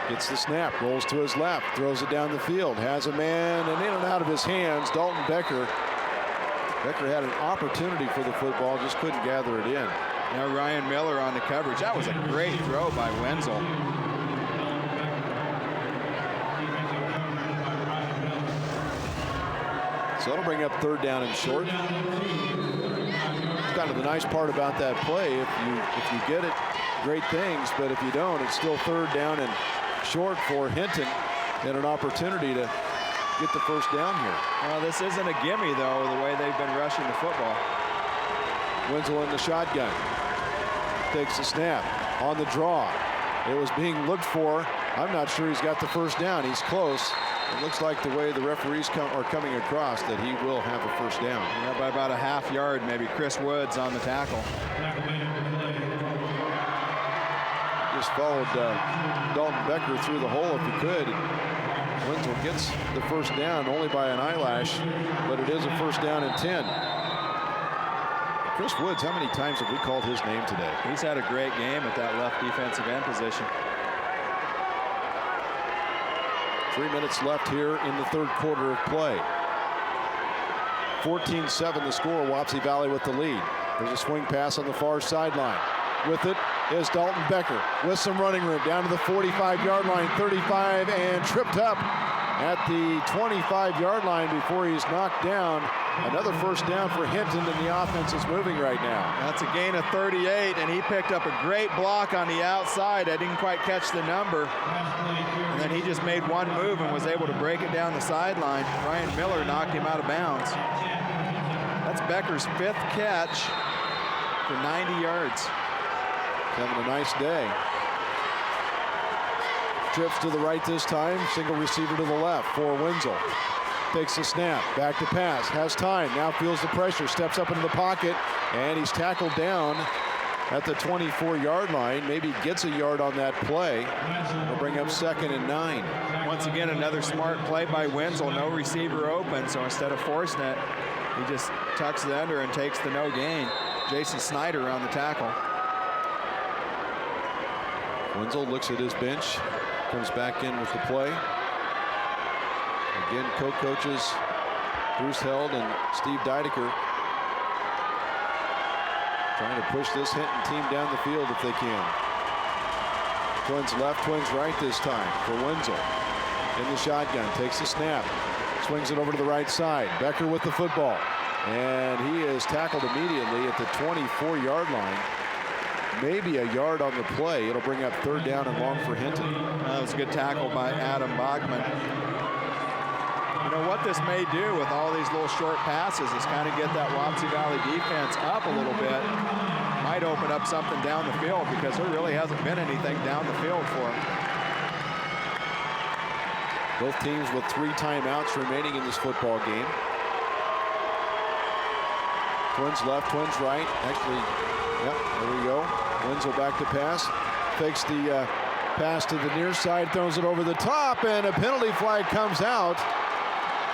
Gets the snap, rolls to his left, throws it down the field, has a man, and in and out of his hands, Dalton Becker. Becker had an opportunity for the football, just couldn't gather it in. Now Ryan Miller on the coverage. That was a great throw by Wenzel. So that'll bring up 3rd down and short. It's kind of the nice part about that play. If you get it, great things, but if you don't, it's still 3rd down and short for Hinton, and an opportunity to get the 1st down here. Well, this isn't a gimme, though, the way they've been rushing the football. Wenzel in the shotgun. Takes the snap on the draw. It was being looked for. I'm not sure he's got the 1st down. He's close. It looks like the way the referees are coming across that he will have a 1st down. Yeah, by about a half yard, maybe. Chris Woods on the tackle. Just followed Dalton Becker through the hole if he could. Wenzel gets the 1st down only by an eyelash, but it is a 1st down and 10. Chris Woods, how many times have we called his name today? He's had a great game at that left defensive end position. 3 minutes left here in the 3rd quarter of play. 14-7 the score. Wapsie Valley with the lead. There's a swing pass on the far sideline. With it is Dalton Becker with some running room down to the 45-yard line, 35, and tripped up at the 25-yard line before he's knocked down. Another 1st down for Hinton, and the offense is moving right now. That's a gain of 38, and he picked up a great block on the outside. I didn't quite catch the number. And then he just made one move and was able to break it down the sideline. Ryan Miller knocked him out of bounds. That's Becker's 5th catch for 90 yards. Having a nice day. Trips to the right this time, single receiver to the left for Wenzel. takes the snap, back to pass, has time, now feels the pressure, steps up into the pocket, and he's tackled down at the 24-yard line. Maybe gets a yard on that play. It'll bring up 2nd and 9. Once again, another smart play by Wenzel. No receiver open, so instead of forcing it, he just tucks it under and takes the no gain. Jason Snyder on the tackle. Wenzel looks at his bench, comes back in with the play. Again, co-coaches Bruce Held and Steve Deidecker trying to push this Hinton team down the field if they can. Twins left, twins right this time for Wenzel. In the shotgun, takes the snap, swings it over to the right side. Becker with the football, and he is tackled immediately at the 24-yard line. Maybe a yard on the play. It'll bring up 3rd down and long for Hinton. That was a good tackle by Adam Bachman. You know what this may do with all these little short passes is kind of get that Wapsie Valley defense up a little bit. Might open up something down the field because there really hasn't been anything down the field for them. Both teams with 3 timeouts remaining in this football game. Twins left, twins right. Actually, yep, there we go. Wenzel back to pass. Fakes the pass to the near side, throws it over the top, and a penalty flag comes out.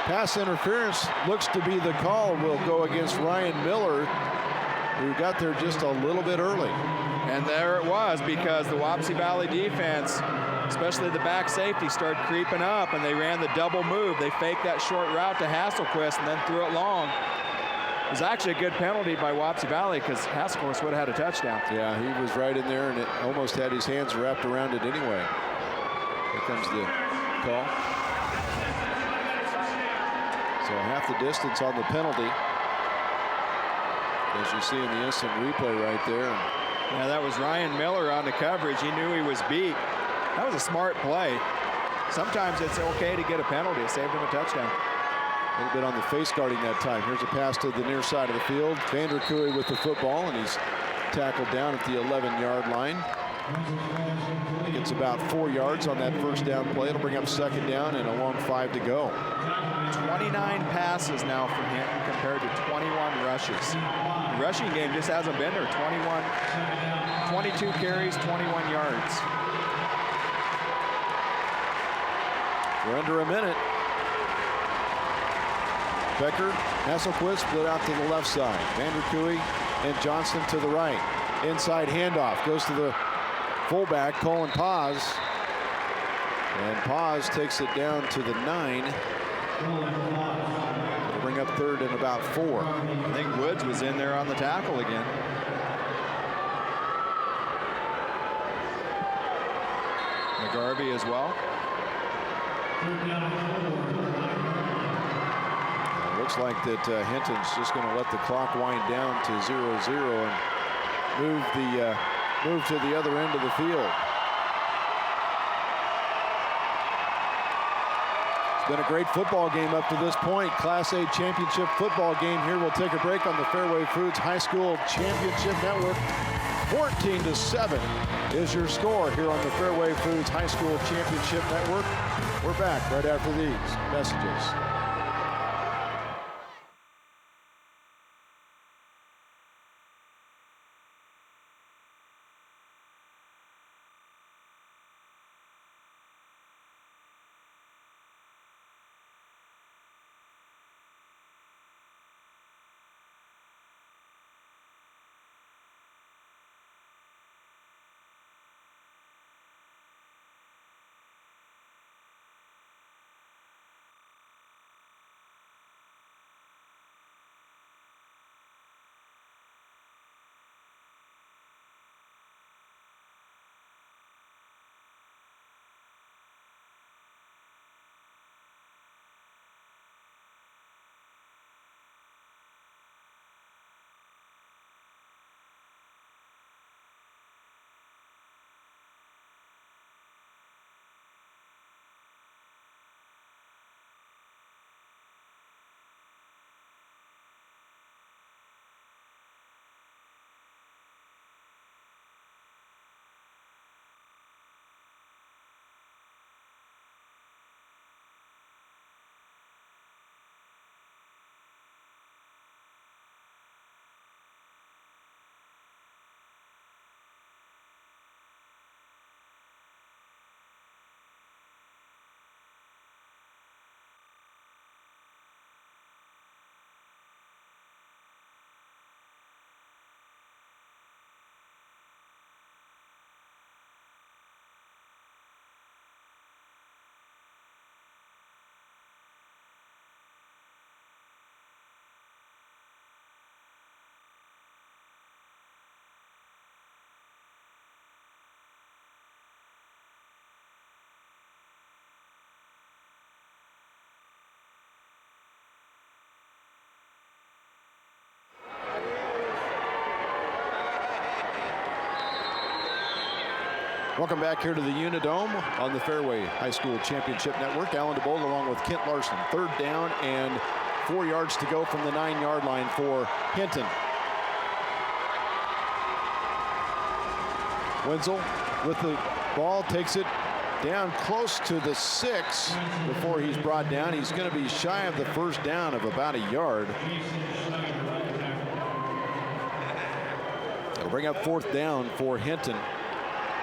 Pass interference looks to be the call. Will go against Ryan Miller, who got there just a little bit early. And there it was, because the Wapsie Valley defense, especially the back safety, started creeping up, and they ran the double move. They faked that short route to Hasselquist and then threw it long. It was actually a good penalty by Wapsie Valley because Hasselquist would have had a touchdown. Yeah, he was right in there, and it almost had his hands wrapped around it anyway. Here comes the call. So half the distance on the penalty, as you see in the instant replay right there. Yeah, that was Ryan Miller on the coverage. He knew he was beat. That was a smart play. Sometimes it's okay to get a penalty. It saved him a touchdown. A little bit on the face guarding that time. Here's a pass to the near side of the field. Vanderkooy with the football, and he's tackled down at the 11-yard line. Gets about 4 yards on that first down play. It'll bring up 2nd down and a long 5 to go. 29 passes now for Hinton compared to 21 rushes. The rushing game just hasn't been there. 22 carries, 21 yards. We're under a minute. Becker, Hasselquist split out to the left side. Vanderkooy and Johnston to the right. Inside handoff goes to the fullback, Colin Paz. And Paz takes it down to the 9. It'll bring up 3rd and about 4. I think Woods was in there on the tackle again. McGarvey as well. Looks like that Hinton's just going to let the clock wind down to 0-0 and move to the other end of the field. It's been a great football game up to this point. Class A championship football game here. We'll take a break on the Fairway Foods High School Championship Network. 14-7 is your score here on the Fairway Foods High School Championship Network. We're back right after these messages. Welcome back here to the Unidome on the Fairway High School Championship Network. Alan DeBold along with Kent Larson. 3rd down and 4 yards to go from the 9-yard line for Hinton. Wenzel with the ball, takes it down close to the 6 before he's brought down. He's going to be shy of the first down of about a yard. It'll bring up 4th down for Hinton.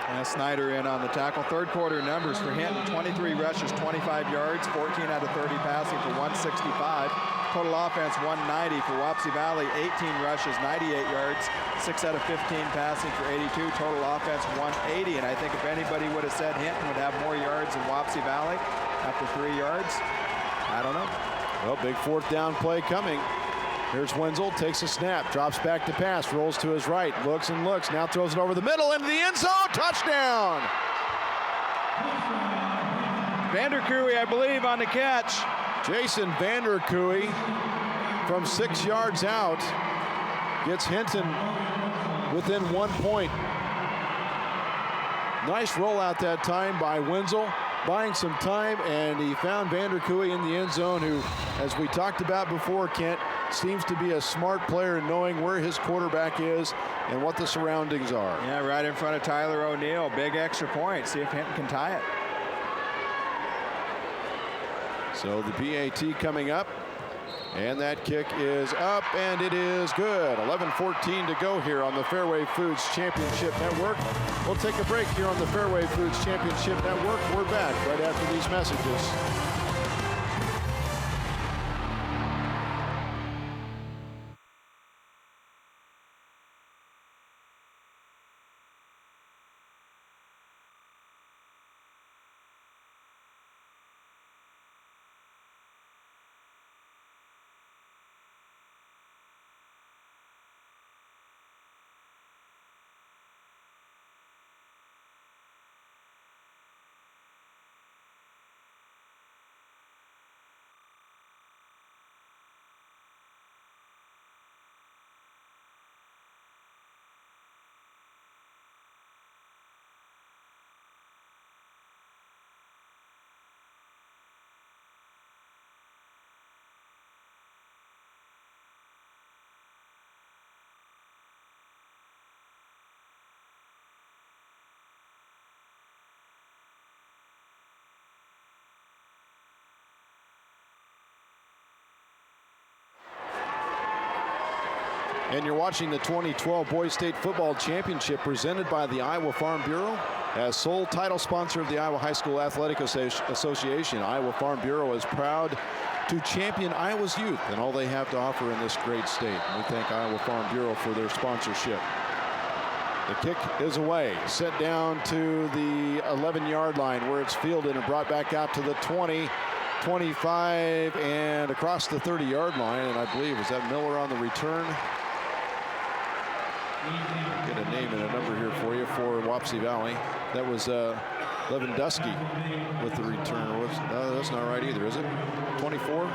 And Snyder in on the tackle. 3rd quarter numbers for Hinton: 23 rushes, 25 yards, 14 out of 30 passing for 165. Total offense 190 for Wapsie Valley. 18 rushes, 98 yards, 6 out of 15 passing for 82. Total offense 180. And I think if anybody would have said Hinton would have more yards than Wapsie Valley after 3 yards, I don't know. Well, big 4th down play coming. Here's Wenzel, takes a snap, drops back to pass, rolls to his right, looks and looks, now throws it over the middle into the end zone, touchdown! Vanderkooy, I believe, on the catch. Jason Vanderkooy from 6 yards out gets Hinton within 1 point. Nice rollout that time by Wenzel, buying some time, and he found Vanderkooy in the end zone, who, as we talked about before, Kent, seems to be a smart player in knowing where his quarterback is and what the surroundings are. Yeah, right in front of Tyler O'Neill. Big extra point. See if Hinton can tie it. So the PAT coming up, and that kick is up, and it is good. 11:14 to go here on the Fairway Foods Championship Network. We'll take a break here on the Fairway Foods Championship Network. We're back right after these messages. And you're watching the 2012 Boys State Football Championship presented by the Iowa Farm Bureau. As sole title sponsor of the Iowa High School Athletic Association, Iowa Farm Bureau is proud to champion Iowa's youth and all they have to offer in this great state. We thank Iowa Farm Bureau for their sponsorship. The kick is away, set down to the 11-yard line where it's fielded and brought back out to the 20, 25, and across the 30-yard line. And I believe, is that Miller on the return? Get a name and a number here for you for Wapsie Valley. That was Lewandowski with the return. No, that's not right either, is it? 24?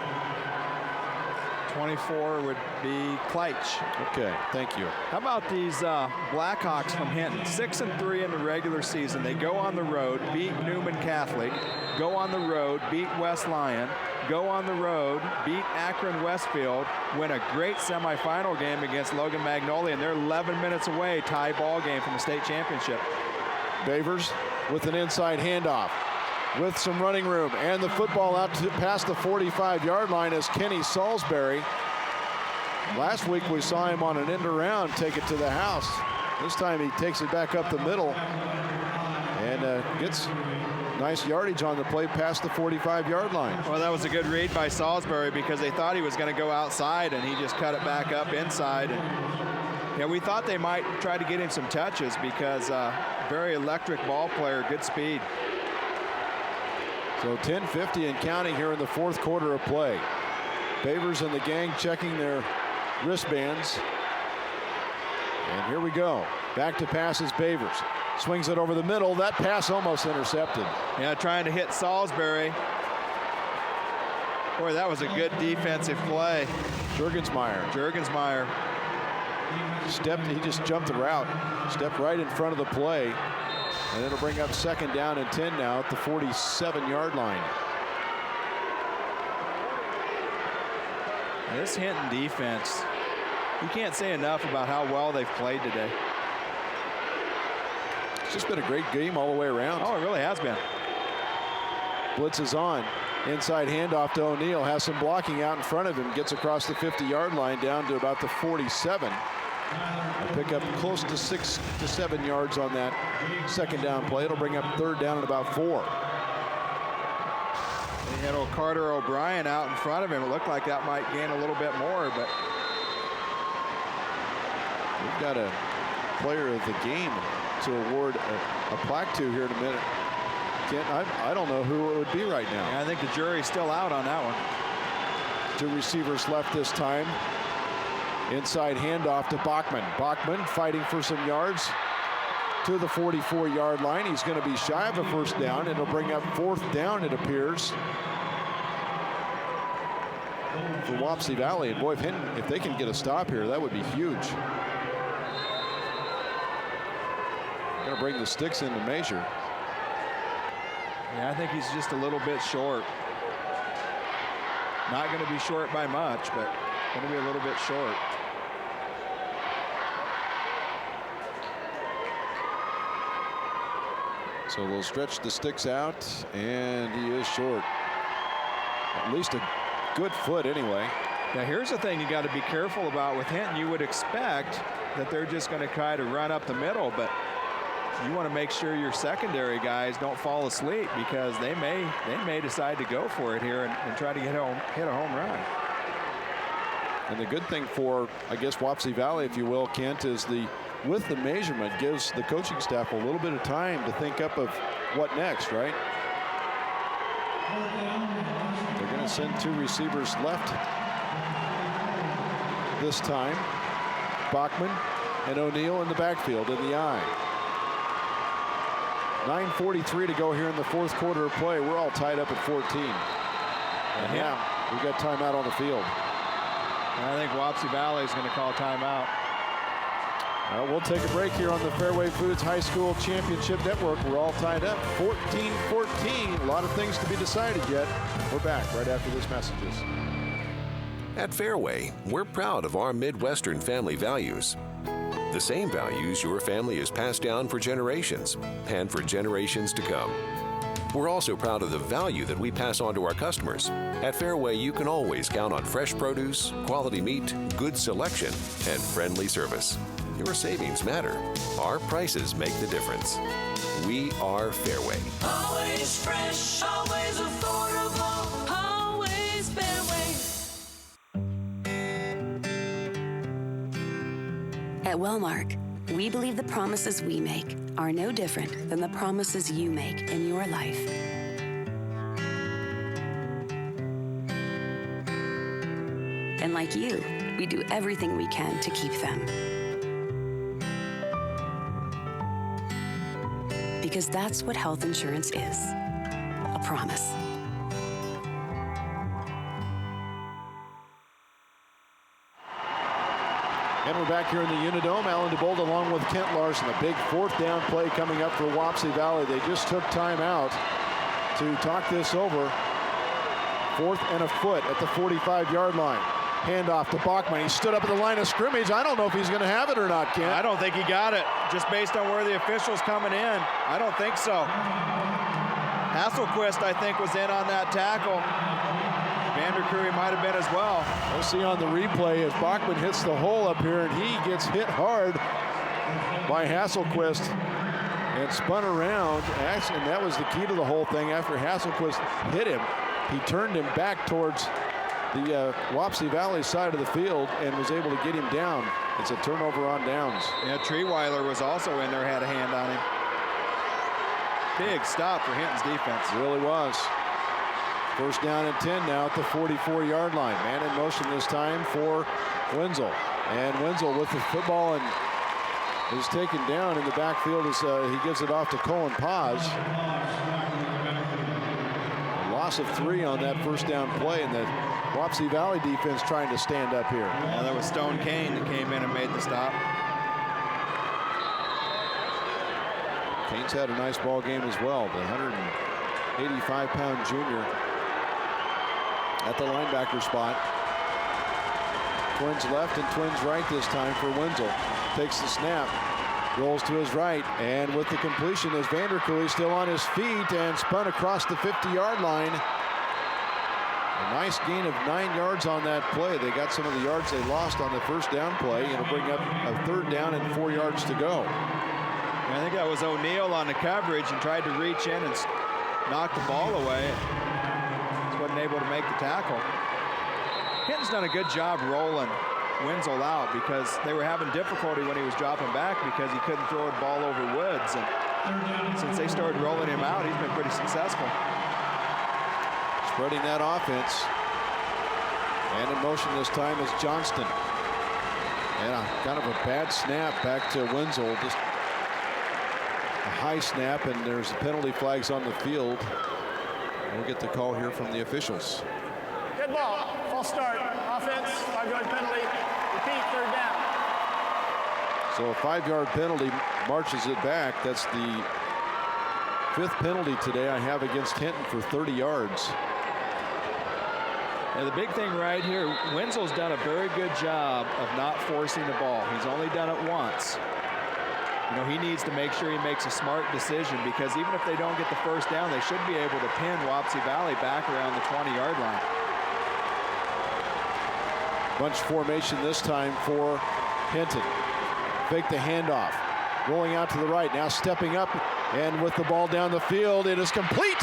24 would be Kleitch. Okay, thank you. How about these Blackhawks from Hinton? 6-3 in the regular season. They go on the road, beat Newman Catholic, go on the road, beat West Lyon, go on the road, beat Akron Westfield, win a great semifinal game against Logan Magnolia, and they're 11 minutes away, tie ball game from the state championship. Bavers with an inside handoff with some running room, and the football out to past the 45-yard line is Kenny Salisbury. Last week we saw him on an end around take it to the house. This time he takes it back up the middle and gets nice yardage on the play past the 45-yard line. Well, that was a good read by Salisbury because they thought he was going to go outside, and he just cut it back up inside. And, yeah, we thought they might try to get him some touches because very electric ball player, good speed. So 10:50 and counting here in the fourth quarter of play. Bavers and the gang checking their wristbands. And here we go. Back to pass is Bavers. Swings it over the middle. That pass almost intercepted. Yeah, trying to hit Salisbury. Boy, that was a good defensive play. Juergensmeyer. He just jumped the route. Stepped right in front of the play. And it'll bring up 2nd down and 10 now at the 47-yard line. This Hinton defense, you can't say enough about how well they've played today. It's just been a great game all the way around. Oh, it really has been. Blitz is on. Inside handoff to O'Neal. Has some blocking out in front of him. Gets across the 50-yard line down to about the 47. They'll pick up close to 6 to 7 yards on that 2nd down play. It'll bring up 3rd down and about 4. They had old Carter O'Brien out in front of him. It looked like that might gain a little bit more, but we've got a player of the game to award a plaque to here in a minute. Kent, I don't know who it would be right now. Yeah, I think the jury's still out on that one. 2 receivers left this time. Inside handoff to Bachman. Bachman fighting for some yards to the 44-yard line. He's going to be shy of a 1st down. It'll bring up 4th down, it appears, for Wapsie Valley. And boy, if they can get a stop here, that would be huge. Going to bring the sticks in to measure. Yeah, I think he's just a little bit short. Not going to be short by much, but going to be a little bit short. So they'll stretch the sticks out, and he is short. At least a good foot anyway. Now here's the thing you got to be careful about with Hinton. You would expect that they're just going to try to run up the middle, but you want to make sure your secondary guys don't fall asleep, because they may decide to go for it here and try to hit a home run. And the good thing for, I guess, Wapsie Valley, if you will, Kent, is with the measurement gives the coaching staff a little bit of time to think up of what next, right? They're going to send 2 receivers left this time. Bachman and O'Neal in the backfield in the eye. 9:43 to go here in the 4th quarter of play. We're all tied up at 14. And now we've got timeout on the field. And I think Wapsie Valley is going to call timeout. We'll take a break here on the Fairway Foods High School Championship Network. We're all tied up 14-14. A lot of things to be decided yet. We're back right after this messages. At Fairway, we're proud of our Midwestern family values. The same values your family has passed down for generations and for generations to come. We're also proud of the value that we pass on to our customers. At Fairway, you can always count on fresh produce, quality meat, good selection, and friendly service. Your savings matter. Our prices make the difference. We are Fairway. Always fresh, always affordable, always Fairway. At Wellmark, we believe the promises we make are no different than the promises you make in your life. And like you, we do everything we can to keep them. Because that's what health insurance is, a promise. And we're back here in the Unidome. Alan DeBold along with Kent Larson. A big 4th down play coming up for Wapsie Valley. They just took time out to talk this over. 4th and a foot at the 45-yard line. Handoff to Bachman. He stood up at the line of scrimmage. I don't know if he's going to have it or not, Kent. I don't think he got it, just based on where the official's coming in. I don't think so. Hasselquist, I think, was in on that tackle. Vandercrew might have been as well. We'll see on the replay as Bachman hits the hole up here, and he gets hit hard by Hasselquist and spun around. And that was the key to the whole thing. After Hasselquist hit him, he turned him back towards the Wapsie Valley side of the field and was able to get him down. It's a turnover on downs. Yeah, Treeweiler was also in there, had a hand on him. Big stop for Hinton's defense. It really was. 1st down and 10 now at the 44-yard line. Man in motion this time for Wenzel. And Wenzel with the football and is taken down in the backfield as he gives it off to Colin Paz. A loss of 3 on that 1st down play, and the Wapsie Valley defense trying to stand up here. Yeah, that was Stone Kane that came in and made the stop. Kane's had a nice ball game as well. The 185-pound junior at the linebacker spot. Twins left and twins right this time for Wenzel. Takes the snap, rolls to his right, and with the completion is Vanderkooi still on his feet and spun across the 50-yard line. A nice gain of 9 yards on that play. They got some of the yards they lost on the first down play. It'll bring up a 3rd down and 4 yards to go. I think that was O'Neal on the coverage and tried to reach in and knock the ball away. Just wasn't able to make the tackle. Hinton's done a good job rolling Wenzel out because they were having difficulty when he was dropping back because he couldn't throw the ball over Woods. And since they started rolling him out, he's been pretty successful. Spreading that offense. And in motion this time is Johnston. And kind of a bad snap back to Wenzel. Just a high snap, and there's penalty flags on the field. We'll get the call here from the officials. Good ball. False start. Offense, 5-yard penalty. Repeat, 3rd down. So a 5-yard penalty marches it back. That's the 5th penalty today I have against Hinton for 30 yards. And the big thing right here, Wenzel's done a very good job of not forcing the ball. He's only done it once. You know, he needs to make sure he makes a smart decision because even if they don't get the 1st down, they should be able to pin Wapsie Valley back around the 20-yard line. Bunch formation this time for Hinton. Fake the handoff. Rolling out to the right. Now stepping up and with the ball down the field. It is complete.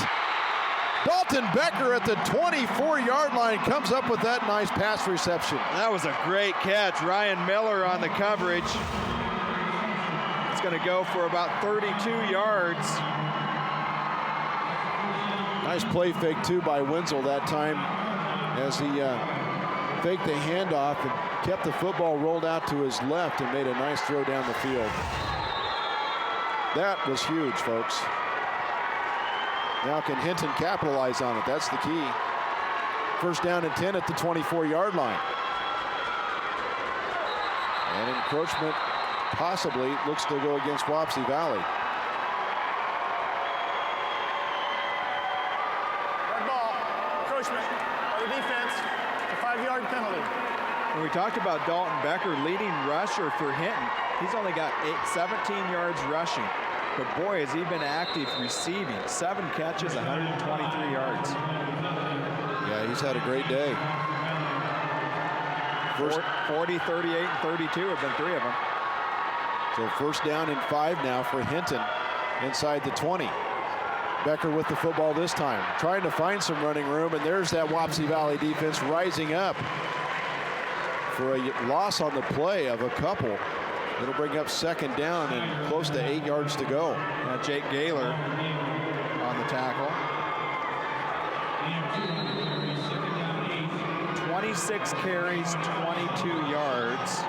Dalton Becker at the 24-yard line comes up with that nice pass reception. That was a great catch. Ryan Miller on the coverage. It's going to go for about 32 yards. Nice play fake too by Wenzel that time as he faked the handoff and kept the football rolled out to his left and made a nice throw down the field. That was huge, folks. Now can Hinton capitalize on it? That's the key. 1st down and 10 at the 24-yard line. And encroachment possibly looks to go against Wapsie Valley. Red ball. Encroachment by the defense. A 5-yard penalty. When we talked about Dalton Becker, leading rusher for Hinton, he's only got 17 yards rushing. But boy, has he been active receiving. 7 catches, 123 yards. Yeah, he's had a great day. 40, 38, and 32 have been 3 of them. So 1st down and 5 now for Hinton inside the 20. Becker with the football this time, trying to find some running room, and there's that Wapsie Valley defense rising up for a loss on the play of a couple. It'll bring up 2nd down and close to 8 yards to go. Now Jake Gaylor on the tackle. 26 carries, 22 yards,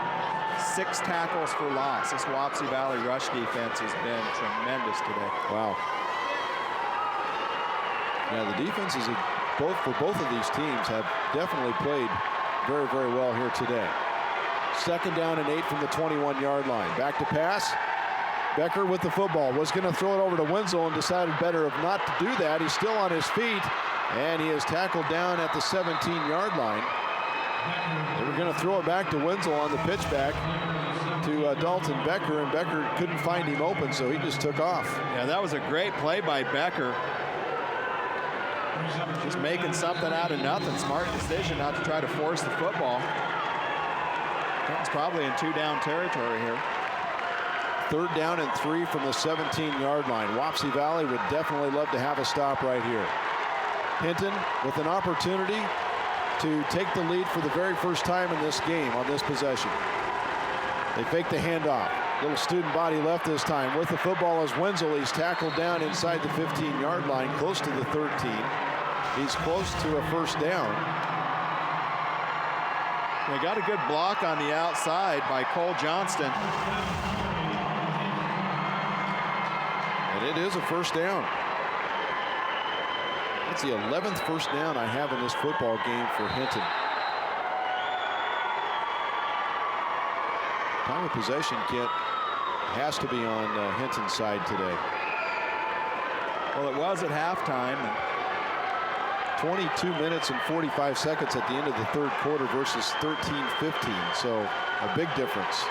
6 tackles for loss. This Wapsie Valley rush defense has been tremendous today. Wow. Yeah, the defenses for both of these teams have definitely played very, very well here today. 2nd down and 8 from the 21-yard line. Back to pass. Becker with the football. Was going to throw it over to Wenzel and decided better of not to do that. He's still on his feet, and he is tackled down at the 17-yard line. They were going to throw it back to Wenzel on the pitch back to Dalton Becker, and Becker couldn't find him open, so he just took off. Yeah, that was a great play by Becker. Just making something out of nothing. Smart decision not to try to force the football. It's probably in 2-down territory here. 3rd down and 3 from the 17-yard line. Wapsie Valley would definitely love to have a stop right here. Hinton with an opportunity to take the lead for the very first time in this game on this possession. They fake the handoff. Little student body left this time. With the football is Wenzel. He's tackled down inside the 15-yard line, close to the 13. He's close to a 1st down. They got a good block on the outside by Cole Johnston. And it is a 1st down. That's the 11th 1st down I have in this football game for Hinton. Time of possession, Kent, has to be on Hinton's side today. Well, it was at halftime. 22 minutes and 45 seconds at the end of the third quarter versus 13-15, so a big difference.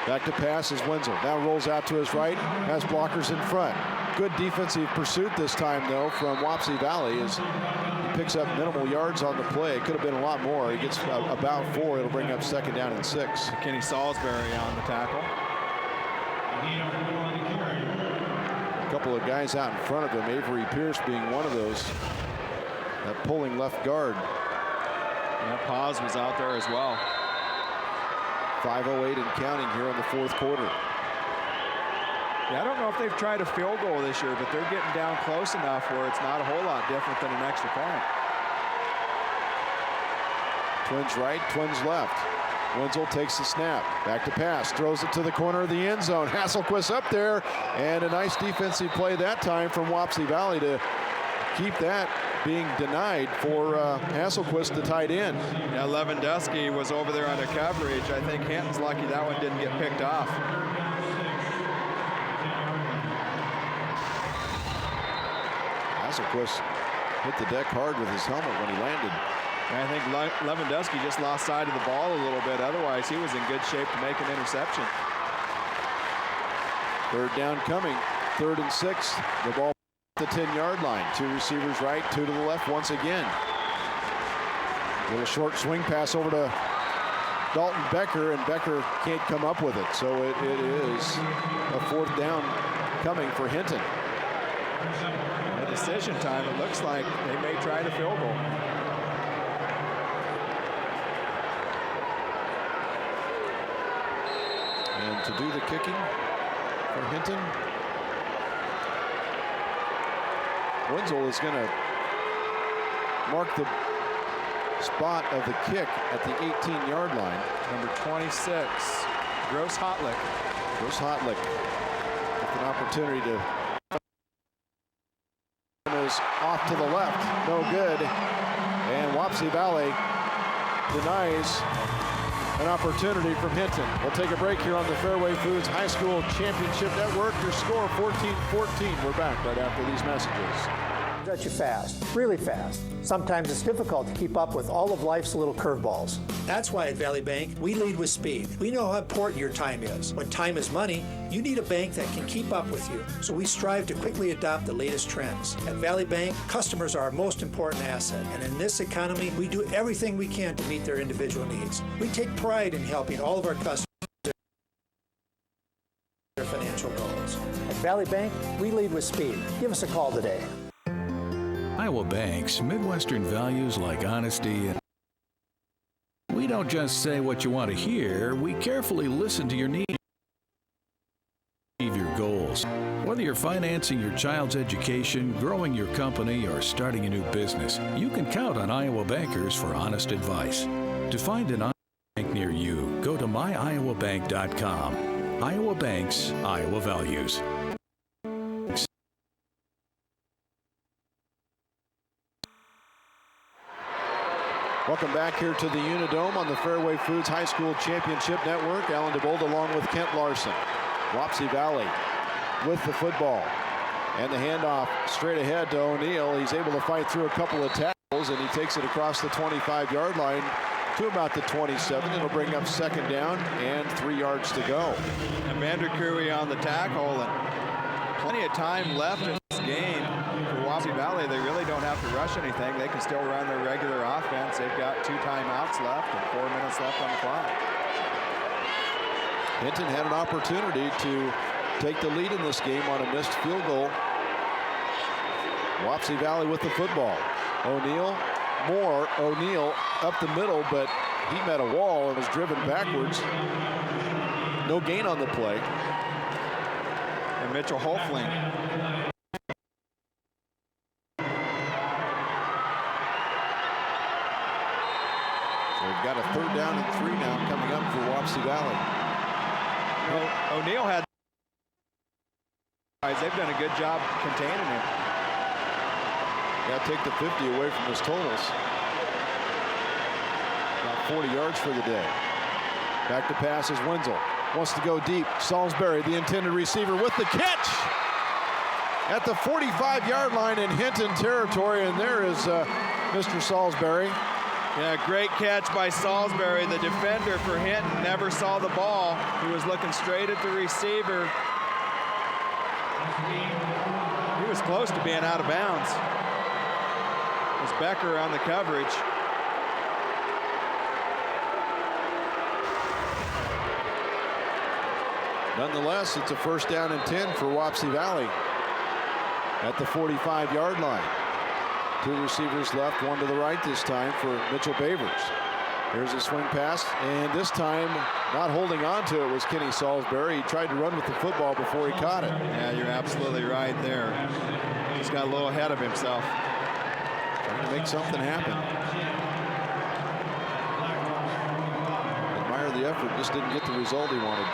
Back to pass is Wenzel. Now rolls out to his right, has blockers in front. Good defensive pursuit this time, though, from Wapsie Valley as he picks up minimal yards on the play. It could have been a lot more. He gets about 4. It'll bring up 2nd down and 6. Kenny Salisbury on the tackle. A couple of guys out in front of him, Avery Pierce being one of those. That pulling left guard. Yeah, Paz was out there as well. 5:08 and counting here in the fourth quarter. Yeah, I don't know if they've tried a field goal this year, but they're getting down close enough where it's not a whole lot different than an extra point. Twins right, Twins left. Wenzel takes the snap, back to pass, throws it to the corner of the end zone. Hasselquist up there, and a nice defensive play that time from Wapsie Valley to keep that being denied for Hasselquist, the tight end. Yeah, Lewandowski was over there under coverage. I think Hinton's lucky that one didn't get picked off. Hasselquist hit the deck hard with his helmet when he landed. And I think Lewandowski just lost sight of the ball a little bit. Otherwise, he was in good shape to make an interception. 3rd down coming, 3rd and 6. The ball at the 10-yard line. 2 receivers right, 2 to the left once again. Little short swing pass over to Dalton Becker, and Becker can't come up with it. So it is a 4th down coming for Hinton. At decision time, it looks like they may try the field goal. And to do the kicking for Hinton, Wenzel is going to mark the spot of the kick at the 18-yard line. Number 26, Gross Hotlick. Gross Hotlick with an opportunity to is off to the left, no good. And Wapsie Valley denies an opportunity from Hinton. We'll take a break here on the Fairway Foods High School Championship Network. Your score 14-14. We're back right after these messages. Stretch you fast, really fast. Sometimes it's difficult to keep up with all of life's little curveballs. That's why at Valley Bank, we lead with speed. We know how important your time is. When time is money, you need a bank that can keep up with you. So we strive to quickly adopt the latest trends. At Valley Bank, customers are our most important asset. And in this economy, we do everything we can to meet their individual needs. We take pride in helping all of our customers their financial goals. At Valley Bank, we lead with speed. Give us a call today. Iowa Bank's Midwestern values like honesty and we don't just say what you want to hear, we carefully listen to your needs, achieve your goals. Whether you're financing your child's education, growing your company, or starting a new business, you can count on Iowa bankers for honest advice. To find an Iowa bank near you, go to myiowabank.com. Iowa Banks, Iowa Values. Welcome back here to the Unidome on the Fairway Foods High School Championship Network. Alan DeBold along with Kent Larson. Wapsie Valley with the football. And the handoff straight ahead to O'Neill. He's able to fight through a couple of tackles, and he takes it across the 25-yard line to about the 27. It'll bring up 2nd down and 3 yards to go. And Vandercooey on the tackle, and plenty of time left in this game. For Wapsie Valley, they really don't have to rush anything. They can still run their regular offense. They've got 2 timeouts left and 4 minutes left on the clock. Hinton had an opportunity to take the lead in this game on a missed field goal. Wapsie Valley with the football. O'Neill up the middle, but he met a wall and was driven backwards. No gain on the play. And Mitchell Hofling. So we've got a 3rd down and 3 now coming up for Wapsie Valley. O'Neill had. They've done a good job containing him. Got to take the 50 away from his totals. About 40 yards for the day. Back to pass is Wenzel. Wants to go deep. Salisbury, the intended receiver, with the catch. at the 45-yard line in Hinton territory, and there is Mr. Salisbury. Yeah, great catch by Salisbury. The defender for Hinton never saw the ball. He was looking straight at the receiver. He was close to being out of bounds. It was Becker on the coverage. Nonetheless, it's a first down and 10 for Wapsie Valley at the 45-yard line. Two receivers left, one to the right this time for Mitchell Bavers. Here's a swing pass, and this time not holding on to it was Kenny Salisbury. He tried to run with the football before he caught it. Yeah, you're absolutely right there. He's got a little ahead of himself. Trying to make something happen. Admire the effort, just didn't get the result he wanted.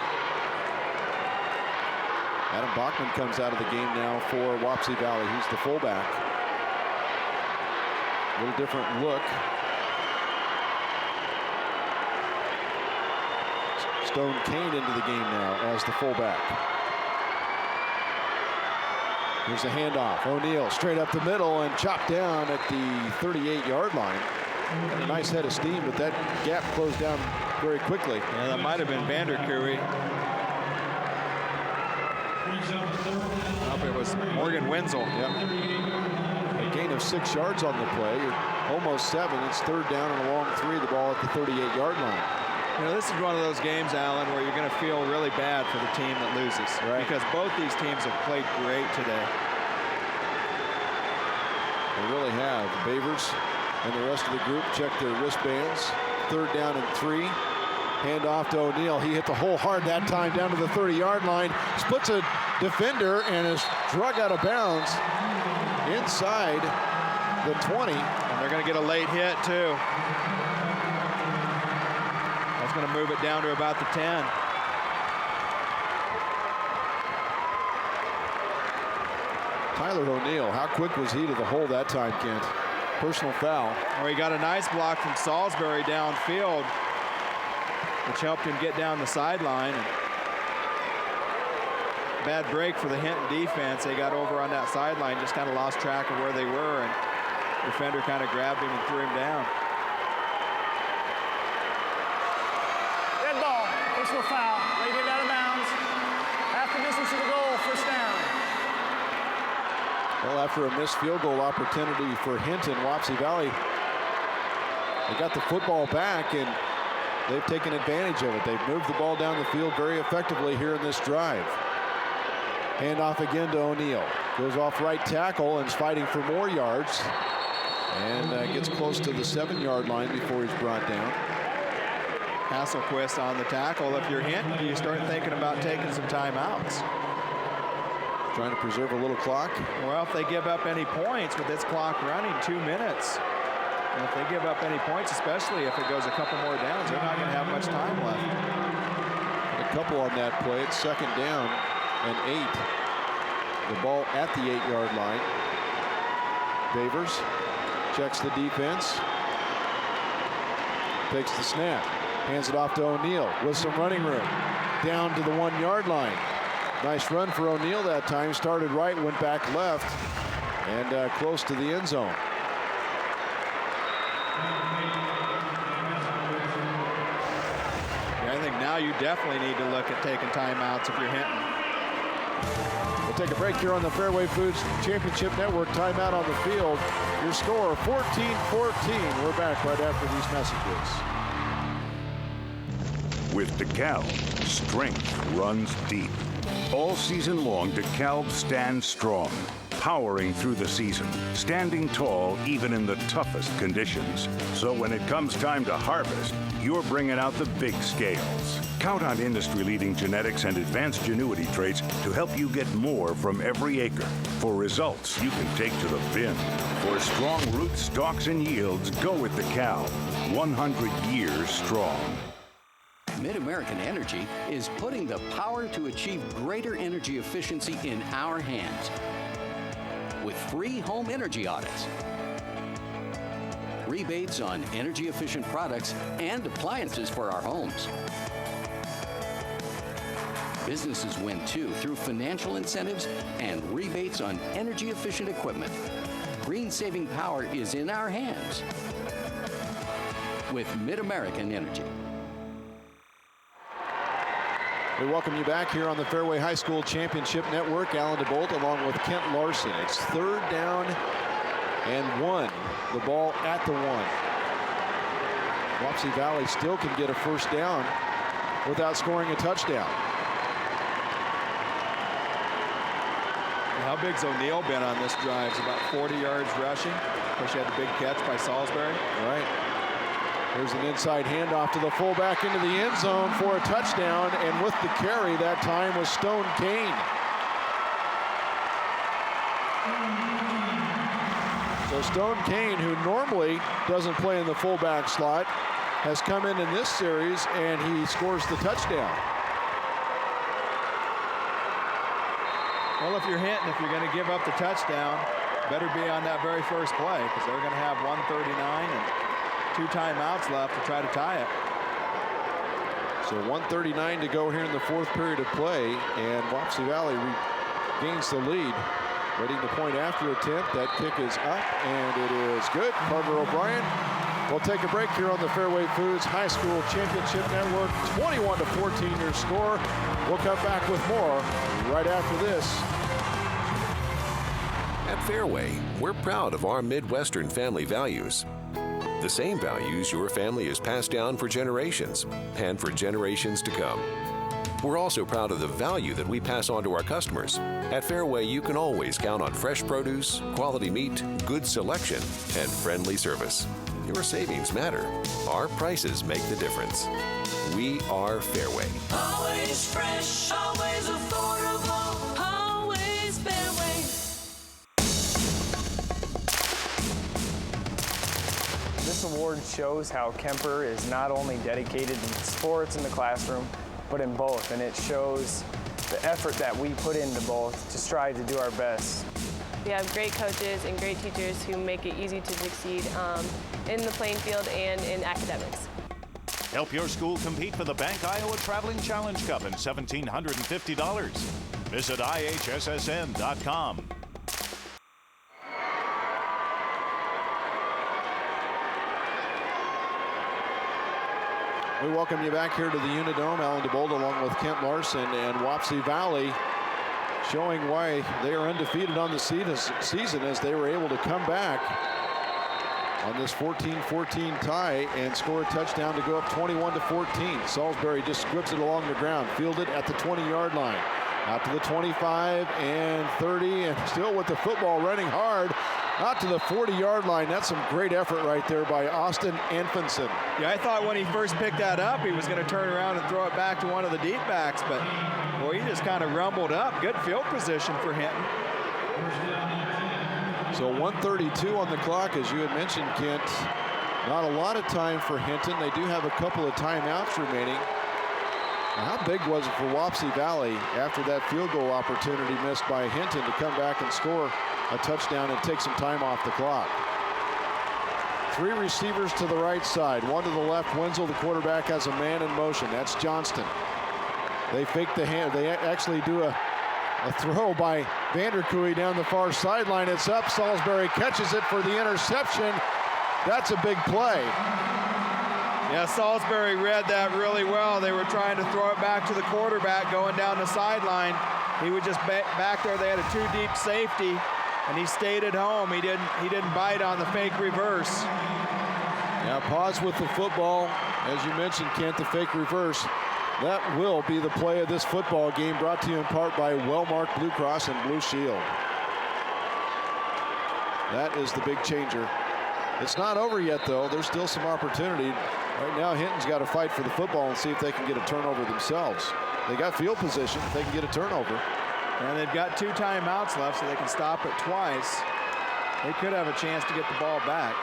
Adam Bachman comes out of the game now for Wapsie Valley. He's the fullback. A little different look. Stone Kane into the game now as the fullback. Here's a handoff. O'Neal straight up the middle and chopped down at the 38-yard line. Got a nice head of steam, but that gap closed down very quickly. Yeah, that might have been Vanderkooy. It was Morgan Wenzel. Yep. A gain of 6 yards on the play, almost 7. It's third down and a long 3, the ball at the 38-yard line. You know, this is one of those games, Alan, where you're going to feel really bad for the team that loses. Right. Because both these teams have played great today. They really have. Bavers and the rest of the group check their wristbands. Third down and 3. Hand off to O'Neal. He hit the hole hard that time down to the 30-yard line. Splits a defender and is drug out of bounds inside the 20. And they're going to get a late hit, too. That's going to move it down to about the 10. Tyler O'Neal, how quick was he to the hole that time, Kent? Personal foul. Well, he got a nice block from Salisbury downfield, which helped him get down the sideline. Bad break for the Hinton defense. They got over on that sideline, just kind of lost track of where they were, and the defender kind of grabbed him and threw him down. Dead ball, personal foul. They get out of bounds. Half the distance to the goal, first down. Well, after a missed field goal opportunity for Hinton, Wapsie Valley, they got the football back, and they've taken advantage of it. They've moved the ball down the field very effectively here in this drive. Handoff again to O'Neal. Goes off right tackle and is fighting for more yards. And gets close to the 7-yard line before he's brought down. Hasselquist on the tackle. If you're Hinton, you start thinking about taking some timeouts. Trying to preserve a little clock. Well, if they give up any points with this clock running, 2 minutes. And if they give up any points, especially if it goes a couple more downs, they're not going to have much time left. A couple on that play. It's second down and 8. The ball at the 8-yard line. Bavers checks the defense. Takes the snap. Hands it off to O'Neal with some running room. Down to the 1-yard line. Nice run for O'Neal that time. Started right, went back left, and close to the end zone. Yeah, I think now you definitely need to look at taking timeouts if you're Hinton. We'll take a break here on the Fairway Foods Championship Network. Timeout on the field. Your score, 14-14. We're back right after these messages. With DeKalb, strength runs deep. All season long, DeKalb stands strong, powering through the season, standing tall even in the toughest conditions. So when it comes time to harvest, you're bringing out the big scales. Count on industry-leading genetics and advanced genuity traits to help you get more from every acre. For results you can take to the bin. For strong roots, stalks, and yields, go with DeKalb. 100 years strong. Mid-American Energy is putting the power to achieve greater energy efficiency in our hands with free home energy audits, rebates on energy-efficient products and appliances for our homes, Businesses win too through financial incentives and rebates on energy-efficient equipment. Green-saving power is in our hands with Mid-American Energy. We welcome you back here on the Fairway High School Championship Network. Alan DeBolt along with Kent Larson. It's 3rd down and 1. The ball at the 1. Wapsie Valley still can get a first down without scoring a touchdown. How big's O'Neal been on this drive? It's about 40 yards rushing. Of course, she had a big catch by Salisbury. Right. There's an inside handoff to the fullback into the end zone for a touchdown, and with the carry that time was Stone Kane. So Stone Kane, who normally doesn't play in the fullback slot, has come in this series, and he scores the touchdown. Well, if you're Hinton, if you're going to give up the touchdown, better be on that very first play, because they're going to have 1:39 and 2 timeouts left to try to tie it. So 1:39 to go here in the 4th period of play, and Wapsie Valley gains the lead. Ready the point after attempt. That kick is up, and it is good. Carter O'Brien. We'll take a break here on the Fairway Foods High School Championship Network. 21-14 your score. We'll come back with more right after this. At Fairway, we're proud of our Midwestern family values. The same values your family has passed down for generations and for generations to come. We're also proud of the value that we pass on to our customers. At Fairway, you can always count on fresh produce, quality meat, good selection, and friendly service. Your savings matter. Our prices make the difference. We are Fairway. Always fresh, always affordable, always Fairway. This award shows how Kemper is not only dedicated in sports in the classroom, but in both, and it shows the effort that we put into both to strive to do our best. We have great coaches and great teachers who make it easy to succeed in the playing field and in academics. Help your school compete for the Bank Iowa Traveling Challenge Cup and $1,750. Visit IHSSN.com. We welcome you back here to the Unidome. Alan DeBolt along with Kent Larson, and Wapsie Valley showing why they are undefeated on the season as they were able to come back on this 14-14 tie and score a touchdown to go up 21-14. Salisbury just squibs it along the ground, fielded at the 20-yard line. Out to the 25 and 30, and still with the football running hard out to the 40-yard line. That's some great effort right there by Austin Anfinson. Yeah, I thought when he first picked that up, he was going to turn around and throw it back to one of the deep backs, but boy, he just kind of rumbled up. Good field position for Hinton. So 1:32 on the clock, as you had mentioned, Kent. Not a lot of time for Hinton. They do have a couple of timeouts remaining. Now, how big was it for Wapsie Valley after that field goal opportunity missed by Hinton to come back and score a touchdown and take some time off the clock? 3 receivers to the right side, 1 to the left. Wenzel, the quarterback, has a man in motion. That's Johnston. They fake the hand. They actually do a throw by Vanderkooy down the far sideline. It's up. Salisbury catches it for the interception. That's a big play. Yeah, Salisbury read that really well. They were trying to throw it back to the quarterback going down the sideline. He was just back there. They had a 2-deep safety, and he stayed at home. He didn't bite on the fake reverse. Now pause with the football. As you mentioned, Kent, the fake reverse. That will be the play of this football game, brought to you in part by Wellmark Blue Cross and Blue Shield. That is the big changer. It's not over yet, though. There's still some opportunity. Right now, Hinton's got to fight for the football and see if they can get a turnover themselves. They got field position. If they can get a turnover. And they've got 2 timeouts left, so they can stop it twice. They could have a chance to get the ball back.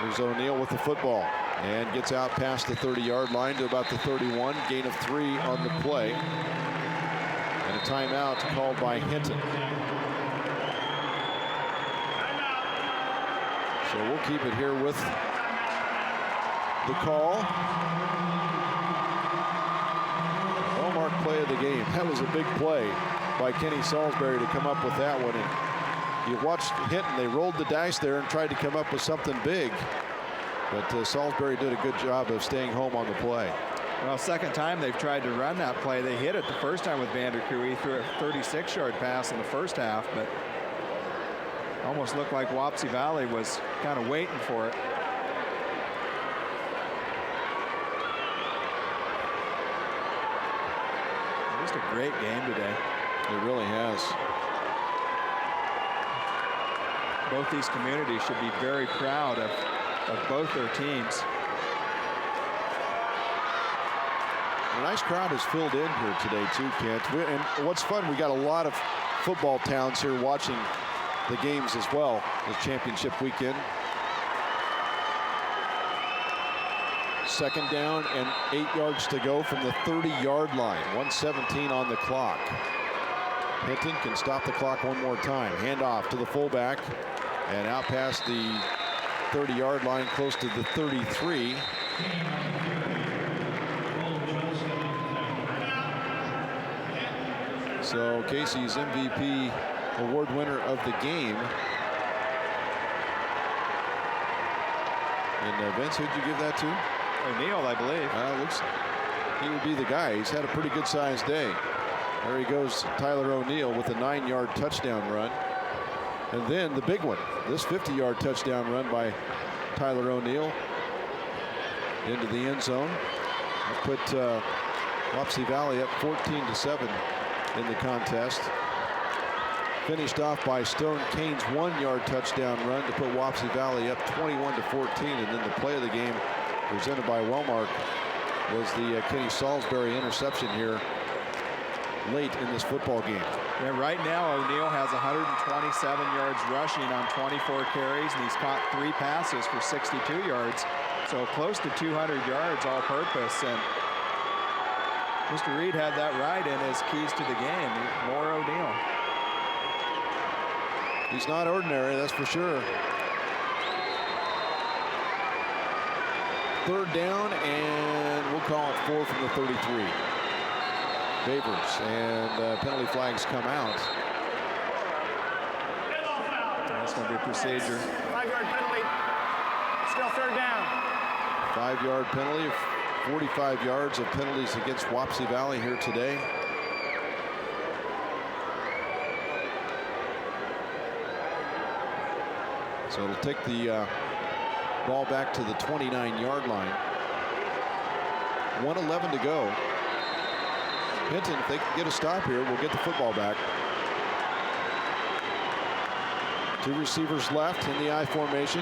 There's O'Neal with the football and gets out past the 30-yard line to about the 31. Gain of 3 on the play. And a timeout called by Hinton. So we'll keep it here with the call. Wellmark play of the game. That was a big play by Kenny Salisbury to come up with that one. And you watched Hinton, they rolled the dice there and tried to come up with something big. But Salisbury did a good job of staying home on the play. Well, second time they've tried to run that play. They hit it the first time with Vanderkoo. He threw a 36-yard pass in the first half, but almost looked like Wapsie Valley was kind of waiting for it. Just a great game today. It really has. Both these communities should be very proud of both their teams. A nice crowd has filled in here today too, Kent. And what's fun, we got a lot of football towns here watching the games as well, the championship weekend. Second down and 8 yards to go from the 30-yard line. 1:17 on the clock. Hinton can stop the clock one more time. Handoff to the fullback and out past the 30-yard line, close to the 33. So Casey's MVP award winner of the game. And Vince, who'd you give that to? O'Neal, I believe. Looks he would be the guy. He's had a pretty good sized day. There he goes, Tyler O'Neal with a 9-yard touchdown run. And then the big one, this 50-yard touchdown run by Tyler O'Neal into the end zone. That put Wapsie Valley up 14-7 in the contest. Finished off by Stone Kane's 1-yard touchdown run to put Wapsie Valley up 21-14. And then the play of the game presented by Wellmark was the Kenny Salisbury interception here late in this football game. Yeah, right now O'Neal has 127 yards rushing on 24 carries, and he's caught 3 passes for 62 yards. So close to 200 yards all purpose. And Mr. Reed had that right in his keys to the game. More O'Neal. He's not ordinary, that's for sure. Third down, and we'll call it 4 from the 33. Favors, and penalty flags come out. That's going to be a procedure. 5-yard penalty. Still third down. 5-yard penalty. 45 yards of penalties against Wapsie Valley here today. So it'll take the ball back to the 29-yard line. 1:11 to go. Hinton, if they can get a stop here, will get the football back. 2 receivers left in the I formation.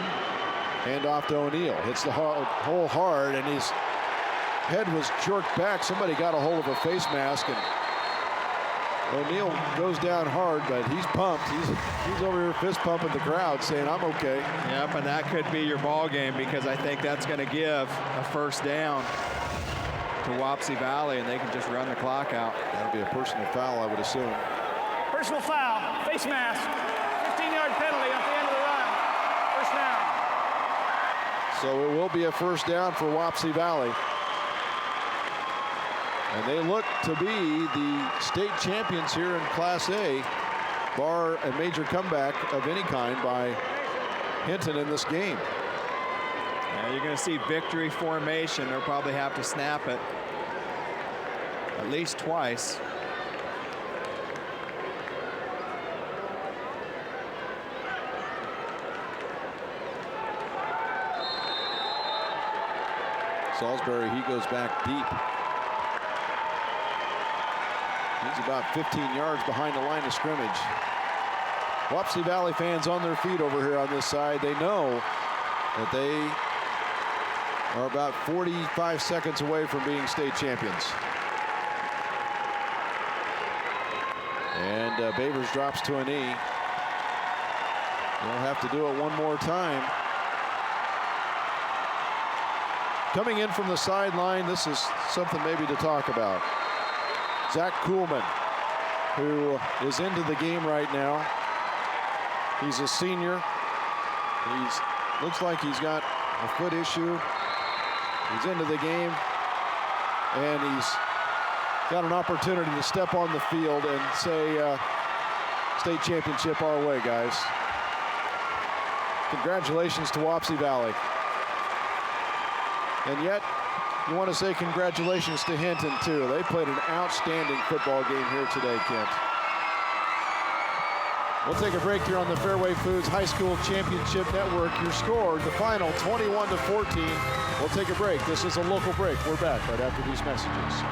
Hand off to O'Neal. Hits the hole hard, and his head was jerked back. Somebody got a hold of a face mask, and O'Neal goes down hard, but he's pumped. He's over here fist pumping the crowd, saying, "I'm okay." Yep, and that could be your ball game, because I think that's going to give a first down to Wapsie Valley, and they can just run the clock out. That'll be a personal foul, I would assume. Personal foul, face mask, 15-yard penalty at the end of the run. First down. So it will be a first down for Wapsie Valley. And they look to be the state champions here in Class A, bar a major comeback of any kind by Hinton in this game. Yeah, you're going to see victory formation. They'll probably have to snap it at least twice. Salisbury, he goes back deep. He's about 15 yards behind the line of scrimmage. Wapsie Valley fans on their feet over here on this side. They know that they are about 45 seconds away from being state champions. And Bavers drops to a knee. They'll have to do it one more time. Coming in from the sideline, this is something maybe to talk about. Zach Kuhlman, who is into the game right now. He's a senior. Looks like he's got a foot issue. He's into the game, and he's got an opportunity to step on the field and say, state championship our way, guys. Congratulations to Wapsie Valley. And yet, you want to say congratulations to Hinton, too. They played an outstanding football game here today, Kent. We'll take a break here on the Fairway Foods High School Championship Network. Your score, the final, 21-14. We'll take a break. This is a local break. We're back right after these messages.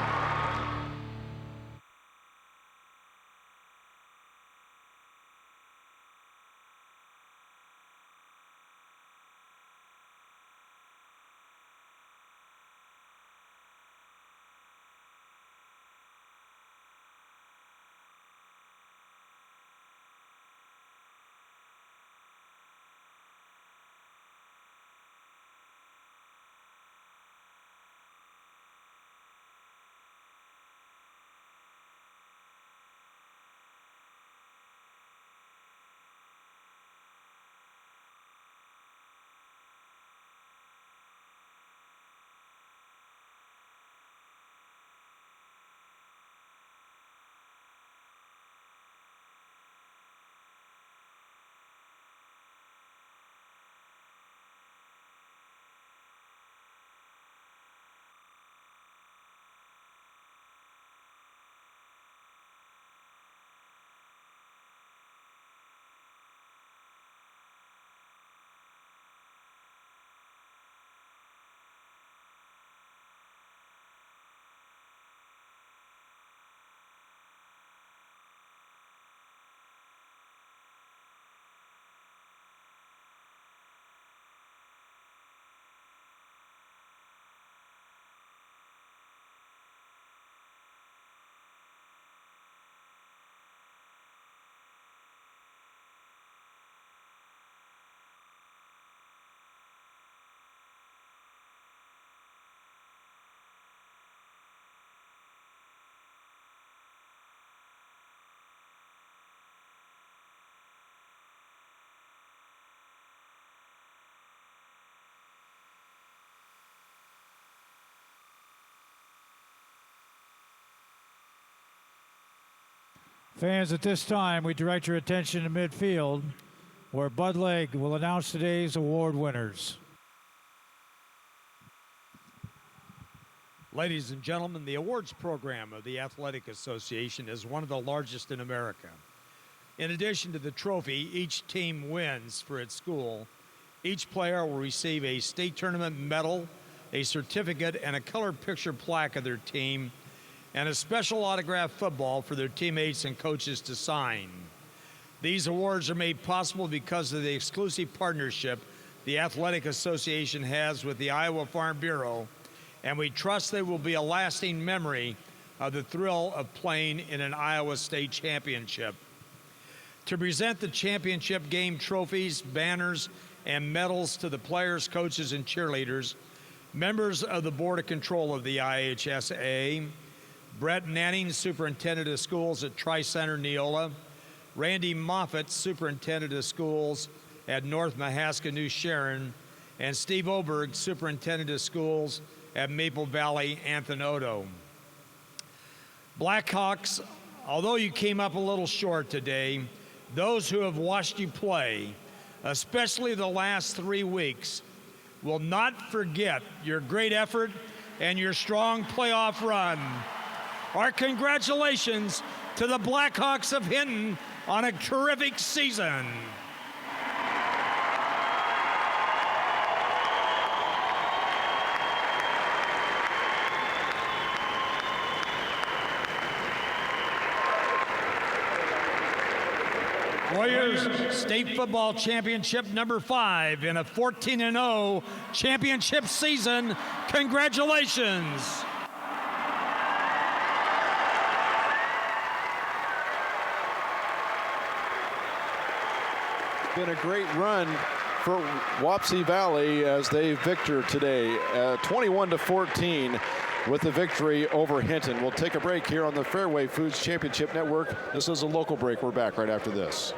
Fans, at this time, we direct your attention to midfield, where Bud Legg will announce today's award winners. Ladies and gentlemen, the awards program of the Athletic Association is one of the largest in America. In addition to the trophy each team wins for its school, each player will receive a state tournament medal, a certificate, and a colored picture plaque of their team, and a special autographed football for their teammates and coaches to sign. These awards are made possible because of the exclusive partnership the Athletic Association has with the Iowa Farm Bureau, and we trust they will be a lasting memory of the thrill of playing in an Iowa State Championship. To present the championship game trophies, banners, and medals to the players, coaches, and cheerleaders, members of the Board of Control of the IHSA, Brett Nanning, Superintendent of Schools at Tri-Center Neola, Randy Moffitt, Superintendent of Schools at North Mahaska New Sharon, and Steve Oberg, Superintendent of Schools at Maple Valley Anthony. Blackhawks, although you came up a little short today, those who have watched you play, especially the last 3 weeks, will not forget your great effort and your strong playoff run. Our congratulations to the Blackhawks of Hinton on a terrific season. Warriors State Football Championship number 5 in a 14-0 championship season. Congratulations. Been a great run for Wapsie Valley as they victor today, 21-14 with the victory over Hinton. We'll take a break here on the Fairway Foods Championship Network. This is a local break. We're back right after this.